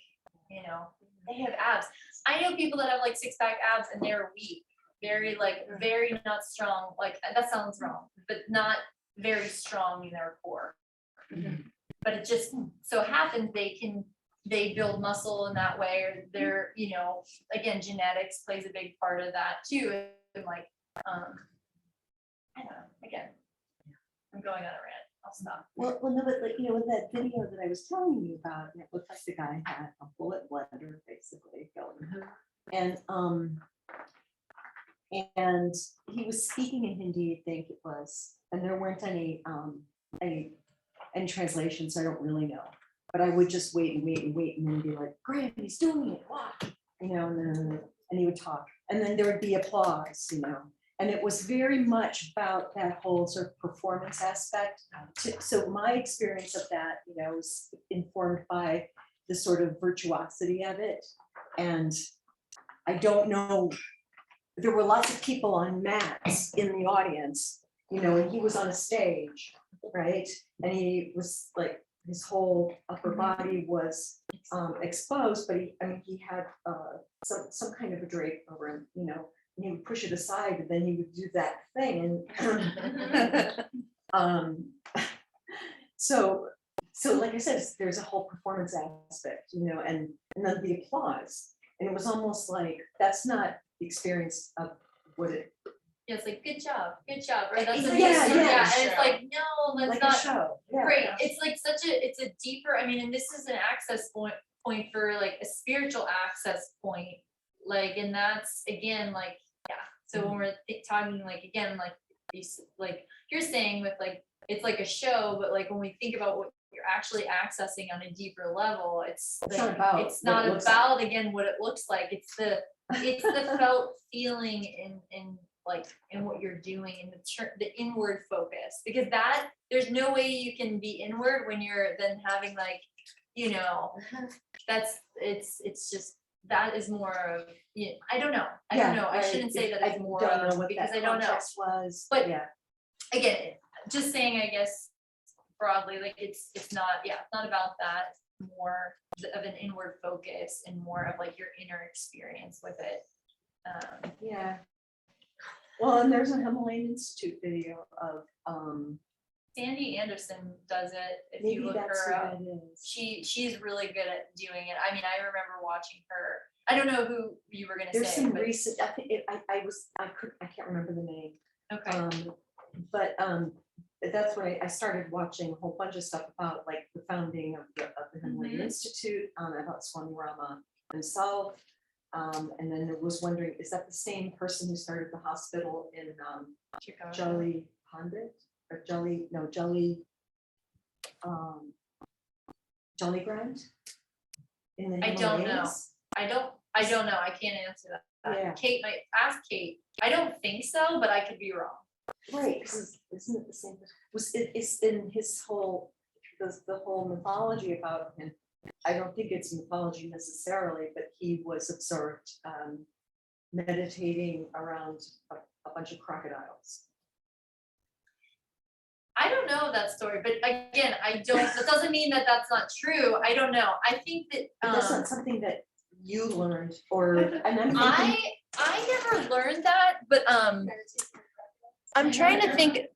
you know, they have abs. I know people that have like 6-pack abs and they're weak, very not strong, like that sounds wrong, but not very strong in their core. But it just so happens they build muscle in that way, or they're, you know, again, genetics plays a big part of that too. And like, I don't know, again, I'm going on a rant, I'll stop. Well, no, but like, you know, with that video that I was telling you about, it looked like the guy had a bullet blender basically going. And he was speaking in Hindi, I think it was, and there weren't any translation, so I don't really know. But I would just wait and then be like, Graham, he's doing it, wow, you know, and he would talk, and then there would be applause, you know, And it was very much about that whole sort of performance aspect. So my experience of that, was informed by the sort of virtuosity of it. And I don't know, there were lots of people on mats in the audience, and he was on a stage, right? And he was like, his whole upper body was exposed, but he had some kind of a drape over him, and he would push it aside, and then he would do that thing. And so like I said, there's a whole performance aspect, and then the applause. And it was almost like, that's not the experience of what it, Yeah, it's like, good job, right? That's Yeah, what yeah, and yeah, it's sure. like, no, that's like a not show. Yeah. great. It's like it's a deeper, and this is an access point for like a spiritual access point. Like, and that's again, like, yeah. So when we're talking like, again, like these, like you're saying with like, it's like a show, but like when we think about what you're actually accessing on a deeper level, it's not about it's what not it looks about again what it looks like. It's the felt feeling in like in what you're doing in the inward focus, because that there's no way you can be inward when you're then having like, that's it's just that is more of, I don't know. I don't know. I shouldn't say that it's more don't know of what because that I don't know. context was, But yeah. Again, just saying, I guess broadly, like it's not, it's not about that. It's more of an inward focus and more of like your inner experience with it. Yeah. Well, and there's a Himalayan Institute video of, Sandy Anderson does it. If maybe you look that's her what up, it is. she's really good at doing it. I remember watching her. I don't know who you were gonna There's say, some but recent, I think, I can't remember the name. okay. But that's when I started watching a whole bunch of stuff about like the founding of the Himalayan Institute, about Swami Rama himself. And then I was wondering, is that the same person who started the hospital in Chicago. Jolly Pandit or Jolly Grant? In the I don't know. Himalayas? I don't know. I can't answer that. Yeah. Kate might ask Kate. I don't think so, but I could be wrong. Right, because isn't it the same? It's in his whole, the whole mythology about him. I don't think it's mythology necessarily, but he was observed meditating around a bunch of crocodiles. I don't know that story, but again, that doesn't mean that that's not true. I don't know. I think that But that's not something that you learned, or, and I'm thinking, I never learned that, but I'm trying to think.